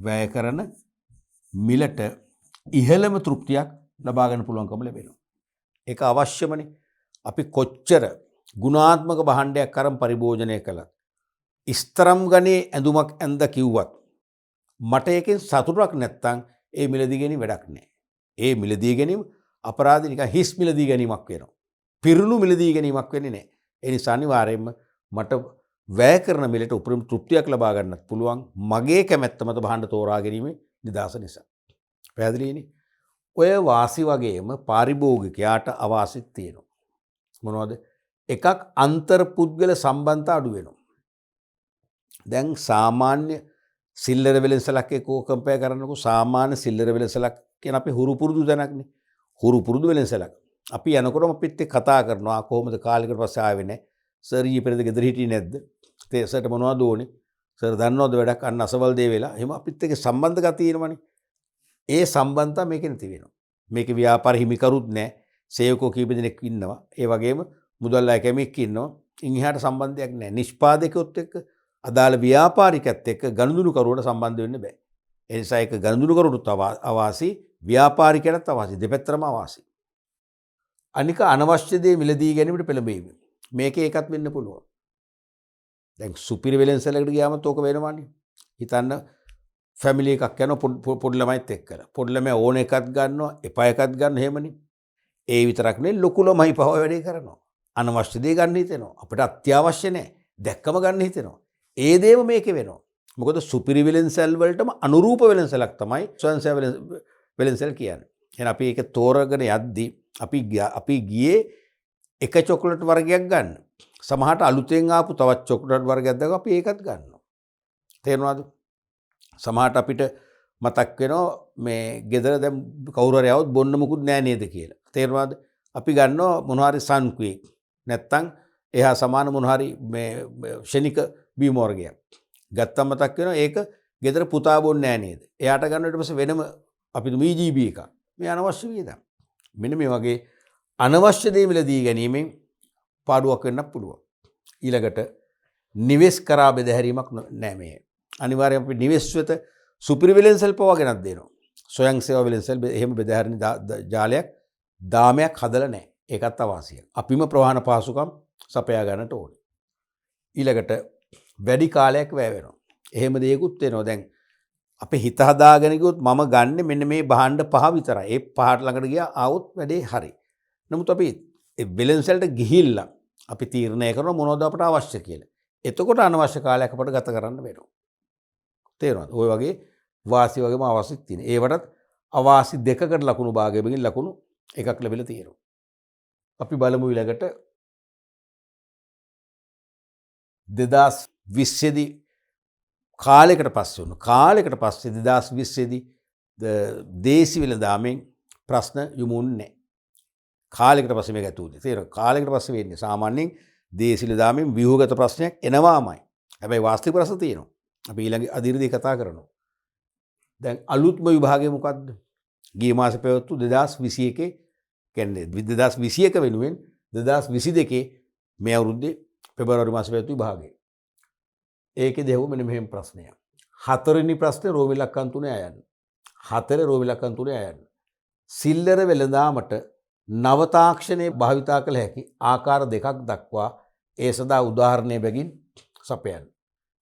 වැය කරන මිලට ඉහළම තෘප්තියක් ලබා ගන්න පුළුවන්කම ලැබෙනවා. ඒක අවශ්‍යමනේ. අපි කොච්චර ගුණාත්මක භාණ්ඩයක් අරන් පරිභෝජනය කළත් ඉස්තරම් ගණේ ඇඳුමක් ඇඳ කිව්වත් මට ඒකෙන් සතුටක් නැත්තම් ඒ මිලදී ගැනීම වැඩක් නැහැ. ඒ මිලදී ගැනීම අපරාධ නිකන් හිස් මිලදී ගැනීමක් වෙනවා. පිරුණු මිලදී ගැනීමක් වෙන්නේ නැහැ. ඒ නිසා අනිවාර්යයෙන්ම මට වැය කරන මිලට උපරිම තෘප්තියක් ලබා ගන්නත් පුළුවන් මගේ කැමැත්ත මත භාණ්ඩ තෝරා ගැනීම නිදහස නිසා. පැහැදිලිනේ? ඔය වාසි වගේම පාරිභෝගිකයාට අවාසිත් තියෙනවා. මොනවද? එකක් අන්තර් පුද්ගල සම්බන්ධතා අඩු වෙනවා. දැන් සාමාන්‍ය සිල්ලර වෙලෙන්සලක් එක්ක කම්පෙයාර් කරනකොට සාමාන්‍ය සිල්ලර වෙලෙන්සලක් කියන අපි හුරු පුරුදු දැනක්නේ. හුරු පුරුදු වෙලෙන්සලක්. අපි යනකොටම අපිත් එක්ක කතා කරනවා කොහොමද කාලෙකට පස්සේ ආවේ නැහැ. සර් ඊයේ පෙරේද ගෙදර හිටියේ නැද්ද? සර්ට මොනවද ඕනේ? සර් දන්නවද වැඩක් අන්න අසවල් දේ වෙලා. එහෙම අපිත් එක්ක සම්බන්ධකම් තියෙනවනේ. ඒ සම්බන්ධතා මේකේ නැති වෙනවා. මේකේ ව්‍යාපාර හිමිකරුත් නැහැ. සේවකෝ කීප දෙනෙක් ඉන්නවා. ඒ වගේම මුදල් අය කැමෙක් ඉන්නවා. ඉන් එහාට සම්බන්ධයක් නැහැ. නිෂ්පාදකයොත් එක්ක අදාළ ව්‍යාපාරිකයත් එක්ක ගනුදෙනුකරුවට සම්බන්ධ වෙන්න බෑ. ඒ නිසා ඒක ගනුදෙනුකරුට අවාසි, ව්‍යාපාරිකයන්ට අවාසි, දෙපැත්තටම අවාසි. අනික අනවශ්‍ය දේ මිලදී ගැනීමට පෙළඹවීම. මේකේ එකක් වෙන්න පුළුවන්. දැන් සුපිරි වෙලෙන්සලකට ගියාම තෝක වෙනවනේ. හිතන්න ෆැමිලි එකක් යනවා පොඩි ළමයිත් එක්කලා. පොඩි ළමයා ඕන එකක් ගන්නවා, එපා එකක් ගන්න එහෙමනේ. ඒ විතරක් නෙවෙයි ලොකු ළමයි පව වැඩේ කරනවා. අනවශ්‍ය දේ ගන්න හිතෙනවා. අපිට අත්‍යවශ්‍ය නැහැ. දැක්කම ගන්න හිතෙනවා. ඒ දේම මේකේ වෙනවා. මොකද සුපිරි වෙලෙන්සල් වලටම අනුරූප වෙලෙන්සලක් තමයි ස්වයංසේව වෙලෙන්සල් කියන්නේ. එහෙනම් අපි ඒක තෝරගෙන යද්දී අපි ගියේ එක චොකලට් වර්ගයක් ගන්න. සමහරට අලුතෙන් ආපු තවත් චොකලට් වර්ගයක් දැක්කම අපි ඒකත් ගන්නවා. තේරුණාද? සමහරට අපිට මතක් වෙනවා මේ ගෙදර දැන් කවුරු හරි આવොත් බොන්න මුකුත් නෑ නේද කියලා. තේරුණාද? අපි ගන්නවා මොනවා හරි සන්ක්වික්. නැත්තම් එහා සමාන මොනවා හරි මේ ෂණික බීම වර්ගයක්. ගත්තම මතක් වෙනවා ඒක ගෙදර පුතා බොන්නේ නෑ නේද? එයාට ගන්න ඊට පස්සේ වෙනම අපි BGB එකක්. මේ අනවශ්‍ය වියදම්. මෙන්න මේ වගේ අනවශ්‍ය දේ මිලදී ගැනීමෙන් පාඩුවක් වෙන්නත් පුළුවන්. ඊළඟට නිවෙස් කරා බෙදහැරීමක් නෑ මේ. අනිවාර්යයෙන් අපි නිවෙස් වෙත සුපිරි වෙළෙන්සල් පවා ගෙනත් දෙනවා. ස්වයං සේවා වෙළෙන්සල් එහෙම බෙදහැරෙන ජාලයක් දාමයක් හදලා නැහැ. ඒකත් අවාසියක්. අපිම ප්‍රවාහන පහසුකම් සපයා ගන්නට ඕනේ. ඊළඟට වැඩි කාලයක් වැය වෙනවා. එහෙම දෙයක්ුත් වෙනවා. දැන් අපි හිත හදාගෙන ගියොත් මම ගන්නෙ මෙන්න මේ භාණ්ඩ පහ විතරයි. ඒ පහට ළඟට ගියා ආවොත් වැඩේ හරි. නමුත් අපි ඒ වෙළෙන්සල්ට ගිහිල්ලා අපි තීරණය කරනවා මොනවද අපට අවශ්‍ය කියලා. එතකොට අනවශ්‍ය කාලයක් අපට ගත කරන්න වෙනවා. තේරුණාද? ওই වගේ වාසි වගේම අවාසිත් තියෙන. ඒවටත් අවාසි දෙකකට ලකුණු භාගයකින් ලකුණු එකක් ලැබිලා තියෙනවා. අපි බලමු ඊළඟට 2020 දී කාලයකට පස්සේ 2020 දී දේශීය වෙළඳාමෙන් ප්‍රශ්න යමුන්නේ නැහැ. කාලයකට පස්සේ මේක ඇතුළේ. තේරෙනවද? කාලයකට පස්සේ වෙන්නේ සාමාන්‍යයෙන් දේශීය වෙළඳාමෙන් ව්‍යුහගත ප්‍රශ්නයක් එනවාමයි. හැබැයි වාස්තවික ප්‍රශ්න තියෙනවා. අපි ඊළඟ අදිරිදී කතා කරනවා. දැන් අලුත්ම විභාගය මොකද්ද? ගිය මාසේ පැවැත්වු 2021 කියන්නේ 2021 වෙනුවෙන් 2022 මේ අවුරුද්දේ පෙබරවාරි මාසේ පැවැත්වු විභාගය. ඒකේදී ඇහුව මෙන්න මෙහෙම ප්‍රශ්නයක්. 4 වෙනි ප්‍රශ්නේ රෝම ඉලක්කම් 3 අයන්න. 4 රෝම ඉලක්කම් 3 අයන්න. සිල්ලර වෙළඳාමට නව තාක්ෂණයේ භාවිතා කළ හැකි ආකාර දෙකක් දක්වා ඒ සදා උදාහරණය බැගින් සපයන්න.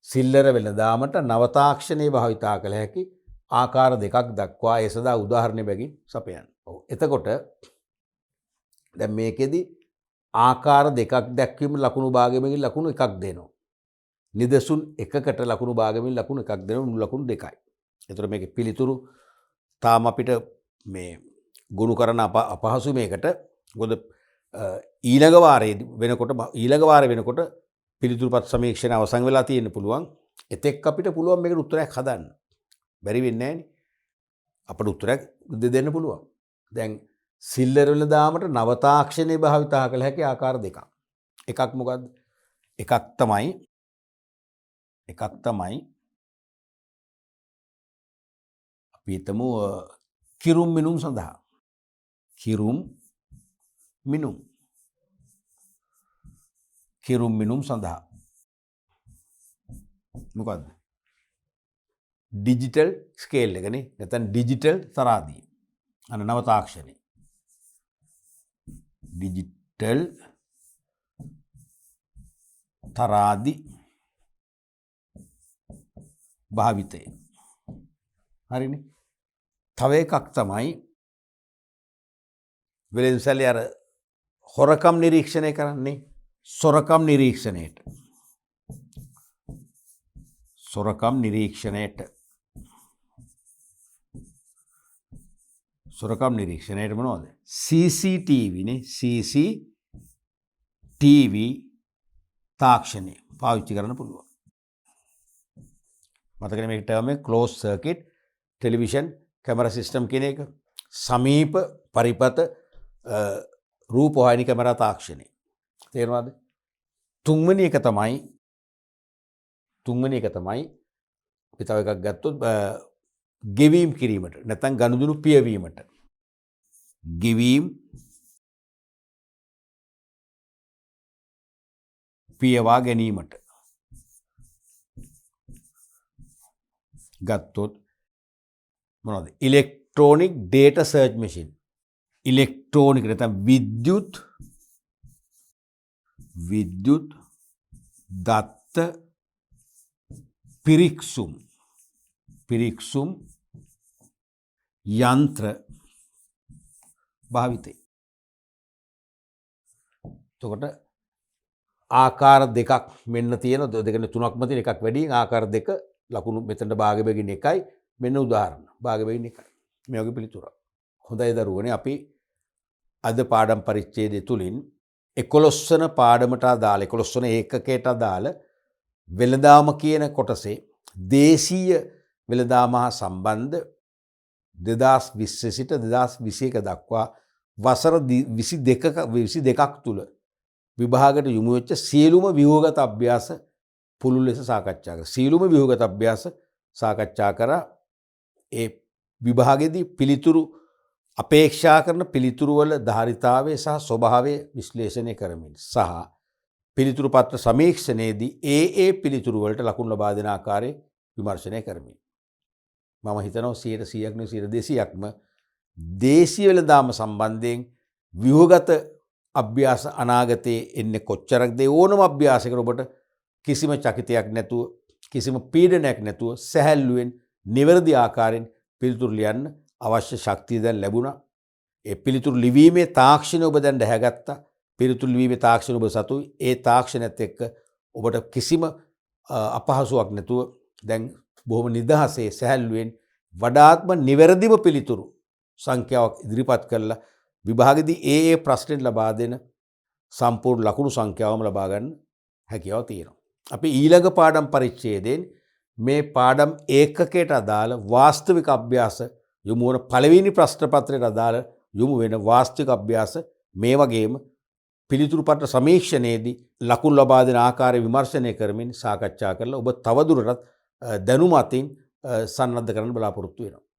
සිල්ලර වෙළඳාමට නව තාක්ෂණයේ භාවිතා කළ හැකි ආකාර දෙකක් දක්වා ඒ සදා උදාහරණය බැගින් සපයන්න. ඔව්. එතකොට දැන් මේකෙදි ආකාර දෙකක් දැක්වීම ලකුණු භාගයකින් ලකුණු එකක් දෙනවා. නිදසුන් එකකට ලකුණු භාගයකින් ලකුණු එකක් දෙනවා. ලකුණු දෙකයි. එතකොට මේකේ පිළිතුරු තාම අපිට මේ ගුණ කරන අපහසු මේකට. මොකද ඊළඟ වාරේ වෙනකොට පිළිතුරුපත් සමීක්ෂණ අවසන් වෙලා තියෙන්න පුළුවන්. එතෙක් අපිට පුළුවන් මේකට උත්තරයක් හදන්න. බැරි වෙන්නේ නැහැනේ. අපිට උත්තරයක් දෙන්න පුළුවන්. දැන් සිල්ලර වෙළඳාමට නව තාක්ෂණයේ භාවිතා කළ හැකි ආකාර දෙකක්. එකක් මොකද්ද? එකක් තමයි අපි හිතමු කිරුම් මිනුම් සඳහා. කිරුම් මිනුම් සඳහා මොකද්ද? ඩිජිටල් ස්කේල් එකනේ. නැත්නම් ඩිජිටල් තරාදිය. අන්න නව තාක්ෂණය. ඩිජිටල් තරාදි භාවිතය. හරිනේ. තව එකක් තමයි වෙළෙන්සැලේ අර හොරකම් නිරීක්ෂණය කරන්නේ. සොරකම් නිරීක්ෂණයට මොනවද? CCTV නේ. CCTV තාක්ෂණය පාවිච්චි කරන්න පුළුවන්. මතකනේ මේක ටර්ම් එක close circuit television camera system කියන එක. සමීප පරිපත රූපවාහිනී කැමරා තාක්ෂණය. තේරෙනවද? තුන්වෙනි එක තමයි අපි තව එකක් ගත්තොත් ගෙවීම් කිරීමට නැත්නම් ගනුදෙනු පියවීමට. ගෙවීම් පියවා ගැනීමට ගත්තොත් මොනවද? ඉලෙක්ට්‍රොනික ඩේටා සර්ච් මැෂින්. ඉලෙක්ට්‍රොනික නැත්නම් විද්‍යුත් දත්ත පිරික්සුම් යන්ත්‍ර භාවිතය. එතකොට ආකාර දෙකක් මෙන්න තියෙනවා. දෙකනේ තුනක්ම තියෙන එකක් වැඩි ආකාර දෙක ලකුණු මෙතනට භාග බෙගින් එකයි. මෙන්න උදාහරණ භාග බෙගින් එකයි. මේ වගේ පිළිතුරක්. හොඳයි දරුවනේ. අපි අද පාඩම් පරිච්ඡේදය තුලින් 11 වන පාඩමට අදාළ 11 වන ඒකකයට අදාළ වෙළඳාම කියන කොටසේ දේශීය වෙළඳාම හා සම්බන්ධ 2020 සිට 2021 දක්වා වසර 22ක් තුළ විභාගයට යොමු වෙච්ච සියලුම ව්‍යුහගත අභ්‍යාස පුළුල් ලෙස සාකච්ඡා කරා. සියලුම ව්‍යුහගත අභ්‍යාස සාකච්ඡා කරා. ඒ විභාගෙදී පිළිතුරු අපේක්ෂා කරන පිළිතුරු වල ධාරිතාවය සහ ස්වභාවය විශ්ලේෂණය කරමින් සහ පිළිතුරු පත්‍ර සමීක්ෂණයේදී ඒ පිළිතුරු වලට ලකුණු ලබා දෙන ආකාරය විමර්ශනය කරමින් මම හිතනවා 100%ක් නෙවෙයි 200%ක්ම දේශීය වෙළඳාම සම්බන්ධයෙන් ව්‍යුහගත අභ්‍යාස අනාගතයේ එන්නේ කොච්චරක්ද ඕනම අභ්‍යාසයකට ඔබට කිසිම චකිතයක් නැතුව කිසිම පීඩනයක් නැතුව සැහැල්ලුවෙන් නිවැරදි ආකාරයෙන් පිළිතුරු ලියන්න අවශ්‍ය ශක්තිය දැන් ලැබුණා. ඒ පිළිතුරු ලිවීමේ තාක්ෂණය ඔබ දැන් දැහැගත්තා. පිළිතුරු ලිවීමේ තාක්ෂණය ඔබ සතුයි. ඒ තාක්ෂණයත් එක්ක ඔබට කිසිම අපහසුාවක් නැතුව දැන් බොහොම නිදහසේ සැහැල්ලුවෙන් වඩාත්ම නිවැරදිම පිළිතුරු සංඛ්‍යාවක් ඉදිරිපත් කරලා විභාගෙදී ඒ ප්‍රශ්නෙට ලබා දෙන සම්පූර්ණ ලකුණු සංඛ්‍යාවම ලබා ගන්න හැකියාව තියෙනවා. අපි ඊළඟ පාඩම් පරිච්ඡේදයෙන් මේ පාඩම් ඒකකයට අදාළ වාස්තවික අභ්‍යාස යොමු වන පළවෙනි ප්‍රශ්න පත්‍රයට අදාළ යොමු වෙන වාස්තවික අභ්‍යාස මේ වගේම පිළිතුරු පත්‍ර සමීක්ෂණයේදී ලකුණු ලබා දෙන ආකාරය විමර්ශනය කරමින් සාකච්ඡා කරලා ඔබ තවදුරටත් දැනුම අතින් සන්නද්ධ කරන්න බලාපොරොත්තු වෙනවා.